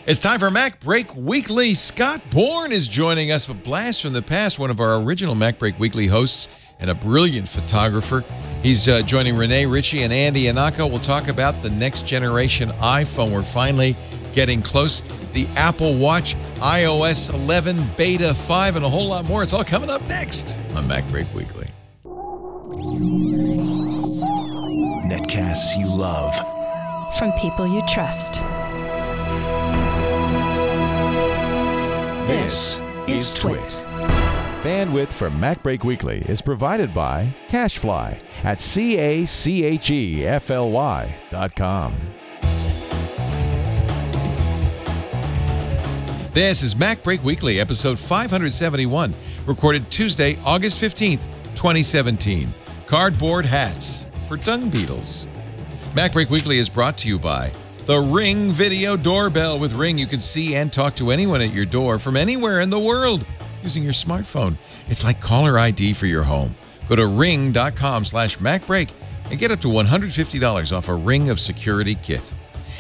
It's time for MacBreak Weekly. Scott Bourne is joining us, a blast from the past, one of our original MacBreak Weekly hosts and a brilliant photographer. He's joining Renee Ritchie and Andy Anako. We'll talk about the next generation iPhone. We're finally getting close. The Apple Watch, iOS 11, Beta 5, and a whole lot more. It's all coming up next on MacBreak Weekly. Netcasts you love. From people you trust. This is Twit. Bandwidth for MacBreak Weekly is provided by CacheFly at CACHEFLY.com. This is MacBreak Weekly, episode 571, recorded Tuesday, August 15th, 2017. Cardboard hats for Dung Beetles. MacBreak Weekly is brought to you by the Ring Video Doorbell. With Ring, you can see and talk to anyone at your door from anywhere in the world using your smartphone. It's like caller ID for your home. Go to ring.com/MacBreak and get up to $150 off a Ring of Security kit.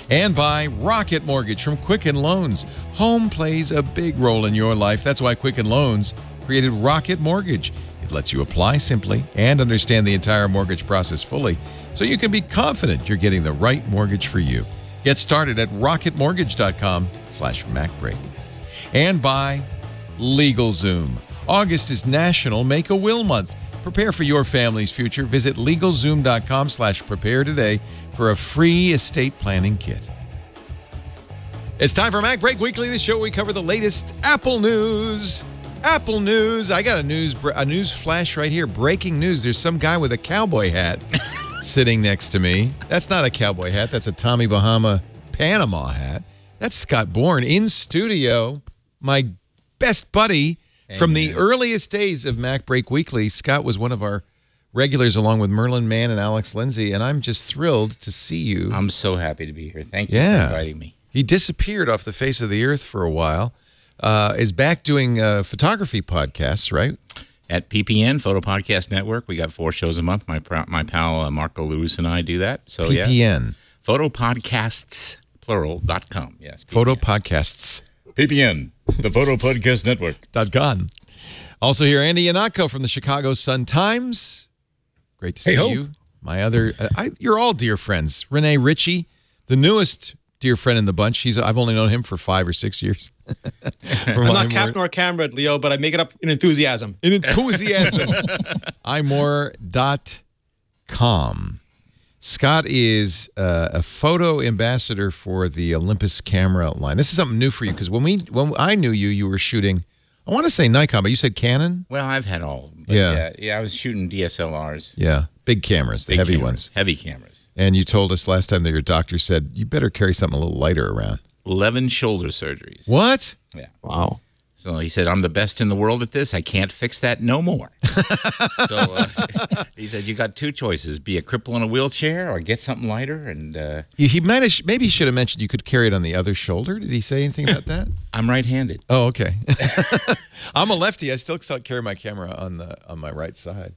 And by Rocket Mortgage from Quicken Loans. Home plays a big role in your life. That's why Quicken Loans created Rocket Mortgage. It lets you apply simply and understand the entire mortgage process fully, so you can be confident you're getting the right mortgage for you. Get started at rocketmortgage.com/MacBreak. And by LegalZoom. August is National Make-A-Will Month. Prepare for your family's future. Visit LegalZoom.com/prepare today for a free estate planning kit. It's time for MacBreak Weekly, the show where we cover the latest Apple news. Apple news. I got a news flash right here. Breaking news. There's some guy with a cowboy hat sitting next to me. That's not a cowboy hat. That's a Tommy Bahama Panama hat. That's Scott Bourne in studio. My best buddy from the earliest days of MacBreak Weekly. Scott was one of our regulars along with Merlin Mann and Alex Lindsay, and I'm just thrilled to see you. I'm so happy to be here. Thank you for inviting me. He disappeared off the face of the earth for a while. Is back doing photography podcasts, right? At PPN, Photo Podcast Network, we got 4 shows a month. My pal Marco Lewis and I do that. So PPN. Photopodcasts, plural.com. Yes. PPN. Photo Podcasts. PPN, the Photo Podcast Network. .com. Also here, Andy Anako from the Chicago Sun-Times. Great to see you. My other, you're all dear friends. Renee Ritchie, the newest dear friend in the bunch. I've only known him for 5 or 6 years. I'm not cap nor camera, Leo, but I make it up in enthusiasm. In enthusiasm. imore.com. Scott is a photo ambassador for the Olympus camera line. This is something new for you because when I knew you, you were shooting, I want to say Nikon, but you said Canon? Well, I've had all of them. Yeah, I was shooting DSLRs. Yeah, big cameras, the heavy ones. Heavy cameras. And you told us last time that your doctor said, you better carry something a little lighter around. 11 shoulder surgeries. What? Yeah. Wow. So he said, I'm the best in the world at this. I can't fix that no more. So he said, you got 2 choices. Be a cripple in a wheelchair or get something lighter. And maybe he should have mentioned you could carry it on the other shoulder. Did he say anything about that? I'm right-handed. Oh, okay. I'm a lefty. I still carry my camera on my right side.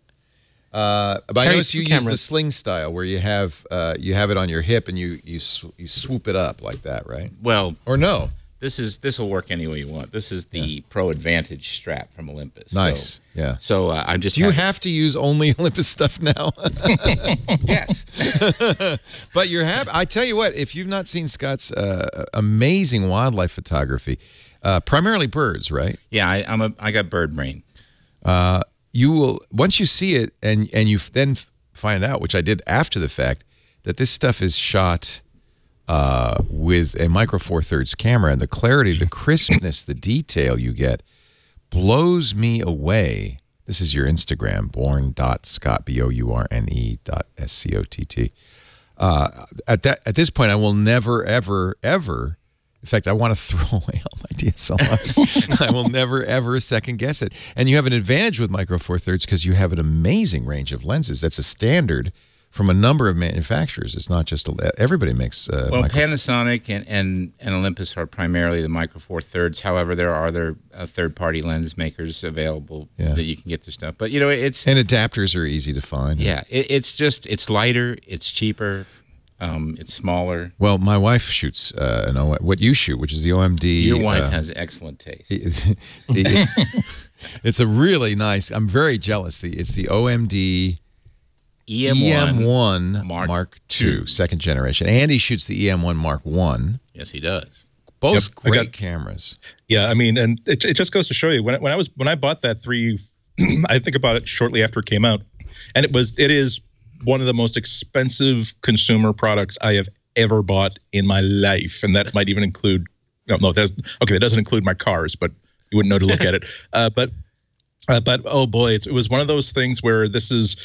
But I notice you use the sling style where you have it on your hip and you swoop it up like that, right? Well, or no. This will work any way you want. This is the Pro Advantage strap from Olympus. Nice. Yeah. So I'm just. Do you have to use only Olympus stuff now? Yes. But you're happy. I tell you what, if you've not seen Scott's amazing wildlife photography, primarily birds, right? Yeah, I got bird brain. You will, once you see it and you then find out, which I did after the fact, that this stuff is shot with a Micro Four Thirds camera, and the clarity, the crispness, the detail you get blows me away. This is your Instagram, bourne.scott, BOURNE.SCOTT. At this point, I will never, ever, ever. In fact, I want to throw away all my DSLRs. I will never, ever second guess it. And you have an advantage with Micro Four Thirds because you have an amazing range of lenses. That's a standard from a number of manufacturers. It's not just everybody makes. Well, Panasonic and Olympus are primarily the Micro Four Thirds. However, there are other third-party lens makers available that you can get their stuff. But you know, it's and adapters are easy to find. Yeah, it's lighter, it's cheaper. It's smaller. Well, my wife shoots what you shoot, which is the OMD. Your wife has excellent taste. It's a really nice. I'm very jealous. It's the OMD EM1 Mark II, second generation. Andy shoots the EM1 Mark I. Yes, he does. Both great cameras. Yeah, I mean, and it just goes to show you when I bought that I think about it shortly after it came out, and it is one of the most expensive consumer products I have ever bought in my life, and that might even include that doesn't include my cars, but you wouldn't know to look at it. But oh boy, it was one of those things where this is.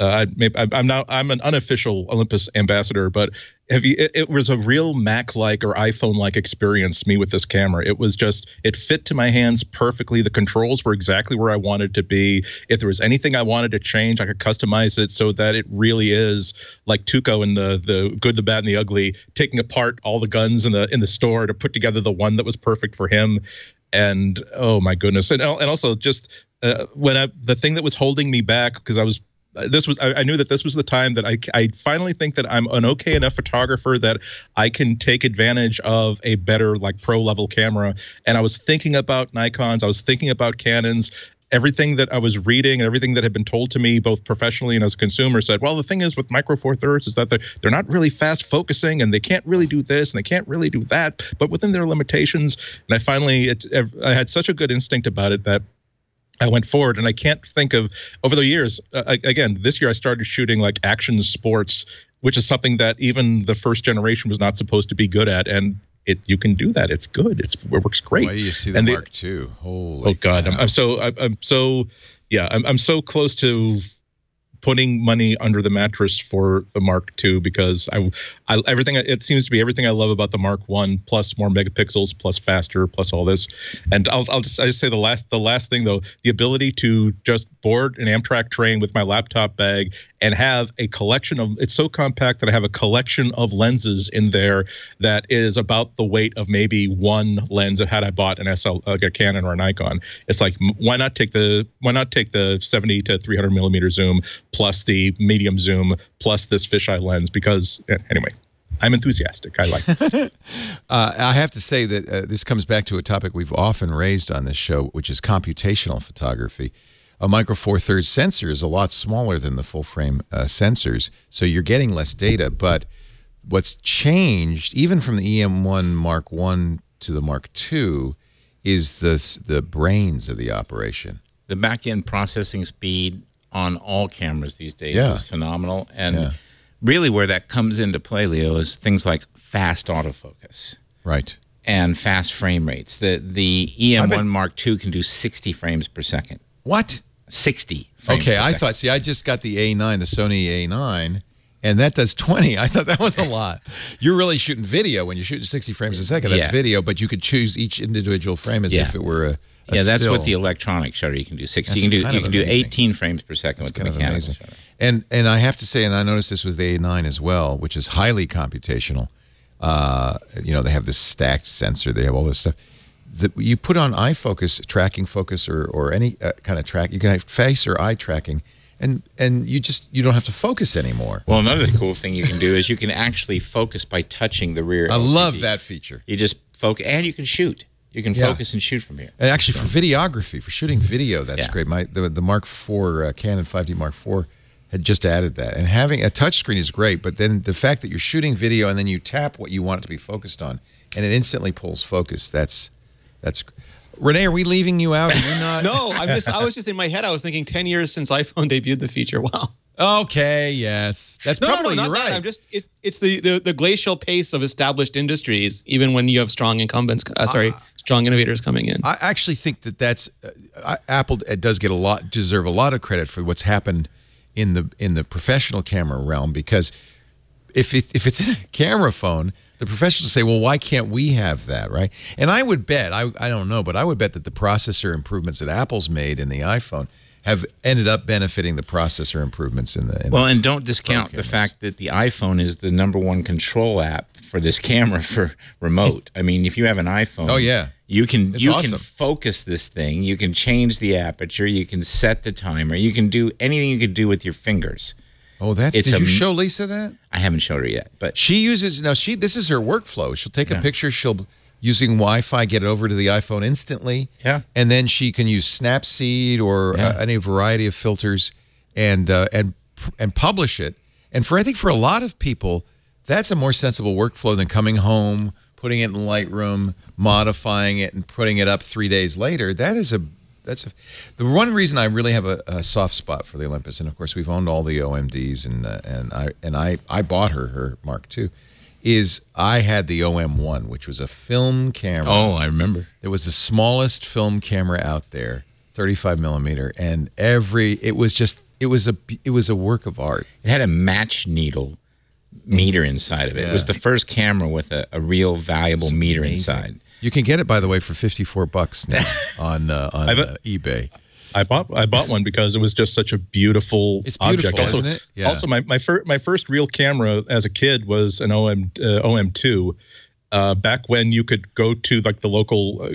I'm an unofficial Olympus ambassador, but it was a real Mac-like or iPhone-like experience. Me with this camera, it fit to my hands perfectly. The controls were exactly where I wanted to be. If there was anything I wanted to change, I could customize it so that it really is like Tuco in the Good, the Bad, and the Ugly, taking apart all the guns in the store to put together the one that was perfect for him. And oh my goodness, and also just the thing that was holding me back, because I knew that this was the time that I finally think that I'm an okay enough photographer that I can take advantage of a better, like, pro level camera. And I was thinking about Nikons, I was thinking about Canons. Everything that I was reading and everything that had been told to me, both professionally and as a consumer, said, well, the thing is with Micro Four Thirds is that they're not really fast focusing, and they can't really do this and they can't really do that, but within their limitations. And I had such a good instinct about it that I went forward, and I can't think of over the years. Again, this year I started shooting like action sports, which is something that even the first generation was not supposed to be good at. And you can do that. It's good. It works great. Why do you see the Mark II? Holy! Oh God, I'm so close to putting money under the mattress for the Mark II, because it seems to be everything I love about the Mark I, plus more megapixels, plus faster, plus all this. And I just say the last thing though, the ability to just board an Amtrak train with my laptop bag and have a collection of, it's so compact that I have a collection of lenses in there that is about the weight of maybe one lens had I bought a Canon or a Nikon. It's like, why not take the 70 to 300 millimeter zoom plus the medium zoom plus this fisheye lens? Because anyway, I'm enthusiastic. I like this. I have to say that this comes back to a topic we've often raised on this show, which is computational photography. A Micro Four Thirds sensor is a lot smaller than the full frame sensors, so you're getting less data. But what's changed, even from the EM1 Mark I to the Mark II, is the brains of the operation. The back-end processing speed on all cameras these days is phenomenal. And really where that comes into play, Leo, is things like fast autofocus. Right. And fast frame rates. The EM1 Mark II can do 60 frames per second. What? 60 frames Okay, per second. thought, I just got the A9, the Sony A9, and that does 20. I thought that was a lot. You're really shooting video when you're shooting 60 frames a second. That's video, but you could choose each individual frame as if it were a that's still. what the electronic shutter you can do. 60. You can do 18 frames per second with the mechanical shutter. And I have to say, and I noticed this with the A9 as well, which is highly computational. They have this stacked sensor. They have all this stuff. You put on eye focus, tracking focus, or any kind of track. You can have face or eye tracking, and you don't have to focus anymore. Well, another cool thing you can do is you can actually focus by touching the rear. I LCD. love that feature. You just focus, and you can shoot. You can focus and shoot from here. And actually, for videography, for shooting video, that's great. The Mark IV Canon 5D Mark IV had just added that, and having a touchscreen is great. But then the fact that you're shooting video and then you tap what you want it to be focused on, and it instantly pulls focus. That's Renee, are we leaving you out? Are you not? No, I was just in my head. I was thinking 10 years since iPhone debuted the feature. Wow. Okay, yes, that's probably not you're right. I'm just it's the glacial pace of established industries, even when you have strong incumbents. Strong innovators coming in. I actually think that's Apple does deserve a lot of credit for what's happened in the professional camera realm, because if it's in a camera phone, the professionals say, well, why can't we have that, right? And I would bet, I don't know, but I would bet that the processor improvements that Apple's made in the iPhone have ended up benefiting the processor improvements in the and don't discount the fact that the iPhone is the #1 control app for this camera for remote. I mean, if you have an iPhone, you can focus this thing, you can change the aperture, you can set the timer, you can do anything you could do with your fingers. Oh, did you show Lisa that? I haven't showed her yet, but she uses this is her workflow. She'll take a picture. She'll using Wi-Fi get it over to the iPhone instantly. Yeah, and then she can use Snapseed or any variety of filters and publish it. And I think for a lot of people, that's a more sensible workflow than coming home, putting it in Lightroom, modifying it, and putting it up 3 days later. The one reason I really have a soft spot for the Olympus, and of course we've owned all the OMDs, and I bought her Mark II, is I had the OM1, which was a film camera. Oh, I remember. It was the smallest film camera out there, 35 millimeter, and it was a work of art. It had a match needle meter inside of it. It was the first camera with a real valuable meter inside. You can get it, by the way, for $54 now on eBay. I bought one because it was just such a beautiful object. Also, isn't it? Yeah. Also, my first real camera as a kid was an OM2. Back when you could go to like the local,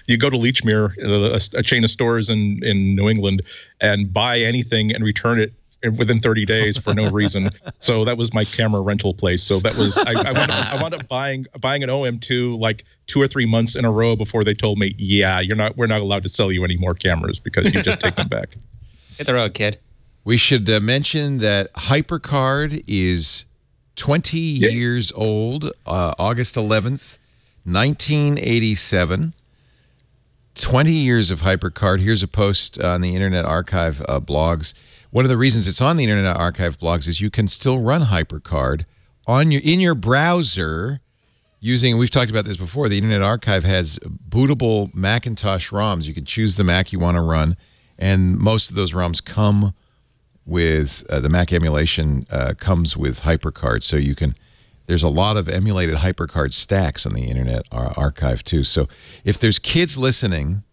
you go to Lechmere, a chain of stores in New England, and buy anything and return it within 30 days for no reason. So that was my camera rental place. So that was I wound up buying an OM2 like 2 or 3 months in a row before they told me, we're not allowed to sell you any more cameras because you just take them back. Hit the road, kid. We should mention that HyperCard is 20 years old, August 11th, 1987. 20 years of HyperCard. Here's a post on the Internet Archive blogs. One of the reasons it's on the Internet Archive blogs is you can still run HyperCard in your browser using, we've talked about this before, the Internet Archive has bootable Macintosh ROMs. You can choose the Mac you want to run, and most of those ROMs come with, the Mac emulation comes with HyperCard, so you can, there's a lot of emulated HyperCard stacks on the Internet Archive too. So if there's kids listening,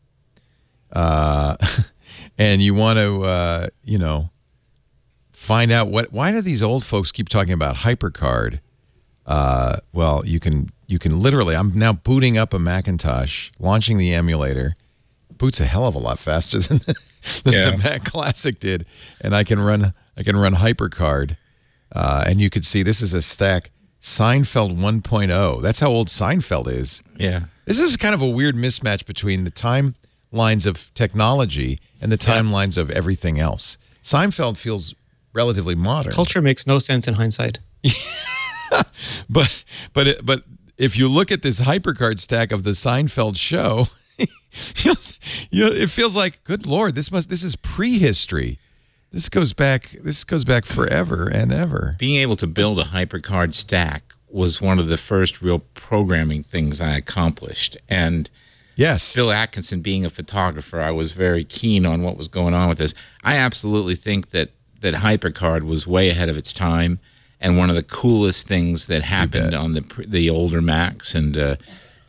and you want to, find out why do these old folks keep talking about HyperCard? Well, you can literally. I'm now booting up a Macintosh, launching the emulator. Boots a hell of a lot faster than the Mac Classic did, and I can run HyperCard, and you could see this is a stack. Seinfeld 1.0. That's how old Seinfeld is. Yeah, this is kind of a weird mismatch between the timelines of technology and the timelines of everything else. Seinfeld feels relatively modern. Culture makes no sense in hindsight. but if you look at this HyperCard stack of the Seinfeld show, it feels like, good Lord, this is prehistory. This goes back forever and ever. Being able to build a HyperCard stack was one of the first real programming things I accomplished. And yes, Bill Atkinson being a photographer, I was very keen on what was going on with this. I absolutely think that HyperCard was way ahead of its time and one of the coolest things that happened on the older Macs. And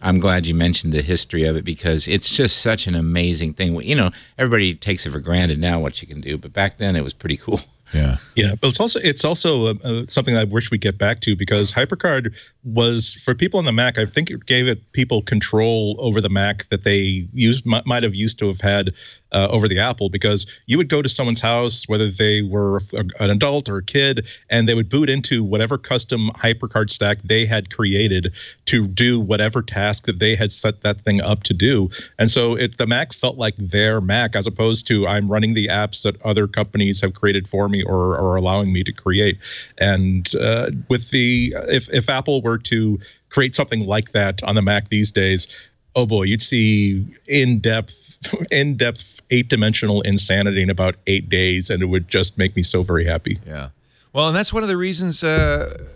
I'm glad you mentioned the history of it because it's just such an amazing thing. You know, everybody takes it for granted now what you can do, but back then it was pretty cool. Yeah, but it's also something I wish we'd get back to because HyperCard was, for people on the Mac, I think it gave people control over the Mac that they might have used to have had over the Apple, because you would go to someone's house, whether they were an adult or a kid, and they would boot into whatever custom HyperCard stack they had created to do whatever task that they had set that thing up to do. And so the Mac felt like their Mac, as opposed to I'm running the apps that other companies have created for me or are allowing me to create. And with if Apple were to create something like that on the Mac these days, oh boy, you'd see in-depth 8-dimensional insanity in about 8 days, and it would just make me so very happy. Yeah. Well, and that's one of the reasons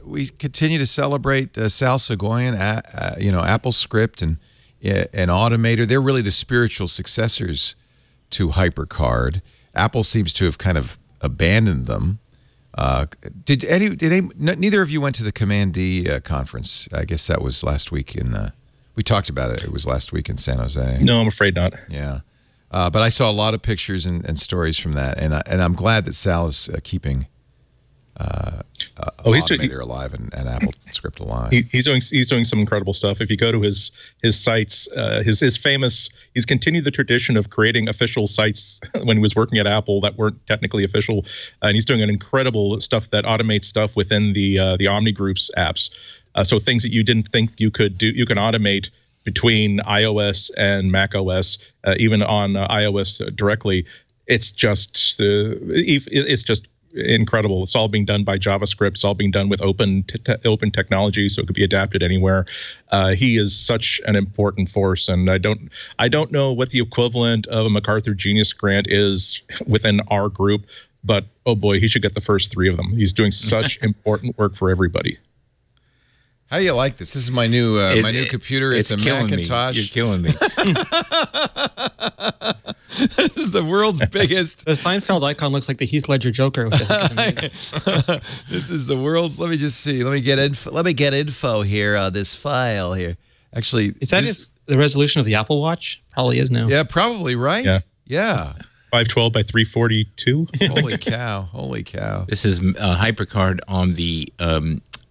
we continue to celebrate Sal Soghoian, AppleScript and Automator. They're really the spiritual successors to HyperCard. Apple seems to have kind of abandoned them. Neither of you went to the Command D conference? I guess that was last week we talked about it. It was last week in San Jose. No, I'm afraid not. Yeah. But I saw a lot of pictures and stories from that, and I'm glad that Sal is keeping Automator Alive and AppleScript Alive. He's doing some incredible stuff. If you go to his sites, his famous, he's continued the tradition of creating official sites when he was working at Apple that weren't technically official, and he's doing an incredible stuff that automates stuff within the Omni Groups apps. So things that you didn't think you could do, you can automate between iOS and macOS, even on iOS directly. It's just incredible. It's all being done by JavaScript. It's all being done with open technology, so it could be adapted anywhere. He is such an important force, and I don't know what the equivalent of a MacArthur Genius Grant is within our group, but oh boy, he should get the first 3 of them. He's doing such important work for everybody. How do you like this? This is my new new computer. It's a Macintosh. You're killing me. This is the world's biggest. The Seinfeld icon looks like the Heath Ledger Joker, which I think is amazing. This is the world's. Let me just see. Let me get info here on this file here. Actually, is that the resolution of the Apple Watch? Probably is now. Yeah, probably, right? Yeah. 512 by 342. Holy cow! Holy cow! This is HyperCard on the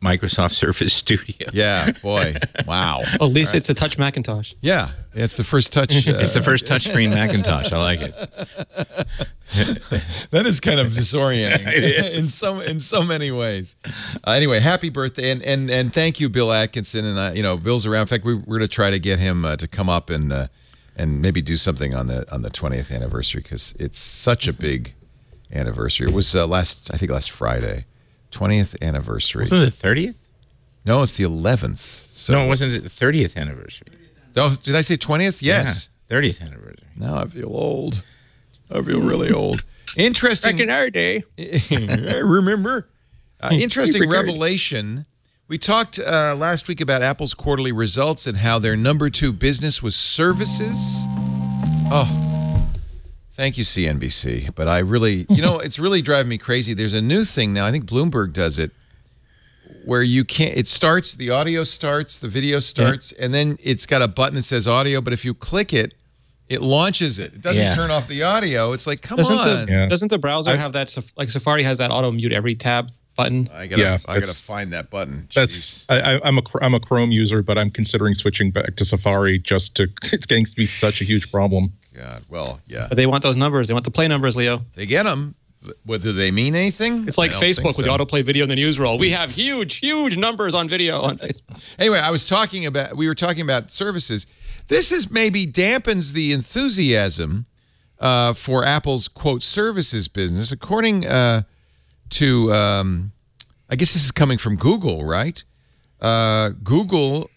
Microsoft Surface Studio. Yeah, boy, wow. Well, at least it's a touch Macintosh. Yeah, it's the first touch. It's the first touchscreen Macintosh. I like it. That is kind of disorienting in so many ways. Anyway, happy birthday and thank you, Bill Atkinson. And Bill's around. In fact, we're going to try to get him to come up and maybe do something on the 20th anniversary, because it's such a big anniversary. It was last Friday. 20th anniversary. Wasn't it the 30th? No, it's the 11th. So. No, it wasn't the 30th anniversary. Oh, did I say 20th? Yes. Yeah, 30th anniversary. Now I feel old. I feel really old. Interesting. Back in our day. I remember. Interesting revelation. We talked last week about Apple's quarterly results and how their #2 business was services. Oh. Thank you, CNBC. But I really, it's really driving me crazy. There's a new thing now. I think Bloomberg does it, where you can't. It starts. The audio starts. The video starts, and then it's got a button that says audio. But if you click it, it launches it. It doesn't turn off the audio. It's like, come on. Doesn't the browser have that? Like Safari has that auto mute every tab button. I gotta find that button. That's I'm a Chrome user, but I'm considering switching back to Safari just to. It's getting to be such a huge problem. God, well, yeah. But they want those numbers. They want the play numbers, Leo. They get them. What, do they mean anything? It's like Facebook with the autoplay video in the news roll. We have huge numbers on video on Facebook. Anyway, we were talking about services. This is maybe dampens the enthusiasm for Apple's, quote, services business. According to, I guess this is coming from Google, right? Google,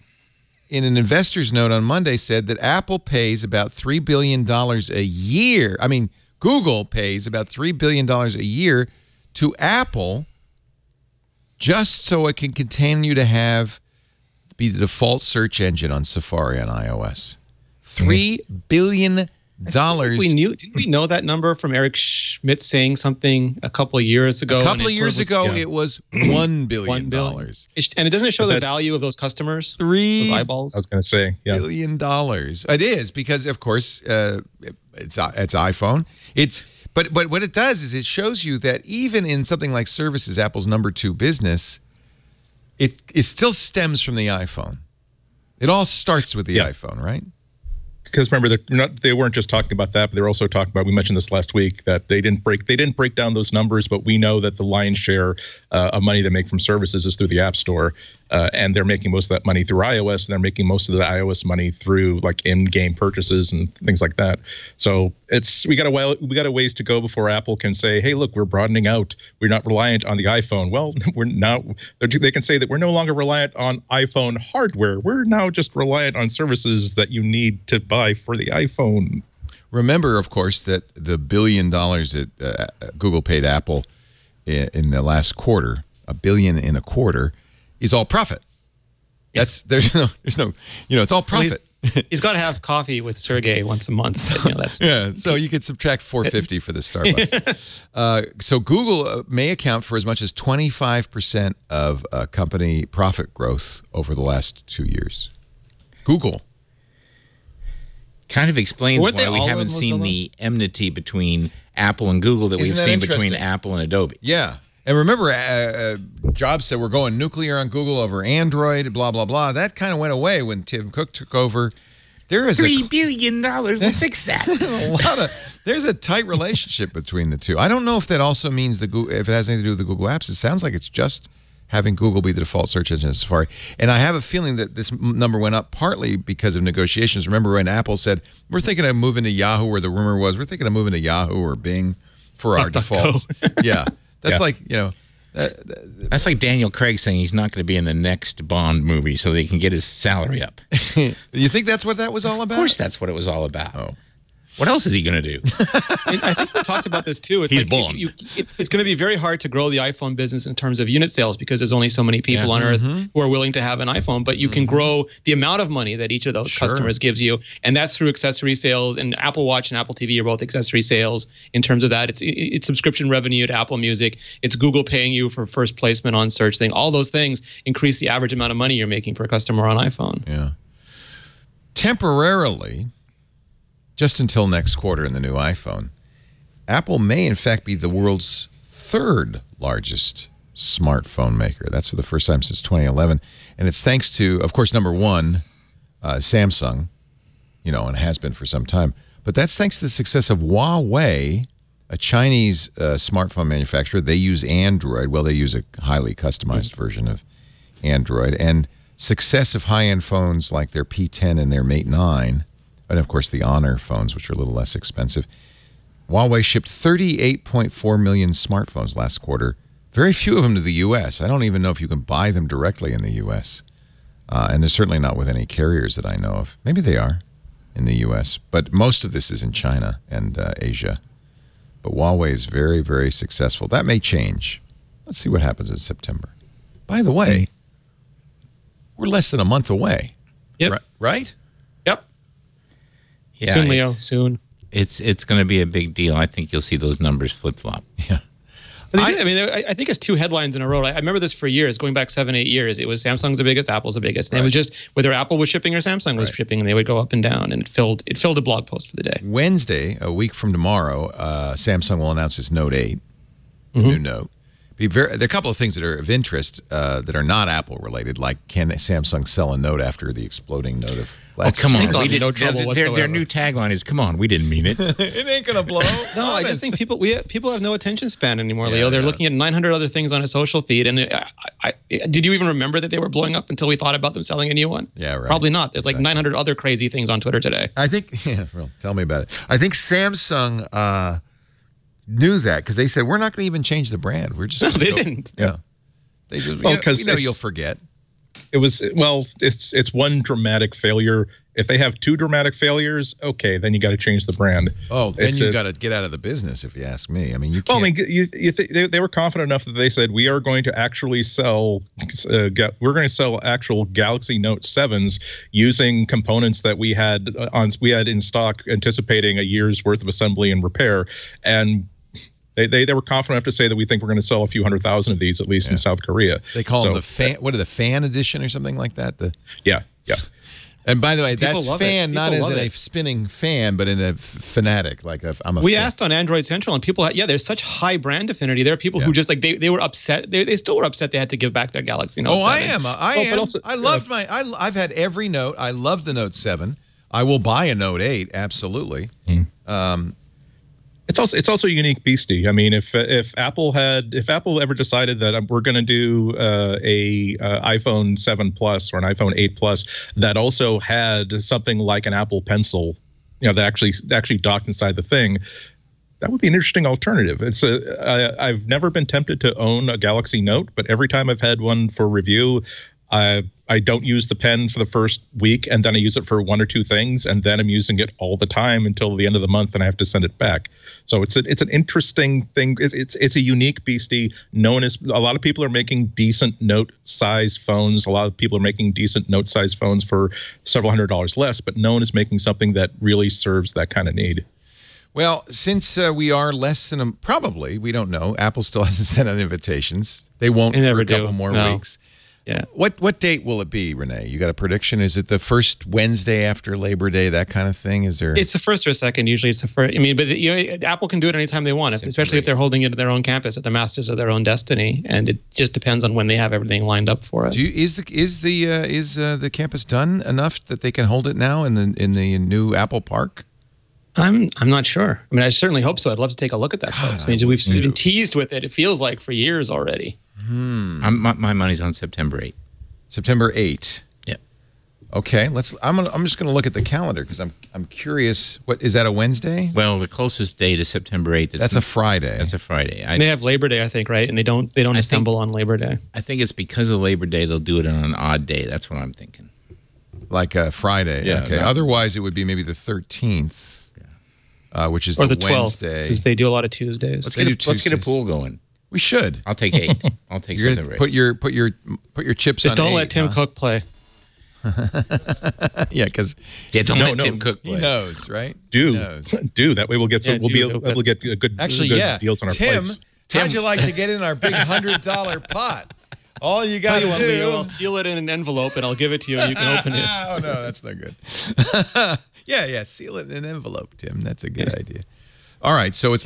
in an investor's note on Monday, said that Apple pays about $3 billion a year. I mean, Google pays about $3 billion a year to Apple just so it can continue to be the default search engine on Safari on iOS. $3 billion. Didn't we know that number from Eric Schmidt saying something a couple of years ago? A couple of years ago, it was $1 billion. And it doesn't show the value of those customers, those eyeballs. I was going to say, $3 billion. It is, because, of course, it's iPhone. But what it does is it shows you that even in something like services, Apple's #2 business, it still stems from the iPhone. It all starts with the iPhone, right? Because remember, they weren't just talking about that, but they were also talking about, we mentioned this last week, that they didn't break down those numbers, but we know that the lion's share of money they make from services is through the App Store, and they're making most of that money through iOS, and they're making most of the iOS money through like in-game purchases and things like that. So we got a ways to go before Apple can say, hey, look, we're broadening out. We're not reliant on the iPhone. Well, we're not. They can say that we're no longer reliant on iPhone hardware. We're now just reliant on services that you need to buy for the iPhone. Remember, of course, that the $1 billion that Google paid Apple in the last quarter, $1.25 billion, is all profit. There's no, it's all profit. Well, he's got to have coffee with Sergey once a month. So, so you could subtract $4.50 for the Starbucks. So Google may account for as much as 25% of company profit growth over the last 2 years. Google. Kind of explains why we haven't seen the enmity between Apple and Google that we've seen between Apple and Adobe. Yeah. And remember, Jobs said we're going nuclear on Google over Android, blah, blah, blah. That kind of went away when Tim Cook took over. There is $3 billion will fix that. There's a tight relationship between the two. I don't know if that also means if it has anything to do with the Google Apps. It sounds like it's just having Google be the default search engine in Safari. And I have a feeling that this number went up partly because of negotiations. Remember when Apple said, we're thinking of moving to Yahoo, or the rumor was, we're thinking of moving to Yahoo or Bing for our defaults. Yeah. That's like, that's like Daniel Craig saying he's not going to be in the next Bond movie so that he can get his salary up. You think that's what that was all about? Of course that's what it was all about. Oh. What else is he going to do? I think we talked about this too. He's Bourne. It's going to be very hard to grow the iPhone business in terms of unit sales because there's only so many people on Earth who are willing to have an iPhone. But you can grow the amount of money that each of those customers gives you, and that's through accessory sales. And Apple Watch and Apple TV are both accessory sales. In terms of that, it's subscription revenue to Apple Music. It's Google paying you for first placement on search thing. All those things increase the average amount of money you're making for a customer on iPhone. Yeah. Temporarily, just until next quarter in the new iPhone, Apple may in fact be the world's third largest smartphone maker. That's for the first time since 2011. And it's thanks to, of course, number one, Samsung, and has been for some time. But that's thanks to the success of Huawei, a Chinese smartphone manufacturer. They use Android. Well, they use a highly customized version of Android. And success of high-end phones like their P10 and their Mate 9, and of course the Honor phones, which are a little less expensive. Huawei shipped 38.4 million smartphones last quarter. Very few of them to the U.S. I don't even know if you can buy them directly in the U.S. And they're certainly not with any carriers that I know of. Maybe they are in the U.S., but most of this is in China and Asia. But Huawei is very, very successful. That may change. Let's see what happens in September. By the way, we're less than a month away. Yep. Right? Yep. Yeah, soon, Leo. Soon. It's going to be a big deal. I think you'll see those numbers flip-flop. Yeah. I think it's two headlines in a row. I remember this for years, going back 7-8 years. It was Samsung's the biggest, Apple's the biggest. And it was just whether Apple was shipping or Samsung was shipping, and they would go up and down, and it filled a blog post for the day. Wednesday, a week from tomorrow, Samsung will announce its Note 8, the new Note. There are a couple of things that are of interest that are not Apple related, like can Samsung sell a Note after the exploding Note of last come on. We did no trouble whatsoever. Their new tagline is, come on, we didn't mean it. It ain't going to blow. No, I just think people have no attention span anymore, Leo. They're looking at 900 other things on a social feed. And did you even remember that they were blowing up until we thought about them selling a new one? Yeah, right. Probably not. There's like 900 other crazy things on Twitter today. I think, well, tell me about it. I think Samsung knew that because they said, we're not going to even change the brand. We're just they didn't. Yeah. They just, you'll forget. It was, it's one dramatic failure. If they have two dramatic failures, okay, then you got to change the brand. Oh, then you got to get out of the business, if you ask me. I mean, you can't. Well, they were confident enough that they said we are going to actually sell. We're going to sell actual Galaxy Note 7s using components that we had in stock, anticipating a year's worth of assembly and repair, and. They were confident enough to say that we think we're going to sell a few 100,000 of these, at least in South Korea. They call them the fan. What are the fan edition or something like that? Yeah. And by the way, People that's love fan, not as in a it. spinning fan, but in a fanatic. Like I'm a. We fan. asked on Android Central, and people, there's such high brand affinity. There are people who just like they were upset. They still were upset they had to give back their Galaxy Note 7. I am. But also, I loved I've had every Note. I loved the Note 7. I will buy a Note 8. Absolutely. It's also a unique beastie. I mean, if Apple ever decided that we're going to do a iPhone 7 Plus or an iPhone 8 Plus that also had something like an Apple Pencil, that actually docked inside the thing, that would be an interesting alternative. I've never been tempted to own a Galaxy Note, but every time I've had one for review, I don't use the pen for the first week, and then I use it for one or two things, and then I'm using it all the time until the end of the month, and I have to send it back. So it's an interesting thing. It's a unique beastie. A lot of people are making decent Note-sized phones. A lot of people are making decent Note-sized phones for several $100s less, but no one is making something that really serves that kind of need. Well, since we are less than probably, we don't know. Apple still hasn't sent out invitations. They won't for a couple more weeks. Yeah. What date will it be, Renee? You got a prediction? Is it the first Wednesday after Labor Day, that kind of thing? Is there? It's the first or second. Usually it's the first. I mean, but Apple can do it anytime they want, especially if they're holding it at their own campus, at the masters of their own destiny. And it just depends on when they have everything lined up for it. Is the campus done enough that they can hold it now in the new Apple Park? I'm not sure. I mean, I certainly hope so. I'd love to take a look at that. I mean, we've been teased with it. It feels like for years already. My money's on September 8th. September 8th. Yeah. Okay. I'm just going to look at the calendar because I'm curious. What is that, a Wednesday? Well, the closest date is September 8th. That's a Friday. That's a Friday. They have Labor Day, I think, right? And they don't assemble on Labor Day. I think it's because of Labor Day they'll do it on an odd day. That's what I'm thinking. Like a Friday. Yeah, okay. Otherwise, it would be maybe the 13th. Which is or the 12th, Wednesday. Because they do a lot of Tuesdays. Let's get a pool going. We should. I'll take 8. I'll take September 8. Put your chips Just on. don't 8, let Tim Cook play. Yeah, because don't let Tim Cook play. He knows, right? Do that way we'll get Yeah, we'll be able to get good deals on our plates. Tim, how'd you like to get in our big $100 pot? All you got to do. I'll seal it in an envelope and I'll give it to you and you can open it. Oh no, that's not good. Yeah, seal it in an envelope, Tim. That's a good idea. All right, so it's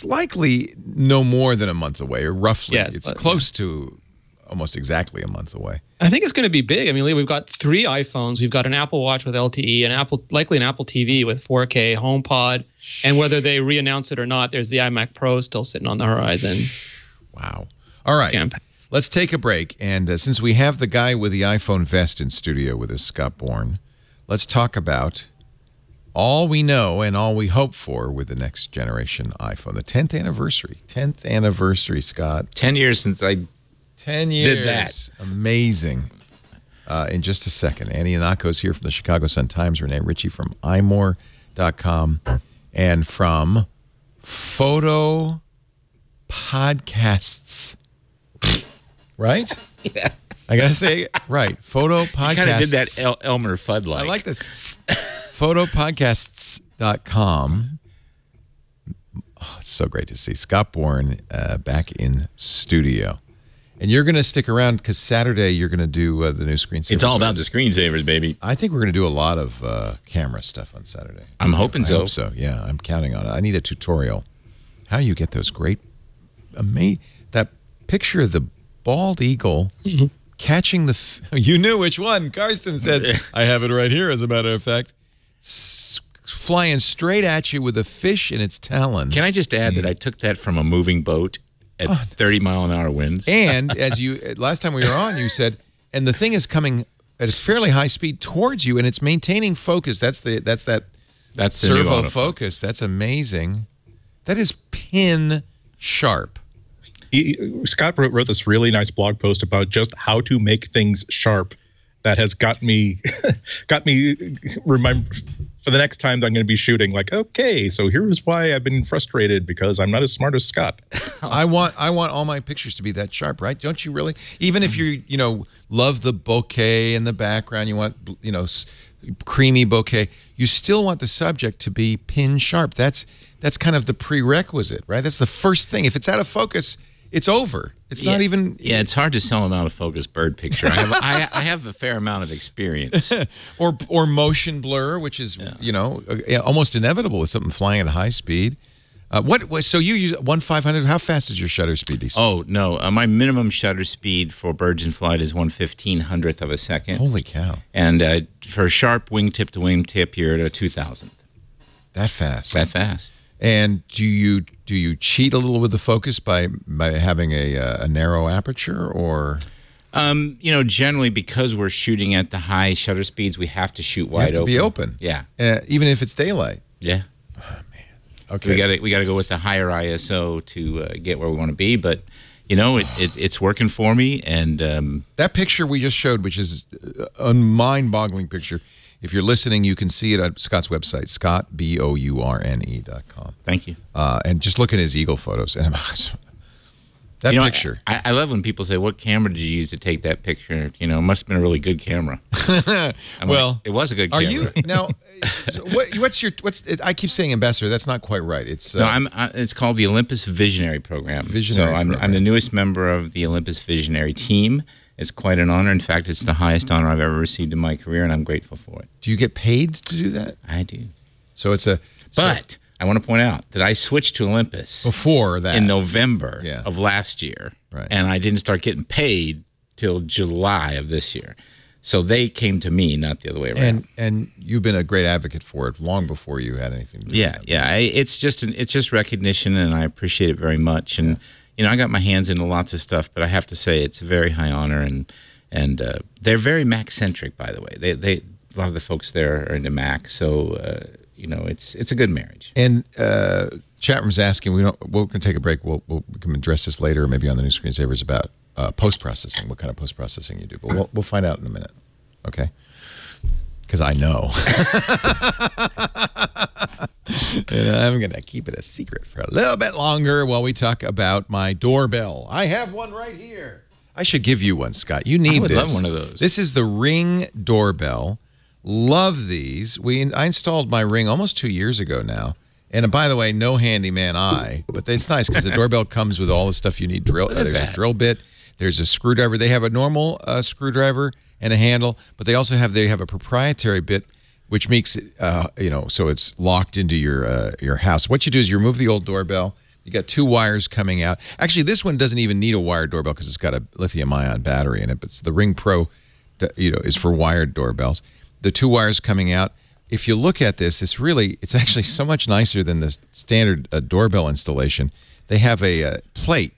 likely no more than a month away, or roughly. Yes, it's close to almost exactly a month away. I think it's going to be big. I mean, we've got 3 iPhones. We've got an Apple Watch with LTE, likely an Apple TV with 4K, HomePod, and whether they re-announce it or not, there's the iMac Pro still sitting on the horizon. Wow. All right. Let's take a break. And since we have the guy with the iPhone vest in studio with us, Scott Bourne, let's talk about all we know and all we hope for with the next generation iPhone. The 10th anniversary. 10th anniversary, Scott. 10 years since I 10 years. did that. Amazing. In just a second, Annie Anako's here from the Chicago Sun-Times, Renee Ritchie from iMore.com, and from Photo Podcasts. Right? Yeah. I got to say, right. Photo Podcasts. You kind of did that Elmer Fudd-like. I like this. Photopodcasts.com. Oh, it's so great to see Scott Bourne back in studio. And you're going to stick around because Saturday you're going to do the new screensavers. It's all about the screensavers, baby. I think we're going to do a lot of camera stuff on Saturday. I'm hoping so. I hope so. Yeah, I'm counting on it. I need a tutorial. How you get those great, that picture of the bald eagle catching the. You knew which one. Karsten said, "I have it right here." As a matter of fact, flying straight at you with a fish in its talon. Can I just add that I took that from a moving boat at 30-mile-an-hour winds? And as you last time we were on, you said, and the thing is coming at a fairly high speed towards you, and it's maintaining focus. That's that servo focus. That's amazing. That is pin sharp. Scott wrote this really nice blog post about just how to make things sharp. That has got me remember for the next time that I'm going to be shooting. Like, okay, so here's why I've been frustrated because I'm not as smart as Scott. I want all my pictures to be that sharp, right? Don't you really? Even if you love the bokeh in the background, you want creamy bokeh. You still want the subject to be pin sharp. That's kind of the prerequisite, right? That's the first thing. If it's out of focus, it's over. It's not even. Yeah, it's hard to sell an out-of-focus bird picture. I have a fair amount of experience. or motion blur, which is almost inevitable with something flying at high speed. So you use 1/500? How fast is your shutter speed? DC? Oh no, my minimum shutter speed for birds in flight is 1/1500th of a second. Holy cow! And for sharp wingtip to wingtip, you're at a 2000th. That fast? That fast. And do you cheat a little with the focus by having a narrow aperture, or? Generally because we're shooting at the high shutter speeds, we have to shoot wide open. You have to be open. Yeah. Even if it's daylight. Yeah. Oh man. Okay. We got to go with the higher ISO to get where we want to be, but it's working for me. And that picture we just showed, which is a mind-boggling picture. If you're listening, you can see it at Scott's website, scottbourne.com. Thank you. And just look at his eagle photos. And that picture. I love when people say, "What camera did you use to take that picture?" It must have been a really good camera. Well, it was a good camera. Are you now? I keep saying ambassador. That's not quite right. It's it's called the Olympus Visionary Program. I'm the newest member of the Olympus Visionary team. It's quite an honor. In fact, it's the highest honor I've ever received in my career, and I'm grateful for it. Do you get paid to do that? I do. So it's a... But I want to point out that I switched to Olympus before that in November of last year, and I didn't start getting paid till July of this year. So they came to me, not the other way around. And you've been a great advocate for it long before you had anything to do with that. Yeah. It's just recognition, and I appreciate it very much. And you know, I got my hands into lots of stuff, but I have to say it's a very high honor, and they're very Mac centric, by the way. They a lot of the folks there are into Mac, so you know, it's a good marriage. And chat room's asking, we're going to take a break. We can address this later, maybe on the new screensavers, about post-processing, what kind of post-processing you do. But we'll find out in a minute, okay? Because I know. And I'm going to keep it a secret for a little bit longer while we talk about my doorbell. I have one right here. I should give you one, Scott. You need this. I would love one of those. This is the Ring doorbell. Love these. I installed my Ring almost 2 years ago now. And by the way, no handyman eye, but it's nice because the doorbell comes with all the stuff you need. There's a drill bit. There's a screwdriver. They have a normal screwdriver and a handle, but they have a proprietary bit, which makes it, so it's locked into your house. What you do is you remove the old doorbell. You got 2 wires coming out. Actually, this one doesn't even need a wired doorbell because it's got a lithium-ion battery in it. But the Ring Pro, is for wired doorbells. The 2 wires coming out. If you look at this, it's actually so much nicer than the standard doorbell installation. They have a plate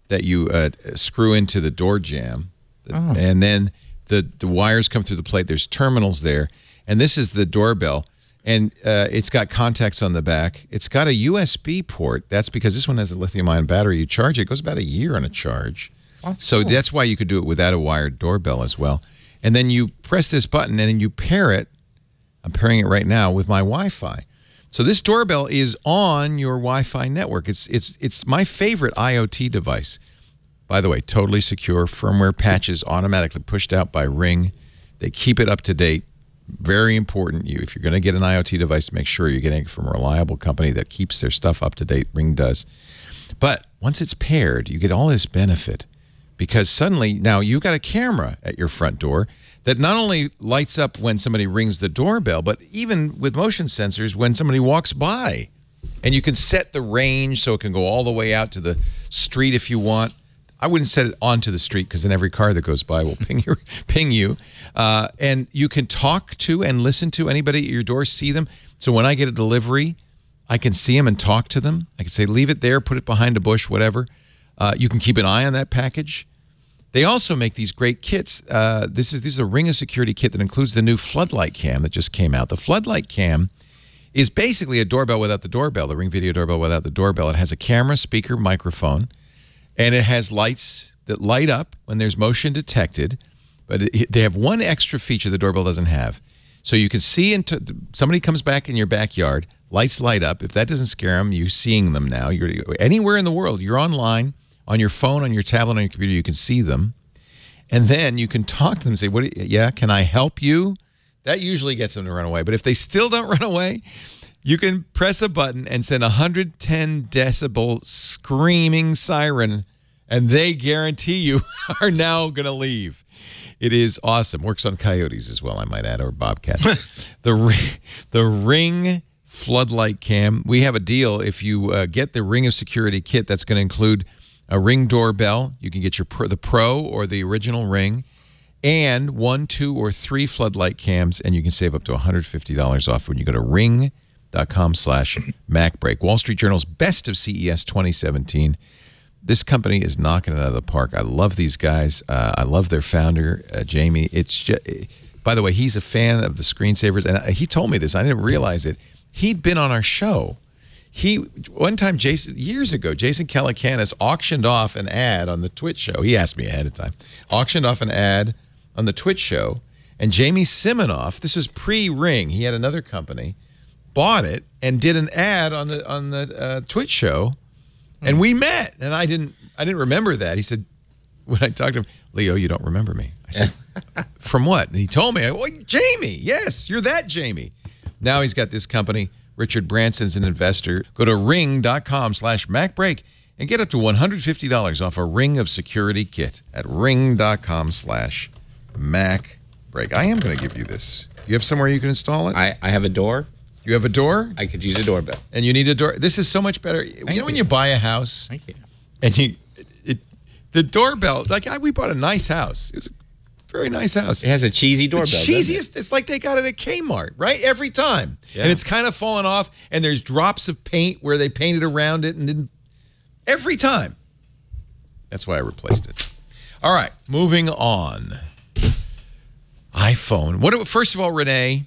that you screw into the door jamb, and then the wires come through the plate. There's terminals there, and this is the doorbell, and it's got contacts on the back. It's got a USB port. That's because this one has a lithium-ion battery. You charge it. It goes about a year on a charge. So that's why you could do it without a wired doorbell as well. And then you press this button, and then you pair it. I'm pairing it right now with my Wi-Fi. So this doorbell is on your Wi-Fi network. It's my favorite IoT device. By the way, totally secure. Firmware patches automatically pushed out by Ring. They keep it up to date. Very important. If you're going to get an IoT device, make sure you're getting it from a reliable company that keeps their stuff up to date. Ring does. But once it's paired, you get all this benefit. Because suddenly, now you've got a camera at your front door that not only lights up when somebody rings the doorbell, but even with motion sensors when somebody walks by. And you can set the range so it can go all the way out to the street if you want. I wouldn't set it onto the street because then every car that goes by will ping you. And you can talk to and listen to anybody at your door, see them. So when I get a delivery, I can see them and talk to them. I can say, leave it there, put it behind a bush, whatever. You can keep an eye on that package. They also make these great kits. This is a Ring of Security kit that includes the new floodlight cam that just came out. The floodlight cam is basically a doorbell without the doorbell, the Ring Video Doorbell without the doorbell. It has a camera, speaker, microphone, and it has lights that light up when there's motion detected. But they have one extra feature the doorbell doesn't have. So you can see into somebody comes back in your backyard, lights light up. If that doesn't scare them, you're seeing them now. You're anywhere in the world. You're online. On your phone, on your tablet, on your computer, you can see them. And then you can talk to them and say, can I help you? That usually gets them to run away. But if they still don't run away, you can press a button and send a 110 decibel screaming siren, and they guarantee you are now going to leave. It is awesome. Works on coyotes as well, I might add, or bobcats. The Ring floodlight cam. We have a deal. If you get the Ring of Security kit, that's going to include a Ring doorbell. You can get the Pro or the original Ring, and 1, 2, or 3 floodlight cams, and you can save up to $150 off when you go to ring.com/MacBreak. Wall Street Journal's Best of CES 2017. This company is knocking it out of the park. I love these guys. I love their founder, Jamie. By the way, he's a fan of the screensavers, and he told me this. I didn't realize it. He'd been on our show. One time, years ago, Jason Calacanis auctioned off an ad on the Twitch show. He asked me ahead of time. Auctioned off an ad on the Twitch show, and Jamie Siminoff, this was pre-Ring, he had another company, bought it and did an ad on the Twitch show, and we met. And I didn't remember that. He said, when I talked to him, Leo, you don't remember me. I said, from what? And he told me, well, Jamie, yes, you're that Jamie. Now he's got this company. Richard Branson's an investor. Go to ring.com/MacBreak and get up to $150 off a Ring of Security kit at ring.com/MacBreak. I am going to give you this. You have somewhere you can install it? I have a door. You have a door? I could use a doorbell. And you need a door. This is so much better. You know when you buy a house? Thank you. And the doorbell, we bought a nice house. It was a very nice house. It has a cheesy doorbell. The cheesiest. It's like they got it at Kmart, right? Every time. Yeah. And it's kind of fallen off, and there's drops of paint where they painted around it, and then every time. That's why I replaced it. All right, moving on. iPhone. First of all, Renee.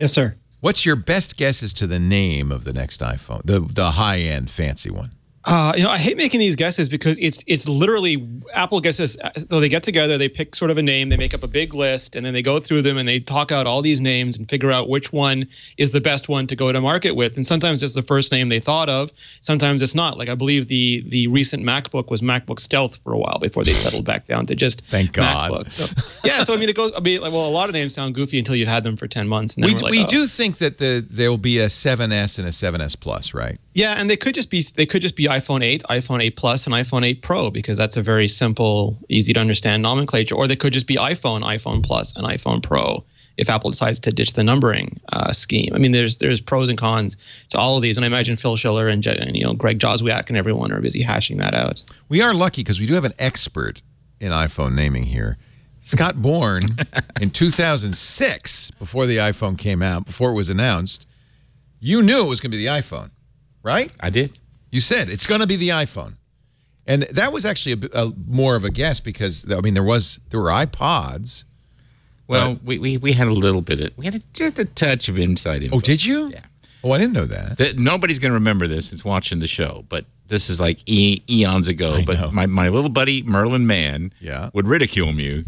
Yes, sir. What's your best guess as to the name of the next iPhone, the high-end fancy one? I hate making these guesses because it's literally Apple guesses. So they get together, they pick sort of a name, they make up a big list, and then they go through them and they talk out all these names and figure out which one is the best one to go to market with. And sometimes it's the first name they thought of. Sometimes it's not. Like I believe the recent MacBook was MacBook Stealth for a while before they settled back down to just Thank God. MacBook. So, yeah, so I mean, it goes. A lot of names sound goofy until you've had them for 10 months. And then we do think that there will be a 7S and a 7S Plus, right? Yeah, and they could just be iPhone 8, iPhone 8 Plus, and iPhone 8 Pro because that's a very simple, easy to understand nomenclature. Or they could just be iPhone Plus, and iPhone Pro if Apple decides to ditch the numbering scheme. I mean, there's pros and cons to all of these, and I imagine Phil Schiller and Greg Joswiak and everyone are busy hashing that out. We are lucky because we do have an expert in iPhone naming here. Scott Bourne, in 2006, before the iPhone came out, before it was announced, you knew it was going to be the iPhone, right? I did. You said it's going to be the iPhone, and that was actually a more of a guess because I mean there were iPods. Well, we had a little bit. We had just a touch of inside info. Oh, did you? Yeah. Oh, I didn't know that. Nobody's going to remember this. It's watching the show, but this is like eons ago. But my little buddy Merlin Mann would ridicule me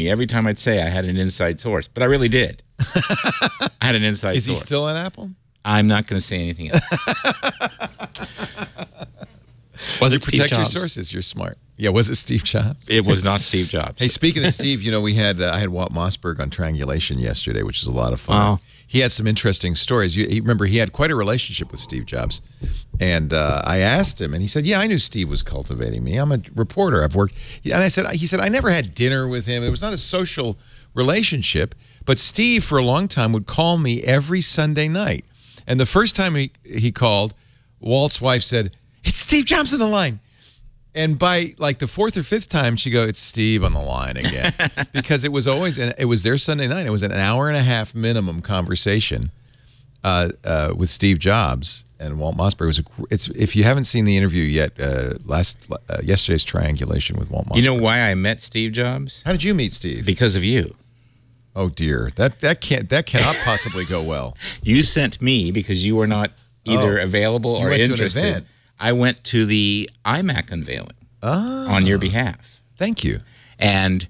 every time I'd say I had an inside source, but I really did. I had an inside source. Is he still at Apple? I'm not going to say anything else. Was it Steve protect Jobs? your sources? You're smart. Yeah, was it Steve Jobs? It was not Steve Jobs. Hey, speaking of Steve, we had I had Walt Mossberg on Triangulation yesterday, which is a lot of fun. Wow. He had some interesting stories. Remember, he had quite a relationship with Steve Jobs, and I asked him, and he said, "Yeah, I knew Steve was cultivating me. I'm a reporter. I've worked." And he said, "I never had dinner with him. It was not a social relationship, but Steve, for a long time, would call me every Sunday night." And the first time he called, Walt's wife said, "It's Steve Jobs on the line." And by like the fourth or fifth time, she go, "It's Steve on the line again." Because it was their Sunday night. It was an hour and a half minimum conversation with Steve Jobs and Walt Mossberg. If you haven't seen the interview yet, yesterday's Triangulation with Walt Mossberg. You know why I met Steve Jobs? How did you meet Steve? Because of you. Oh dear, that cannot possibly go well. You sent me because you were not either available or interested. To an event. I went to the iMac unveiling on your behalf. Thank you. And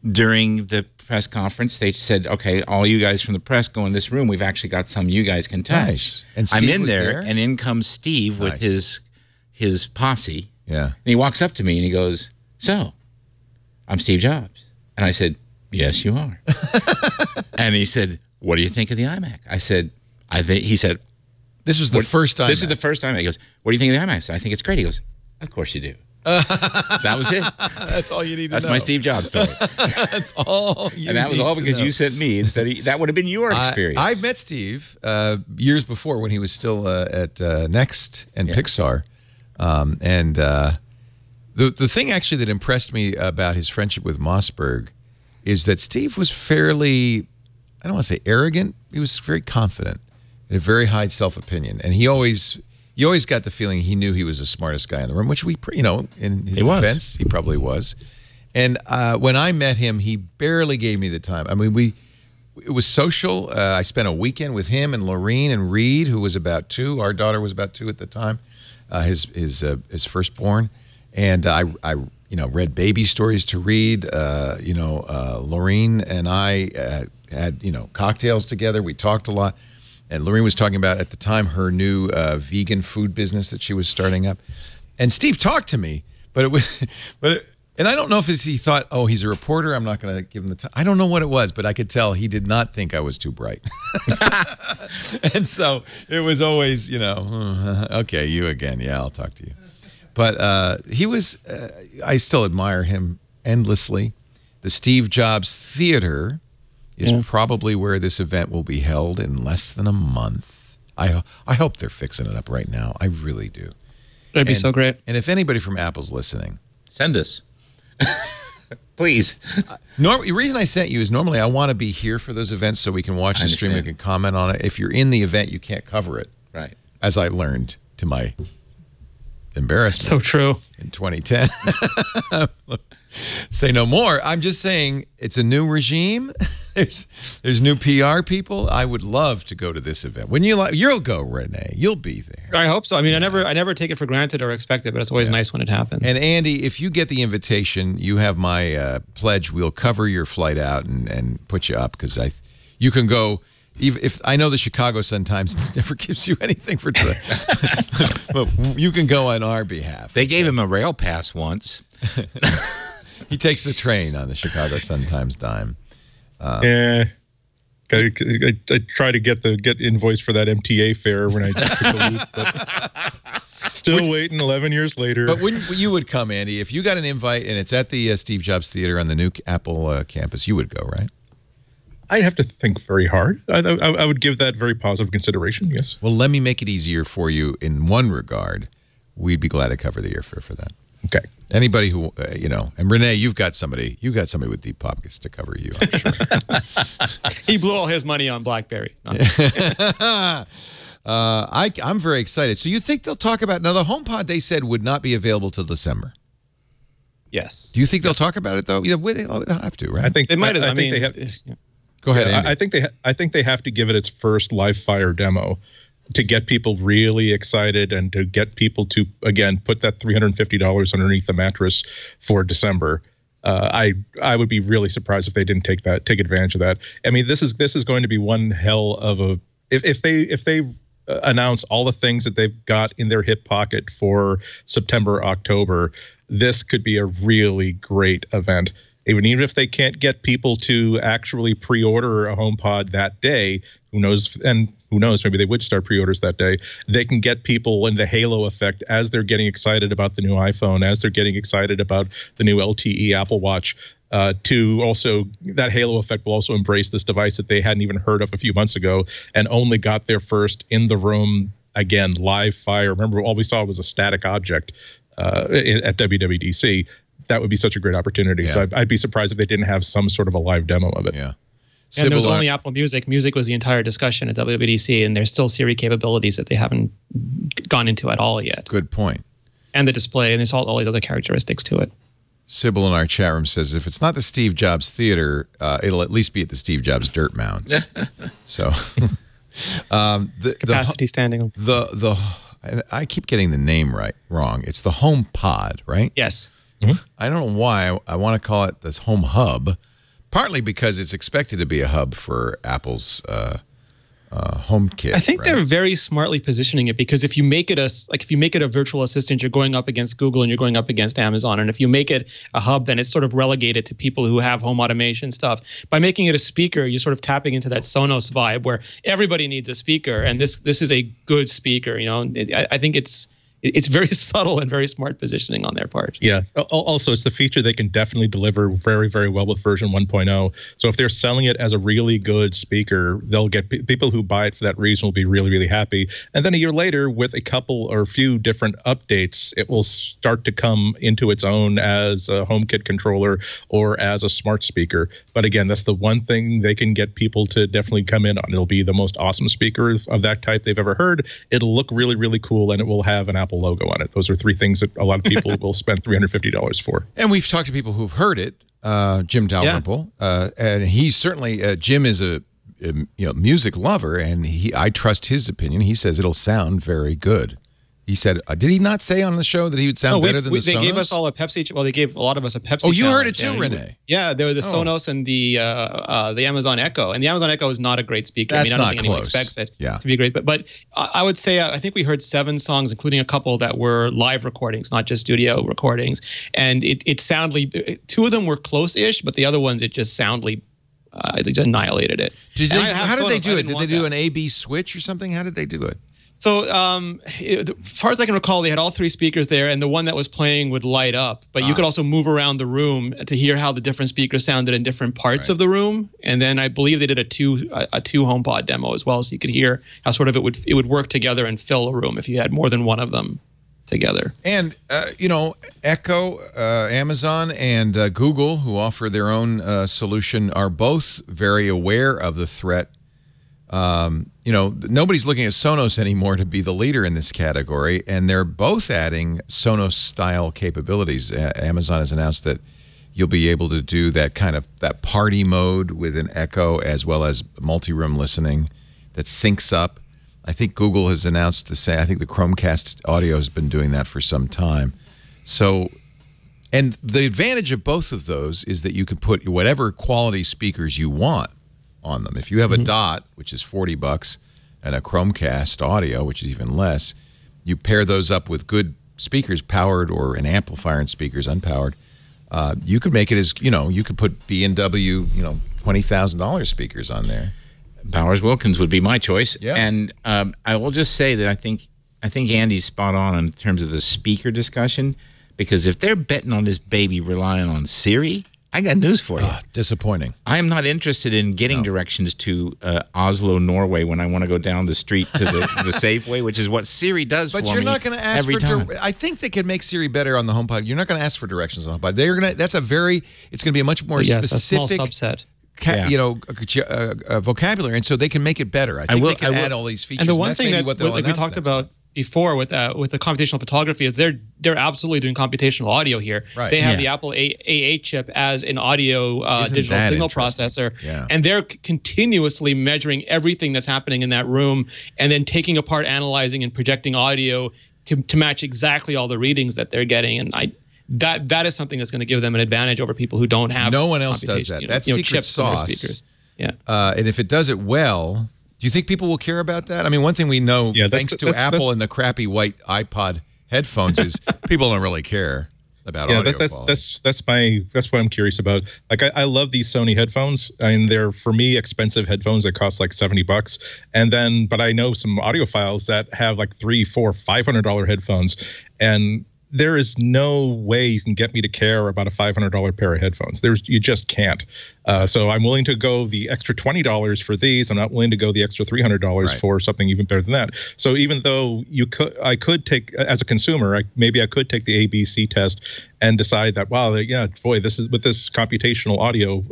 during the press conference, they said, "Okay, all you guys from the press go in this room. We've actually got some you guys can touch." Nice. And Steve I'm in was there, and in comes Steve with his posse. Yeah. And he walks up to me and he goes, "So, I'm Steve Jobs." And I said, "Yes, you are." And he said, "What do you think of the iMac?" I said, he said, "This was the first time." This is the first time. He goes, "What do you think of the iMac?" I said, "I think it's great." He goes, "Of course you do." That was it. That's all you need to know. That's my Steve Jobs story. That's all you And that was all because you sent me instead of, that would have been your experience. I met Steve years before when he was still at Next and Pixar. The thing actually that impressed me about his friendship with Mossberg is that Steve was fairly, I don't want to say arrogant, he was very confident and a very high self-opinion. And you always got the feeling he knew he was the smartest guy in the room, which in his defense, he probably was. And when I met him, he barely gave me the time. I mean, it was social. I spent a weekend with him and Lorene and Reed, who was about 2. Our daughter was about 2 at the time, his firstborn. And I read baby stories to Reed. Lorene and I had, cocktails together. We talked a lot. And Lorene was talking about, at the time, her new vegan food business that she was starting up. And Steve talked to me, but And I don't know if he thought, oh, he's a reporter, I'm not going to give him the time. I don't know what it was, but I could tell he did not think I was too bright. And so it was always, okay, you again. Yeah, I'll talk to you. But he was, I still admire him endlessly. The Steve Jobs Theater is probably where this event will be held in less than a month. I hope they're fixing it up right now. I really do. That'd be so great. And if anybody from Apple's listening, send us. Please. The reason I sent you is normally I want to be here for those events so we can watch the stream and can comment on it. If you're in the event, you can't cover it. Right. As I learned to my embarrassment. So true. In 2010. Say no more. I'm just saying it's a new regime. There's new PR people. I would love to go to this event. When you'll go, Renee. You'll be there. I hope so. I mean, I never take it for granted or expect it, but it's always nice when it happens. And Andy, if you get the invitation, you have my pledge. We'll cover your flight out and put you up because you can go. If I know the Chicago Sun-Times never gives you anything for but you can go on our behalf. They gave him a rail pass once. He takes the train on the Chicago Sun-Times dime. I try to get invoice for that MTA fare when I took the loop, but still waiting 11 years later. But you would come, Andy, if you got an invite and it's at the Steve Jobs Theater on the new Apple campus, you would go, right? I'd have to think very hard. I would give that very positive consideration, yes. Well, let me make it easier for you in one regard. We'd be glad to cover the airfare for that. Okay. Anybody who, and Renee, you've got somebody with deep pockets to cover you, I'm sure. He blew all his money on BlackBerry. I'm very excited. So you think they'll talk about, now the HomePod they said would not be available till December. Yes. Do you think they'll talk about it though? Yeah, they'll have to, right? I think they might have. I think they have. Go ahead, Andy. I think they have to give it its first live fire demo to get people really excited and to get people to, again, put that $350 underneath the mattress for December. I would be really surprised if they didn't take advantage of that. I mean, this is going to be one hell of a if they announce all the things that they've got in their hip pocket for September, October. This could be a really great event. Even if they can't get people to actually pre-order a HomePod that day, who knows? And who knows? Maybe they would start pre-orders that day. They can get people in the halo effect as they're getting excited about the new iPhone, as they're getting excited about the new LTE Apple Watch. To also, that halo effect will also embrace this device that they hadn't even heard of a few months ago and only got there first in the room. Again, live fire. Remember, all we saw was a static object at WWDC. That would be such a great opportunity. Yeah. So I'd be surprised if they didn't have some sort of a live demo of it. Yeah. And there's only Apple Music. Music was the entire discussion at WWDC, and there's still Siri capabilities that they haven't gone into at all yet. Good point. And the display, and there's all these other characteristics to it. Sybil in our chat room says if it's not the Steve Jobs Theater, it'll at least be at the Steve Jobs Dirt Mounds. So the capacity standing. I keep getting the name wrong. It's the HomePod, right? Yes. Mm-hmm. I don't know why I want to call it this Home Hub, partly because it's expected to be a hub for Apple's HomeKit. I think they're very smartly positioning it because if you make it a virtual assistant, you're going up against Google and you're going up against Amazon. And if you make it a hub, then it's sort of relegated to people who have home automation stuff. By making it a speaker, you're sort of tapping into that Sonos vibe where everybody needs a speaker, and this is a good speaker. I think it's very subtle and very smart positioning on their part. Yeah. Also, it's the feature they can definitely deliver very, very well with version 1.0. So if they're selling it as a really good speaker, they'll get people who buy it for that reason will be really, really happy. And then a year later, with a couple or a few different updates, it will start to come into its own as a HomeKit controller or as a smart speaker. But again, that's the one thing they can get people to definitely come in on. It'll be the most awesome speaker of that type they've ever heard. It'll look really, really cool, and it will have an Apple logo on it. Those are three things that a lot of people will spend $350 for. And we've talked to people who've heard it. Jim Dalrymple, and he's certainly Jim is a music lover, and I trust his opinion. He says it'll sound very good. He said, did he not say on the show that he would sound better than the Sonos? They gave us all a Pepsi. Well, they gave a lot of us a Pepsi. Oh, you heard challenge, it too, Renee. Yeah, there were the Sonos and the Amazon Echo, and the Amazon Echo is not a great speaker. That's I not don't think anyone close. expects it to be great. But I would say I think we heard 7 songs, including a couple that were live recordings, not just studio recordings, and it sounded. 2 of them were close-ish, but the other ones it just soundly. They just annihilated it. How did they do it? Did they do an A/B switch or something? How did they do it? So as far as I can recall, they had all 3 speakers there, and the one that was playing would light up. But you could also move around the room to hear how the different speakers sounded in different parts of the room. And then I believe they did a two HomePod demo as well, so you could hear how sort of it would work together and fill a room if you had more than one of them together. And Echo, Amazon, and Google, who offer their own solution, are both very aware of the threat. Nobody's looking at Sonos anymore to be the leader in this category, and they're both adding Sonos-style capabilities. Amazon has announced that you'll be able to do that party mode with an Echo, as well as multi-room listening that syncs up. I think Google has announced the same. I think the Chromecast audio has been doing that for some time. So, and the advantage of both of those is that you can put whatever quality speakers you want on them. If you have a Dot, which is $40, and a Chromecast audio, which is even less, you pair those up with good speakers, powered, or an amplifier and speakers unpowered. You could make it as, you could put B&W, $20,000 speakers on there. Bowers Wilkins would be my choice. Yeah. And I will just say that I think Andy's spot on in terms of the speaker discussion, because if they're betting on this baby relying on Siri, I got news for you. Disappointing. I am not interested in getting directions to Oslo, Norway, when I want to go down the street to the Safeway, which is what Siri does for me. But you're not going to ask I think they could make Siri better on the HomePod. You're not going to ask for directions on the HomePod. It's going to be a much more specific, a small subset. Vocabulary, and so they can make it better. I think they can add all these features. And the one thing that we talked about before with the computational photography is they're absolutely doing computational audio here. Right. They have the Apple A8 chip as an audio digital signal processor, and they're continuously measuring everything that's happening in that room, and then taking apart, analyzing, and projecting audio to match exactly all the readings that they're getting. And that is something that's going to give them an advantage over people who don't have. No one else does that. That's secret sauce. Yeah. And if it does it well, do you think people will care about that? I mean, one thing we know, thanks to Apple and the crappy white iPod headphones, is people don't really care about audio quality. That's what I'm curious about. Like, I love these Sony headphones. I mean, they're, for me, expensive headphones that cost like $70. But I know some audiophiles that have like $300, $400, $500 headphones, and there is no way you can get me to care about a $500 pair of headphones. You just can't. So I'm willing to go the extra $20 for these. I'm not willing to go the extra $300 for something even better than that. So even though I could take, as a consumer, maybe I could take the ABC test and decide that, wow, this is with this computational audio,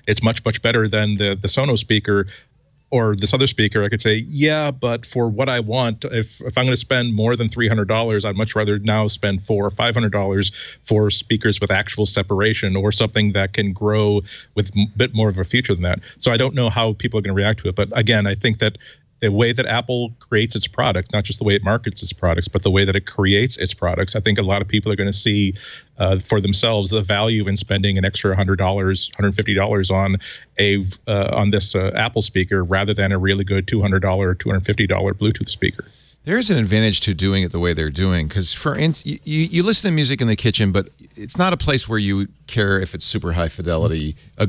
it's much, much better than the Sonos speaker. Or this other speaker, I could say, yeah, but for what I want, if I'm going to spend more than $300, I'd much rather now spend $400 or $500 for speakers with actual separation, or something that can grow with a bit more of a feature than that. So I don't know how people are going to react to it. But again, I think that the way that Apple creates its products, not just the way it markets its products, but the way that it creates its products, I think a lot of people are going to see for themselves the value in spending an extra $100, $150 on this Apple speaker, rather than a really good $200, $250 Bluetooth speaker. There's an advantage to doing it the way they're doing, because for instance, you listen to music in the kitchen, but it's not a place where you care if it's super high fidelity. A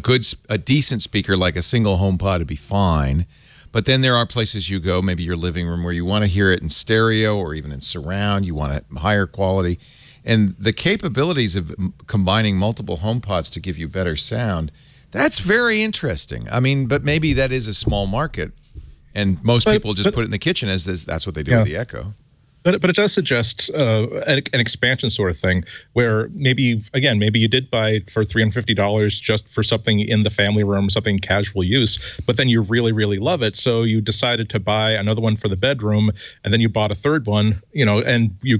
decent speaker like a single HomePod would be fine. But then there are places you go, maybe your living room, where you want to hear it in stereo or even in surround. You want it higher quality. And the capabilities of combining multiple HomePods to give you better sound, that's very interesting. I mean, but maybe that is a small market, and most people just put it in the kitchen as that's what they do with the Echo. But it does suggest an expansion sort of thing, where maybe you did buy it for $350 just for something in the family room, something casual use, but then you really, really love it. So you decided to buy another one for the bedroom, and then you bought a third one, and you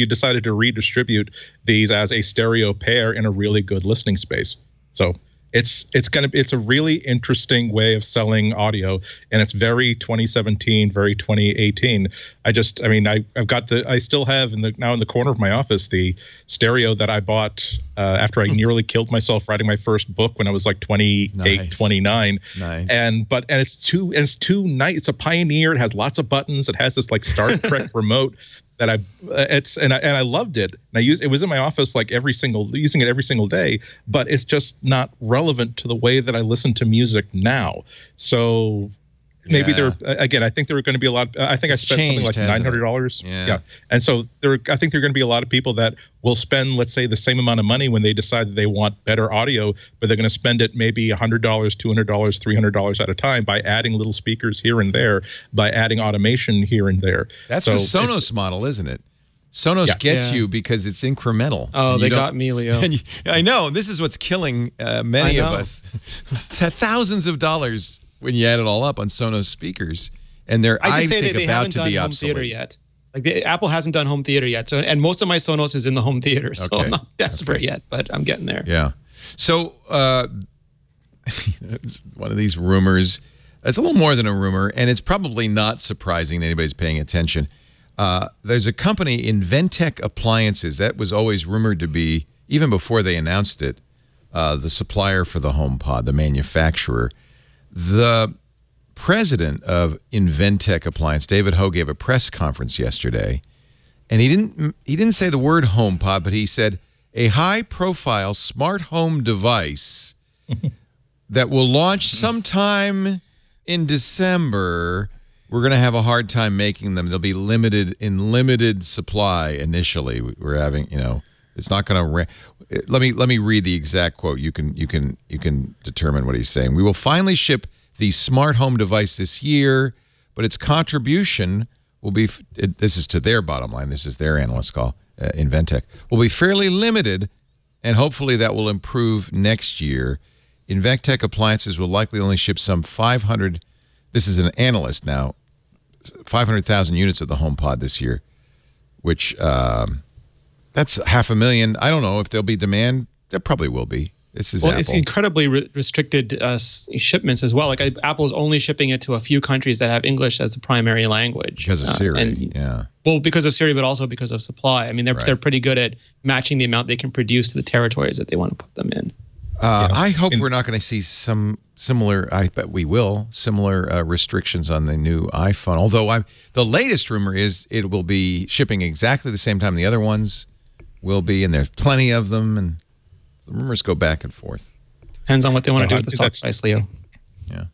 decided to redistribute these as a stereo pair in a really good listening space. So It's a really interesting way of selling audio, and it's very 2017, very 2018. I still have now in the corner of my office the stereo that I bought after I nearly killed myself writing my first book when I was like 28, 29. Nice. And it's too nice. It's a Pioneer. It has lots of buttons. It has this like Star Trek remote that I loved it. And it was in my office like using it every single day, but it's just not relevant to the way that I listen to music now. So maybe I think there are going to be a lot. I think I spent something like $900. Yeah. And so I think there are going to be a lot of people that will spend, let's say, the same amount of money when they decide that they want better audio, but they're going to spend it maybe $100, $200, $300 at a time by adding little speakers here and there, by adding automation here and there. That's the Sonos model, isn't it? Sonos gets you because it's incremental. Oh, they got me, Leo. I know. This is what's killing many of us. Thousands of dollars when you add it all up on Sonos speakers, and I think they about haven't to done be home obsolete theater yet. Like Apple hasn't done home theater yet, and most of my Sonos is in the home theater, so I'm not desperate yet, but I'm getting there. Yeah. So it's one of these rumors. It's a little more than a rumor, and it's probably not surprising that anybody's paying attention. There's a company, Inventec Appliances, that was always rumored to be, even before they announced it, the supplier for the HomePod, the manufacturer. The president of Inventec Appliance, David Ho, gave a press conference yesterday, and he didn't say the word HomePod, but he said a high-profile smart home device that will launch sometime in December. We're going to have a hard time making them. They'll be limited supply initially. We're having, it's not going to. Let me read the exact quote. You can determine what he's saying. We will finally ship the smart home device this year, but its contribution will be. This is to their bottom line. This is their analyst call. Inventec will be fairly limited, and hopefully that will improve next year. Inventec Appliances will likely only ship some 500. This is an analyst now. 500,000 units of the HomePod this year, which that's 500,000. I don't know if there'll be demand. There probably will be. This is Apple. It's incredibly restricted shipments as well. Like Apple is only shipping it to a few countries that have English as a primary language. Because of Siri, Well, because of Siri, but also because of supply. I mean, they're pretty good at matching the amount they can produce to the territories that they want to put them in. I hope we're not going to see some similar, I bet we will, similar restrictions on the new iPhone. Although the latest rumor is it will be shipping exactly the same time the other ones will be, and there's plenty of them, and the rumors go back and forth. Depends on what they want to do with the stock price, Leo. Yeah.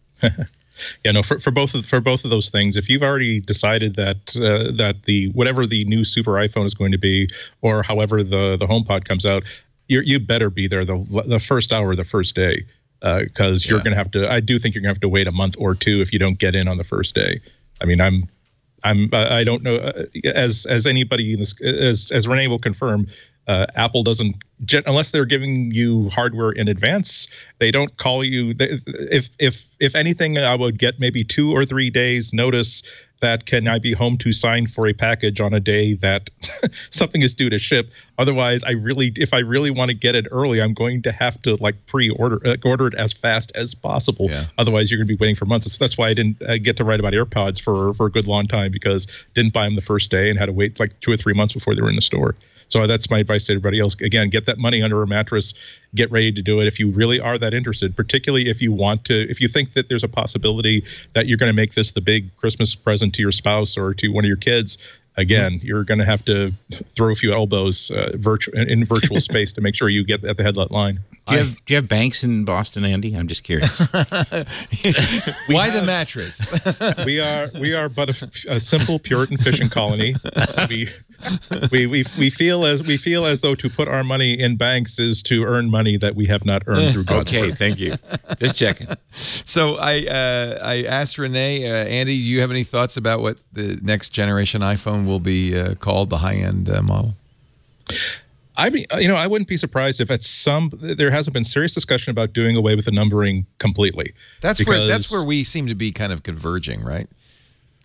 Yeah, no. For both of those things, if you've already decided that whatever the new super iPhone is going to be, or however the HomePod comes out, you better be there the first hour of the first day, because you're going to have to. I do think you're going to have to wait a month or two if you don't get in on the first day. I mean, I don't know, as anybody in this, as Renee will confirm, Apple doesn't, unless they're giving you hardware in advance, they don't call you. If anything, I would get maybe 2 or 3 days notice that can I be home to sign for a package on a day that something is due to ship. Otherwise, if I really want to get it early, I'm going to have to pre-order order it as fast as possible. Yeah. Otherwise, you're going to be waiting for months. So that's why I didn't get to write about AirPods for a good long time, because didn't buy them the first day and had to wait 2 or 3 months before they were in the store. So that's my advice to everybody else. Again, get that money under a mattress, get ready to do it if you really are that interested, particularly if you think that there's a possibility that you're going to make this the big Christmas present to your spouse or to one of your kids. Again, you're going to have to throw a few elbows in virtual space to make sure you get at the headlight line. Do you have banks in Boston, Andy? I'm just curious. Why the mattress? We are but a simple Puritan fishing colony. We feel as though to put our money in banks is to earn money that we have not earned through God's work. Thank you. Just checking. So I asked Renee, Andy, do you have any thoughts about what the next generation iPhone will be called, the high-end model? I mean, I wouldn't be surprised if there hasn't been serious discussion about doing away with the numbering completely. That's where we seem to be kind of converging, right?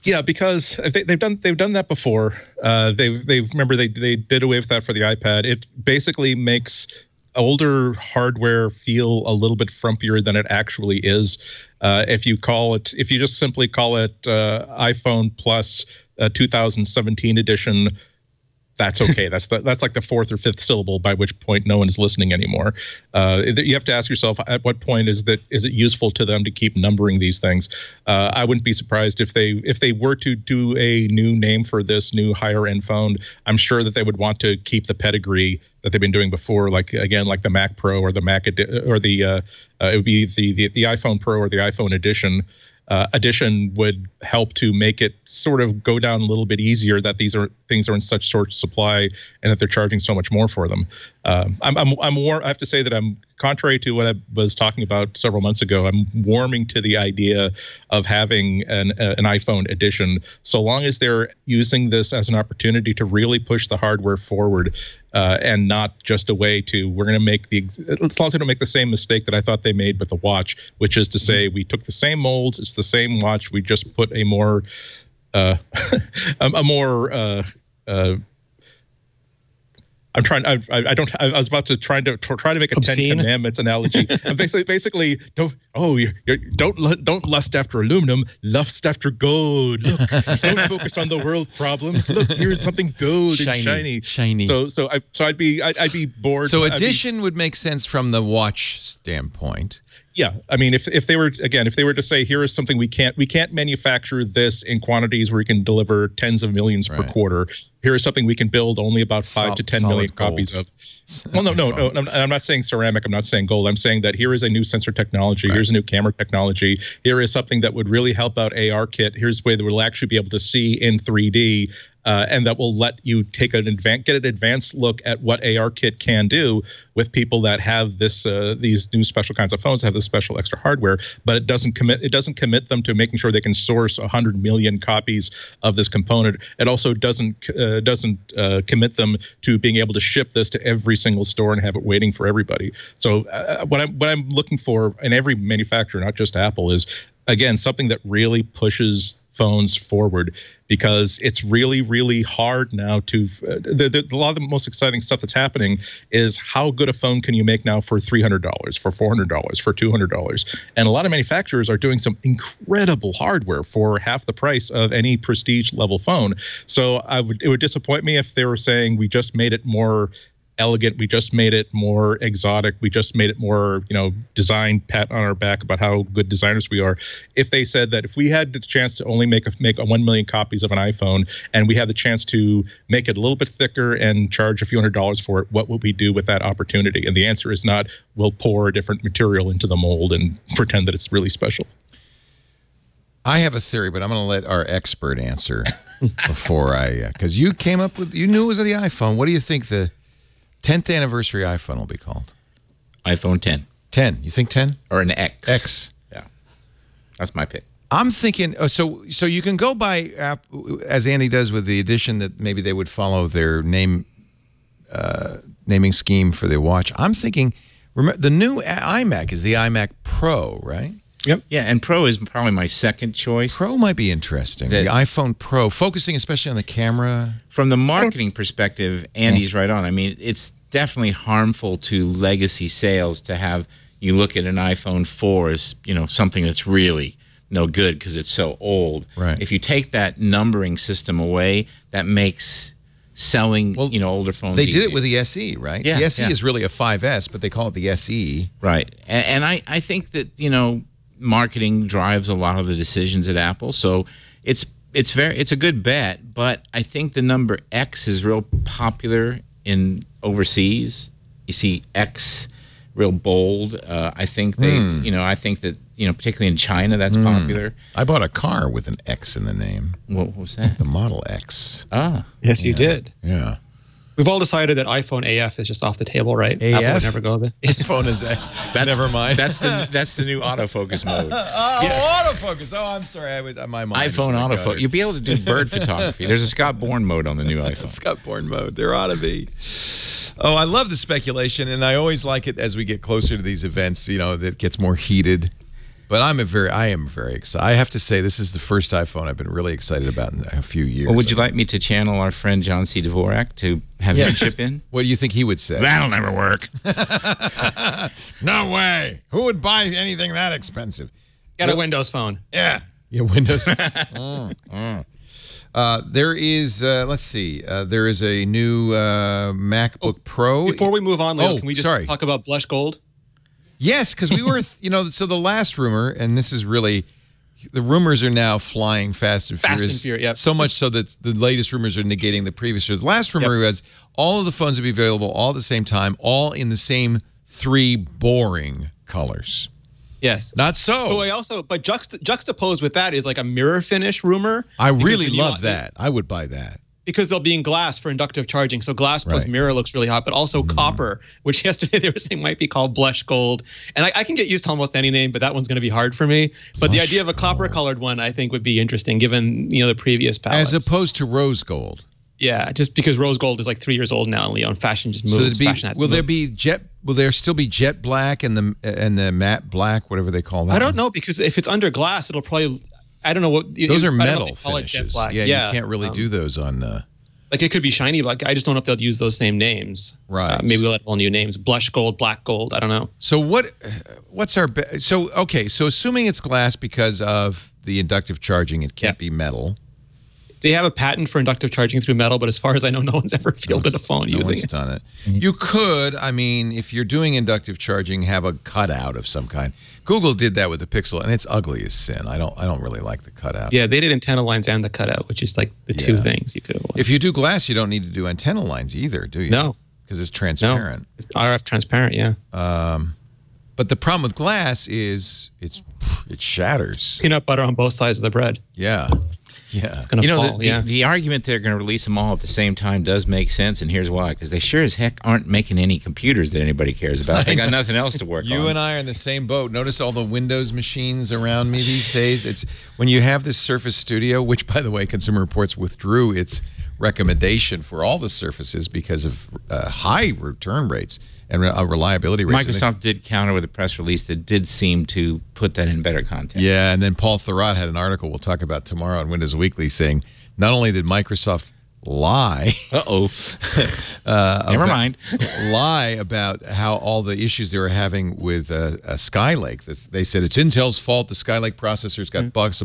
Yeah, because they've done that before. They did away with that for the iPad. It basically makes older hardware feel a little bit frumpier than it actually is. If you just simply call it iPhone Plus 2017 edition, that's okay. That's like the fourth or fifth syllable, by which point no one is listening anymore. You have to ask yourself, at what point is it useful to them to keep numbering these things? I wouldn't be surprised if they were to do a new name for this new higher end phone. I'm sure that they would want to keep the pedigree that they've been doing before, like the Mac Pro or the Mac it would be the iPhone Pro or the iPhone Edition. Edition would help to make it sort of go down a little bit easier that things are in such short supply and that they're charging so much more for them. I have to say that I'm, contrary to what I was talking about several months ago, I'm warming to the idea of having an iPhone edition, so long as they're using this as an opportunity to really push the hardware forward. And not just a way to, we're going to make as long as they don't make the same mistake that I thought they made with the watch, which is to say we took the same molds, it's the same watch, we just put a more, I was about to try to make a Obscene? 10 Commandments analogy. basically, don't lust after aluminum, lust after gold. Look, don't focus on the world problems. Look, here's something gold and shiny. So I'd be bored. So Edition would make sense from the watch standpoint. Yeah, I mean, if they were to say, here is something we can't manufacture this in quantities where we can deliver tens of millions per quarter. Here is something we can build only about 5 to 10 million copies of. Well, no. I'm not saying ceramic. I'm not saying gold. I'm saying that here is a new sensor technology. Right. Here's a new camera technology. Here is something that would really help out ARKit. Here's a way that we'll actually be able to see in 3D. And that will let you get an advanced look at what ARKit can do with people that have these new special kinds of phones that have this special extra hardware. But it doesn't commit them to making sure they can source 100 million copies of this component. It also doesn't commit them to being able to ship this to every single store and have it waiting for everybody. So what I'm looking for in every manufacturer, not just Apple, is, again, something that really pushes phones forward, because it's really, really hard now to a lot of the most exciting stuff that's happening is how good a phone can you make now for $300, for $400, for $200. And a lot of manufacturers are doing some incredible hardware for half the price of any prestige level phone. So it would disappoint me if they were saying, we just made it more elegant, we just made it more exotic, we just made it more, design pat on our back about how good designers we are. If they said that if we had the chance to only make 1 million copies of an iPhone, and we had the chance to make it a little bit thicker and charge a few $100s for it, what would we do with that opportunity? And the answer is not, we'll pour a different material into the mold and pretend that it's really special. I have a theory, but I'm going to let our expert answer before because you knew it was the iPhone. What do you think the 10th anniversary iPhone will be called? iPhone 10. 10. You think 10? Or an X. X. Yeah. That's my pick. I'm thinking, so you can go by, as Andy does with the Edition, that maybe they would follow their naming scheme for the watch. I'm thinking, remember, the new iMac is the iMac Pro, right? Yep. Yeah, and Pro is probably my second choice. Pro might be interesting. The iPhone Pro, focusing especially on the camera. From the marketing perspective, Andy's right on. I mean, it's definitely harmful to legacy sales to have you look at an iPhone 4 as, something that's really no good because it's so old. Right. If you take that numbering system away, that makes selling, older phones They easier. did it with the SE, right? Yeah, the SE is really a 5S, but they call it the SE. Right. And I think that, marketing drives a lot of the decisions at Apple, so it's a good bet. But I think the number X is real popular in overseas. You see X real bold. I think I think that particularly in China that's popular. I bought a car with an X in the name. What was that? The Model X. Ah, yes, you did. Yeah. We've all decided that iPhone AF is just off the table, right? AF? Apple would never go there. iPhone is never mind. That's the new autofocus mode. Autofocus. Oh, I'm sorry. My mind. iPhone autofocus. You'll be able to do bird photography. There's a Scott Bourne mode on the new iPhone. Scott Bourne mode. There ought to be. Oh, I love the speculation, and I always like it as we get closer to these events. That gets more heated. But I am very excited. I have to say, this is the first iPhone I've been really excited about in a few years. Well, would you like me to channel our friend John C. Dvorak to have him chip in? What do you think he would say? That'll never work. No way. Who would buy anything that expensive? Got a Windows phone. Yeah, Windows. There is, let's see, there is a new MacBook Pro. Before we move on, Leo, can we just talk about blush gold? Yes, because we were, so the last rumor, and this is really, the rumors are now flying fast and furious. Yep. So much so that the latest rumors are negating the previous. The last rumor was all of the phones would be available all at the same time, all in the same 3 boring colors. Yes. Not so. But juxtaposed with that is like a mirror finish rumor. I really love that. I would buy that. Because they'll be in glass for inductive charging. So glass plus mirror looks really hot, but also copper, which yesterday they were saying might be called blush gold. And I can get used to almost any name, but that one's going to be hard for me. But the idea of a copper colored one, I think, would be interesting given, the previous palettes. As opposed to rose gold. Yeah, just because rose gold is like 3 years old now, Leo, and fashion just moves. Will there still be jet black and the matte black, whatever they call that? I don't know, because if it's under glass, it'll probably, I don't know what. Those are metal finishes. Yeah, you can't really do those on. Like it could be shiny black. I just don't know if they'll use those same names. Right. Maybe we'll have all new names: blush gold, black gold. I don't know. So what's our? So assuming it's glass because of the inductive charging, it can't be metal. They have a patent for inductive charging through metal, but as far as I know, no one's ever fielded a phone using it. No one's done it. You could, if you're doing inductive charging, have a cutout of some kind. Google did that with the Pixel, and it's ugly as sin. I don't really like the cutout. Yeah, they did antenna lines and the cutout, which is like the two things you could avoid. If you do glass, you don't need to do antenna lines either, do you? No. Because it's transparent. No, it's RF transparent, yeah. But the problem with glass is it shatters. Peanut butter on both sides of the bread. Yeah. Yeah. It's going to fall. The argument they're going to release them all at the same time does make sense, and here's why. Because they sure as heck aren't making any computers that anybody cares about. They got nothing else to work on. You and I are in the same boat. Notice all the Windows machines around me these days. It's when you have this Surface Studio, which, by the way, Consumer Reports withdrew its recommendation for all the Surfaces because of high return rates and reliability rates. Microsoft did counter with a press release that did seem to put that in better context. Yeah, and then Paul Thurrott had an article we'll talk about tomorrow on Windows Weekly saying not only did Microsoft lie. Never mind. Lie about how all the issues they were having with Skylake. They said it's Intel's fault. The Skylake processor's got bugs.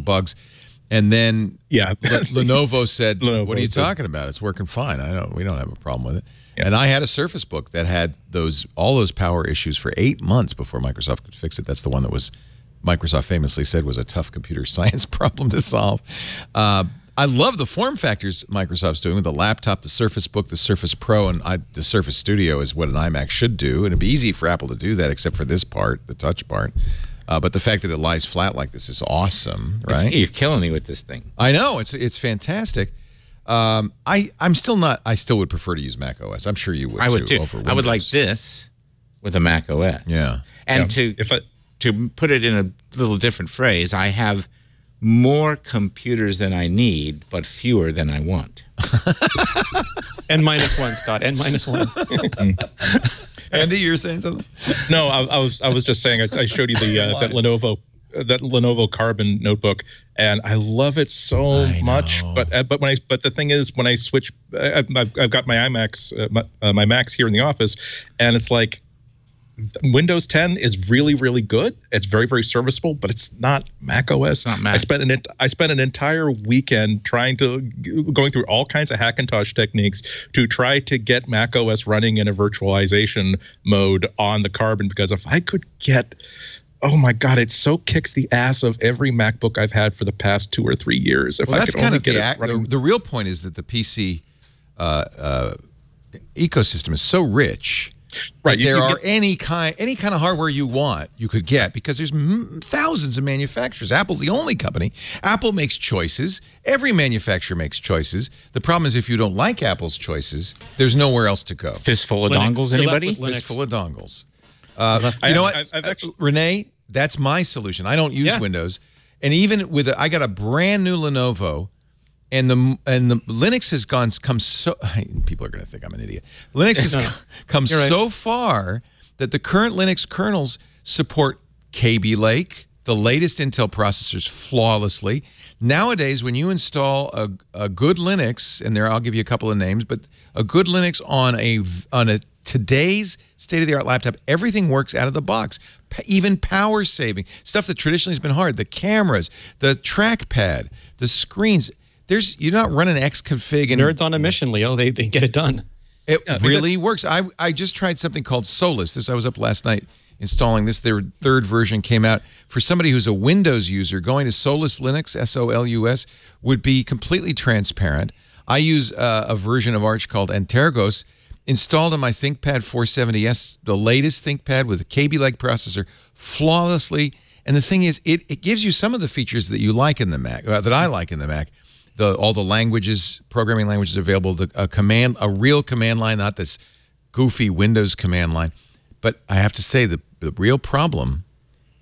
And then Lenovo said, "What are you talking about? It's working fine. We don't have a problem with it." Yeah. And I had a Surface Book that had all those power issues for 8 months before Microsoft could fix it. That's the one that Microsoft famously said was a tough computer science problem to solve. I love the form factors Microsoft's doing with the laptop, the Surface Book, the Surface Pro, and the Surface Studio is what an iMac should do. And it'd be easy for Apple to do that, except for this part, the touch part. But the fact that it lies flat like this is awesome, right? You're killing me with this thing. I know it's fantastic. I'm still not. I still would prefer to use macOS. I'm sure you would. I would too. Over I would like this with a macOS. Yeah. And to put it in a little different phrase, I have more computers than I need, but fewer than I want. N-1, Scott. N-1. Andy, you're saying something? No, I was just saying. I showed you that Lenovo Carbon notebook, and I love it so much. But the thing is, when I switch, I've got my iMacs, my Macs here in the office, and it's like Windows 10 is really, really good. It's very, very serviceable, but it's not macOS. It's not Mac. I spent an entire weekend going through all kinds of Hackintosh techniques to try to get macOS running in a virtualization mode on the Carbon, because if I could get, oh my God, it so kicks the ass of every MacBook I've had for the past 2 or 3 years. If I could only get it running. The real point is that the PC ecosystem is so rich. Right, there are any kind of hardware you want, you could get, because there's thousands of manufacturers. Apple's the only company. Apple makes choices. Every manufacturer makes choices. The problem is if you don't like Apple's choices, there's nowhere else to go. Fistful of dongles, anybody? Fistful of dongles. You know what, Renee? That's my solution. I don't use Windows, and even with I got a brand new Lenovo. And the Linux has come so. People are going to think I'm an idiot. Linux has come so far that the current Linux kernels support Kaby Lake, the latest Intel processors flawlessly. Nowadays, when you install a good Linux, and I'll give you a couple of names, but a good Linux on a today's state-of-the-art laptop, everything works out of the box. Even power saving stuff that traditionally has been hard. The cameras, the trackpad, the screens. You're not running Xconfig and nerds on a mission, Leo. They get it done. It really works. I just tried something called Solus. I was up last night installing this. Their third version came out. For somebody who's a Windows user, going to Solus Linux, SOLUS, would be completely transparent. I use a version of Arch called Antergos, installed on my ThinkPad 470S, the latest ThinkPad with a KB-like processor, flawlessly. And the thing is, it gives you some of the features that you like in the Mac, that I like in the Mac. All the languages, programming languages available, a real command line, not this goofy Windows command line. But I have to say, the real problem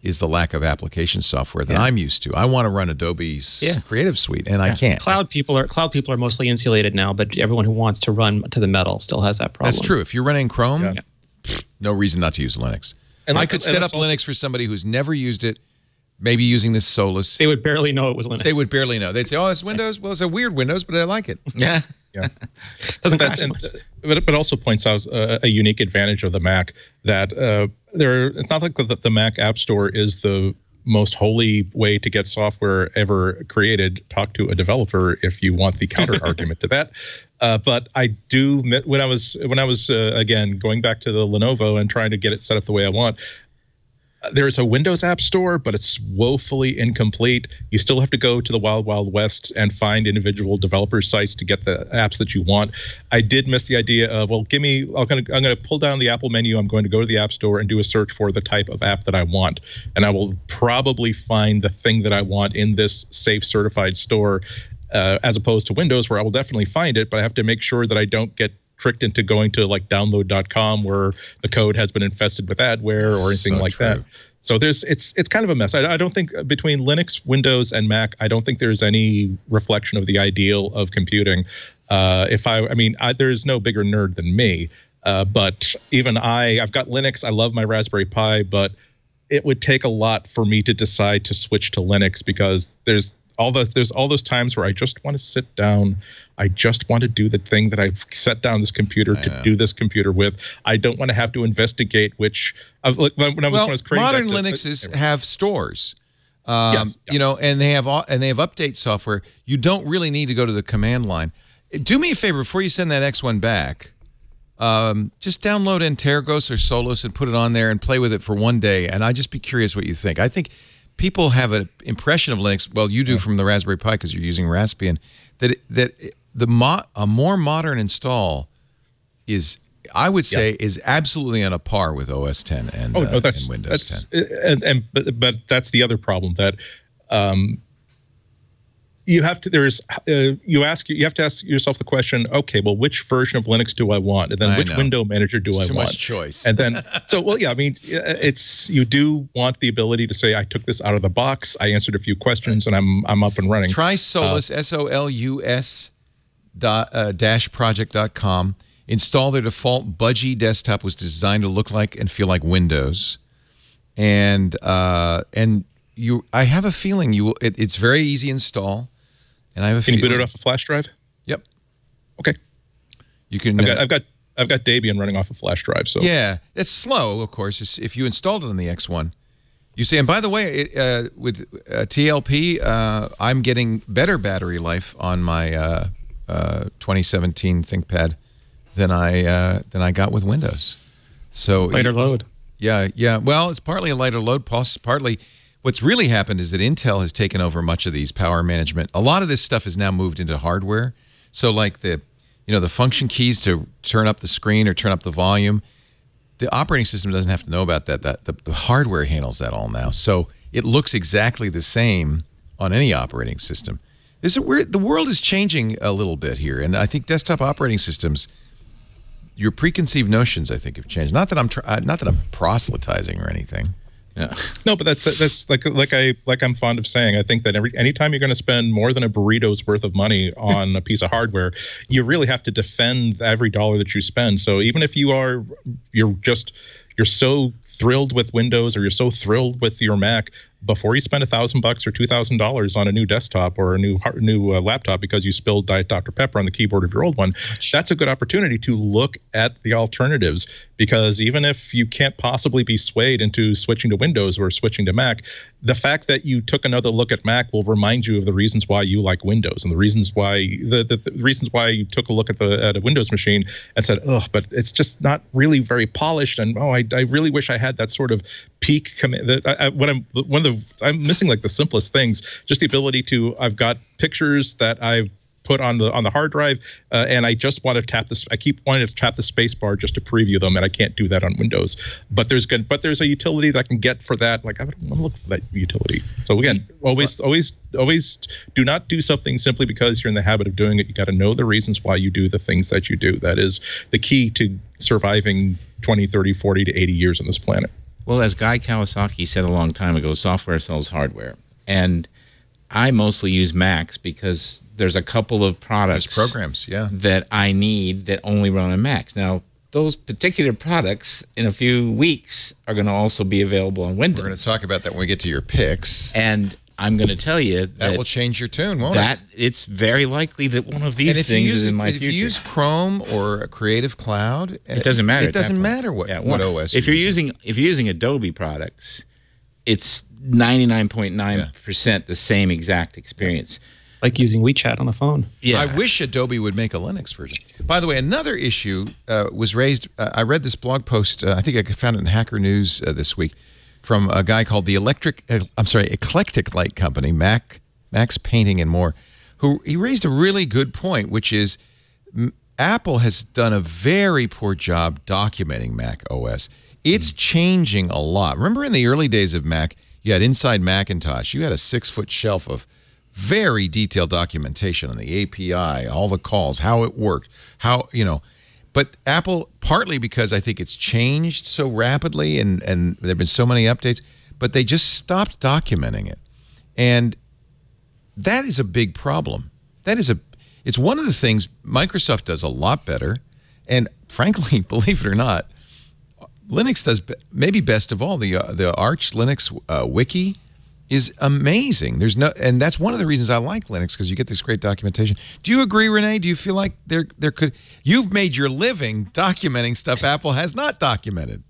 is the lack of application software that I'm used to. I want to run Adobe's Creative Suite, and I can't. Cloud people are mostly insulated now, but everyone who wants to run to the metal still has that problem. That's true. If you're running Chrome, no reason not to use Linux. And I could set up Linux for somebody who's never used it, maybe using this Solus. They would barely know it was Linux. They would barely know. They'd say, oh, it's Windows? Well, it's a weird Windows, but I like it. Yeah. Doesn't crash. But also points out a unique advantage of the Mac that it's not like the Mac App Store is the most holy way to get software ever created. Talk to a developer if you want the counter argument to that. But I do, when I was again going back to the Lenovo and trying to get it set up the way I want, there's a Windows App Store, but it's woefully incomplete. You still have to go to the Wild Wild West and find individual developer sites to get the apps that you want. I did miss the idea of, well, I'm going to pull down the Apple menu. I'm going to go to the App Store and do a search for the type of app that I want. And I will probably find the thing that I want in this safe certified store, as opposed to Windows, where I will definitely find it, but I have to make sure that I don't get tricked into going to like download.com where the code has been infested with adware or anything like that. So it's kind of a mess. I don't think between Linux, Windows, and Mac, I don't think there's any reflection of the ideal of computing. There's no bigger nerd than me. But even I've got Linux. I love my Raspberry Pi, but it would take a lot for me to decide to switch to Linux because there's all those times where I just want to sit down. I just want to do the thing that I've set down this computer to do this computer with. I don't want to have to investigate which. When I was creating modern Linuxes have stores, you know, and they have update software. You don't really need to go to the command line. Do me a favor before you send that X1 back. Just download Antergos or Solus and put it on there and play with it for one day. And I'd just be curious what you think. I think people have an impression of Linux. Well, you do from the Raspberry Pi because you're using Raspbian. A more modern install is, I would say, is absolutely on a par with OS 10 and Windows 10. But that's the other problem that you have to. You have to ask yourself the question. Okay, well, which version of Linux do I want, and then which window manager do I want? Too much choice. And then, you do want the ability to say, I took this out of the box. I answered a few questions, and I'm up and running. Try Solus, SOLUS -project.com. Install their default budgie desktop, was designed to look like and feel like Windows, and I have a feeling it's very easy install. And I have a Can you boot it off a flash drive? Yep. Okay. You can. I've got Debian running off a flash drive. So yeah, it's slow, of course. If you installed it on the X1, you say. And by the way, with TLP, I'm getting better battery life on my 2017 ThinkPad than I got with Windows. So lighter load. Yeah. Well, it's partly a lighter load, partly. What's really happened is that Intel has taken over much of these power management. A lot of this stuff is now moved into hardware. So like the function keys to turn up the screen or turn up the volume, the operating system doesn't have to know about that. The hardware handles that all now. So it looks exactly the same on any operating system. The world is changing a little bit here, and I think desktop operating systems, your preconceived notions, I think, have changed. Not that I'm proselytizing or anything. Yeah. No, but that's like I'm fond of saying. I think that anytime you're going to spend more than a burrito's worth of money on a piece of hardware, you really have to defend every dollar that you spend. So even if you're so thrilled with Windows or you're so thrilled with your Mac, before you spend $1,000 or $2,000 on a new desktop or a new laptop because you spilled Diet Dr. Pepper on the keyboard of your old one, that's a good opportunity to look at the alternatives. Because even if you can't possibly be swayed into switching to Windows or switching to Mac, the fact that you took another look at Mac will remind you of the reasons why you like Windows and the reasons why the reasons why you took a look at a Windows machine and said, "Oh, but it's just not really very polished," and I really wish I had that sort of peak command. I'm missing like the simplest things, just the ability to. I've got pictures that I've put on the hard drive, and I just want to tap this. I keep wanting to tap the space bar just to preview them, and I can't do that on Windows. But there's a utility that I can get for that. Like I want to look for that utility. So again, always do not do something simply because you're in the habit of doing it. You got to know the reasons why you do the things that you do. That is the key to surviving 20, 30, 40 to 80 years on this planet. Well, as Guy Kawasaki said a long time ago, software sells hardware, and I mostly use Macs because there's a couple of products, programs, that I need that only run on Macs. Now, those particular products in a few weeks are going to also be available on Windows. We're going to talk about that when we get to your picks. And I'm going to tell you that will change your tune, won't it? It's very likely that one of these things is in my future. If you use Chrome or a Creative Cloud, it doesn't matter. It doesn't matter what OS. If you're using Adobe products, it's 99.9% the same exact experience. Like using WeChat on the phone. Yeah. I wish Adobe would make a Linux version. By the way, another issue was raised. I read this blog post. I think I found it in Hacker News this week from a guy called the Eclectic Light Company, Max Painting and More, who he raised a really good point, which is Apple has done a very poor job documenting Mac OS. It's changing a lot. Remember in the early days of Mac, you had Inside Macintosh. You had a 6-foot shelf of very detailed documentation on the API, all the calls, how it worked, But Apple, partly because I think it's changed so rapidly and there have been so many updates, but they just stopped documenting it. And that is a big problem. It's one of the things Microsoft does a lot better. And frankly, believe it or not, Linux does maybe best of all. The Arch Linux wiki is amazing. And that's one of the reasons I like Linux, because you get this great documentation. Do you agree, Renee? Do you feel like you've made your living documenting stuff Apple has not documented?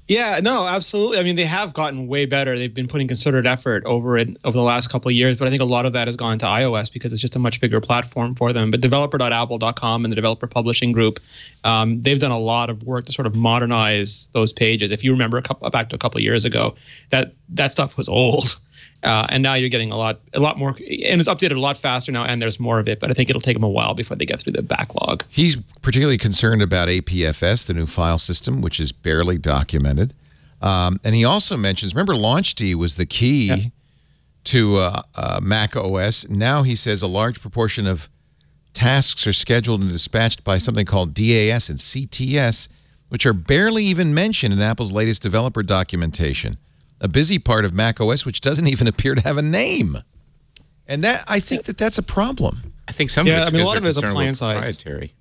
Yeah, no, absolutely. I mean, they have gotten way better. They've been putting concerted effort over the last couple of years, but I think a lot of that has gone to iOS because it's just a much bigger platform for them. But developer.apple.com and the developer publishing group, they've done a lot of work to sort of modernize those pages. If you remember back to a couple of years ago, that stuff was old. And now you're getting a lot more, and it's updated a lot faster now, and there's more of it. But I think it'll take them a while before they get through the backlog. He's particularly concerned about APFS, the new file system, which is barely documented. And he also mentions, remember, LaunchD was the key to Mac OS. Now he says a large proportion of tasks are scheduled and dispatched by something called DAS and CTS, which are barely even mentioned in Apple's latest developer documentation. A busy part of macOS, which doesn't even appear to have a name. And I think that's a problem. I think some of it's a lot of it is appliance-sized. Proprietary.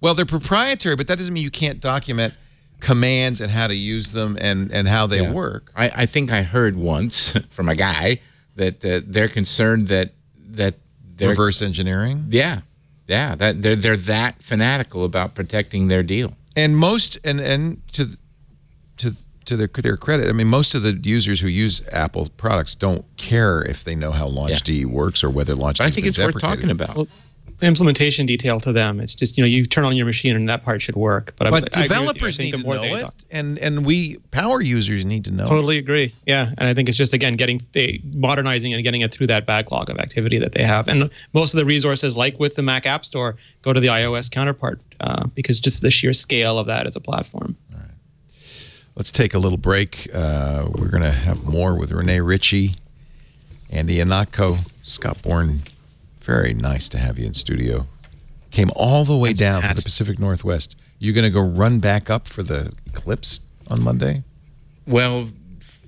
Well, they're proprietary, but that doesn't mean you can't document commands and how to use them and how they work. I think I heard once from a guy that they're concerned that they're reverse engineering. Yeah, that they're that fanatical about protecting their deal. And most and to their credit, I mean, most of the users who use Apple products don't care if they know how LaunchD works or whether LaunchD. I think it's worth talking about. Well, the implementation detail to them, it's just you turn on your machine and that part should work. But developers need to know it, and we power users need to know. Totally agree. Yeah, and I think it's just again modernizing and getting it through that backlog of activity that they have. And most of the resources, like with the Mac App Store, go to the iOS counterpart because just the sheer scale of that as a platform. All right. Let's take a little break. We're going to have more with Renee Ritchie, Andy Ihnatko, Scott Bourne. Very nice to have you in studio. Came all the way down from the Pacific Northwest. You going to go run back up for the eclipse on Monday? Well,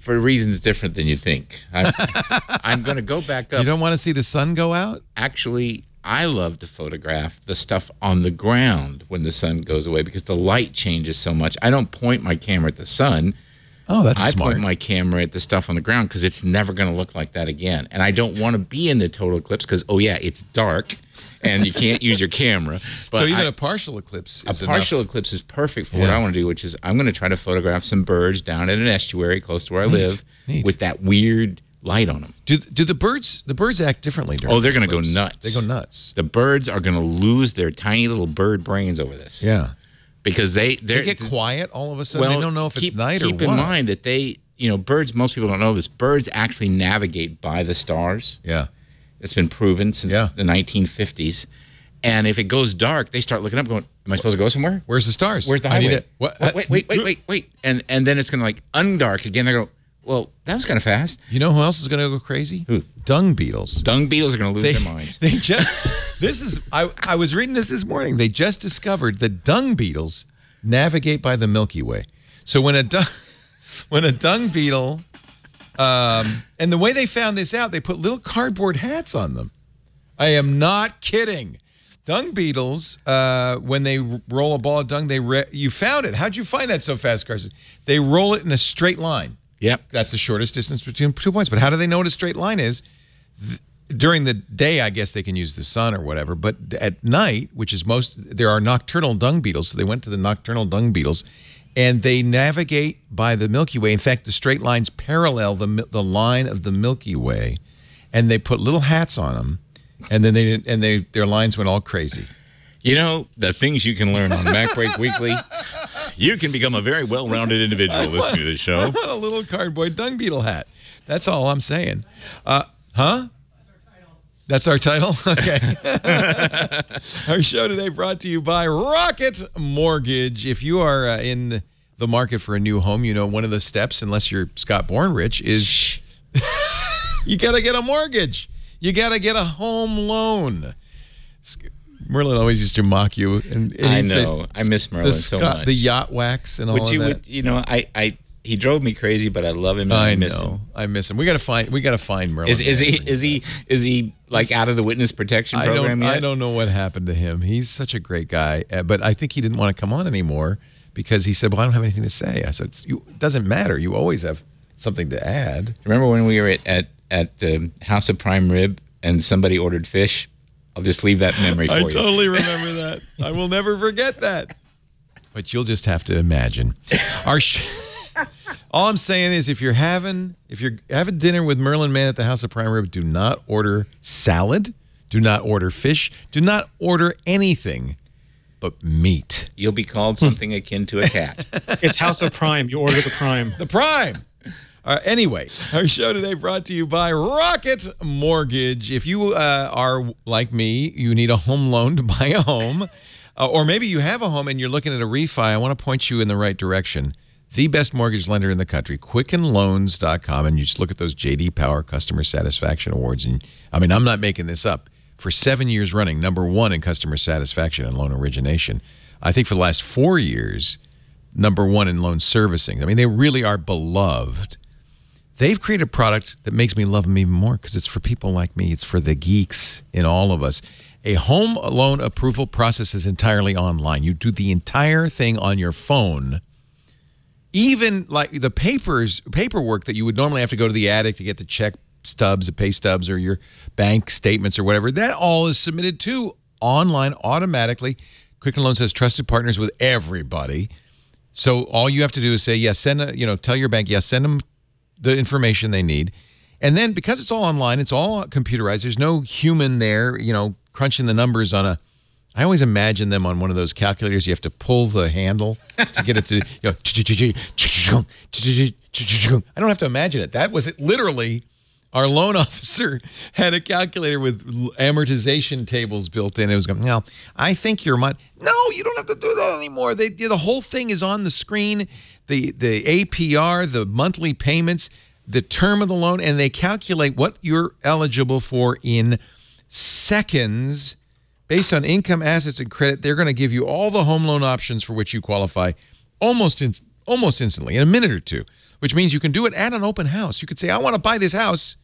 for reasons different than you think. I'm going to go back up. You don't want to see the sun go out? Actually, I love to photograph the stuff on the ground when the sun goes away because the light changes so much. I don't point my camera at the sun Oh, that's I smart. point my camera at the stuff on the ground because it's never going to look like that again. And I don't want to be in the total eclipse because, oh, yeah, it's dark and you can't use your camera. But so even a partial eclipse is a partial eclipse is perfect for what I want to do, which is I'm going to try to photograph some birds down at an estuary close to where I live with that weird light on them. Do the birds act differently during they're going to go eclipse? nuts. They go nuts. The birds are going to lose their tiny little bird brains over this. Yeah. Because they get quiet all of a sudden. They don't know if it's night or what. Keep in mind that birds, most people don't know this, birds actually navigate by the stars. Yeah. It's been proven since the 1950s. And if it goes dark, they start looking up going, am I supposed to go somewhere? Where's the stars? Where's the highway? Wait. And then it's going to like undark again. They go, well, that was kind of fast. You know who else is going to go crazy? Who? Dung beetles. Dung beetles are going to lose their minds. They just, I was reading this morning. They just discovered that dung beetles navigate by the Milky Way. So when a dung beetle, and the way they found this out, they put little cardboard hats on them. I am not kidding. Dung beetles, when they roll a ball of dung, you found it. How'd you find that so fast, Carson? They roll it in a straight line. Yep. That's the shortest distance between 2 points. But how do they know what a straight line is? During the day, I guess they can use the sun or whatever. But at night, which is there are nocturnal dung beetles. So they went to the nocturnal dung beetles, and they navigate by the Milky Way. In fact, the straight lines parallel the line of the Milky Way, and they put little hats on them, and then their lines went all crazy. You know, the things you can learn on MacBreak Weekly. You can become a very well-rounded individual listening to this show. I want a little cardboard dung beetle hat. That's all I'm saying. Huh? That's our title? Okay. Our show today brought to you by Rocket Mortgage. If you are in the market for a new home, you know one of the steps, unless you're Scott Bourne rich, is you got to get a mortgage. You got to get a home loan. Merlin always used to mock you. And I know. I miss Merlin so much. The yacht wax and all of that. He drove me crazy, but I love him and I miss him. I miss him. We gotta find Merlin. Is he like out of the witness protection program yet? I don't know what happened to him. He's such a great guy, but I think he didn't want to come on anymore because he said, "Well, I don't have anything to say." I said, "It doesn't matter. You always have something to add." Remember when we were at the House of Prime Rib and somebody ordered fish? I'll just leave that memory for you. I totally remember that. I will never forget that. But you'll just have to imagine. All I'm saying is if you're having dinner with Merlin Mann at the House of Prime Rib, do not order salad, do not order fish, do not order anything but meat. You'll be called something akin to a cat. It's House of Prime. You order the Prime. The Prime. Anyway, our show today brought to you by Rocket Mortgage. If you are like me, you need a home loan to buy a home, or maybe you have a home and you're looking at a refi, I want to point you in the right direction. The best mortgage lender in the country, QuickenLoans.com, and you just look at those J.D. Power Customer Satisfaction Awards. And I mean, I'm not making this up. For 7 years running, #1 in customer satisfaction and loan origination. I think for the last 4 years, #1 in loan servicing. I mean, they really are beloved. They've created a product that makes me love them even more because it's for people like me. It's for the geeks in all of us. A home loan approval process is entirely online. You do the entire thing on your phone. Even like the paperwork that you would normally have to go to the attic to get the check stubs, the pay stubs, or your bank statements or whatever, that all is submitted to online automatically. Quicken Loans has trusted partners with everybody. So all you have to do is say, yes, tell your bank, yes, send them the information they need. And then because it's all online, it's all computerized. There's no human there, crunching the numbers on I always imagine them on one of those calculators. You have to pull the handle to get it to, I don't have to imagine it. That was it. Literally, our loan officer had a calculator with amortization tables built in. It was going, now, I think your money. No, you don't have to do that anymore. The whole thing is on the screen, the APR, the monthly payments, the term of the loan, and they calculate what you're eligible for in seconds. Based on income, assets, and credit, they're going to give you all the home loan options for which you qualify almost instantly, in a minute or two, which means you can do it at an open house. You could say, I want to buy this house.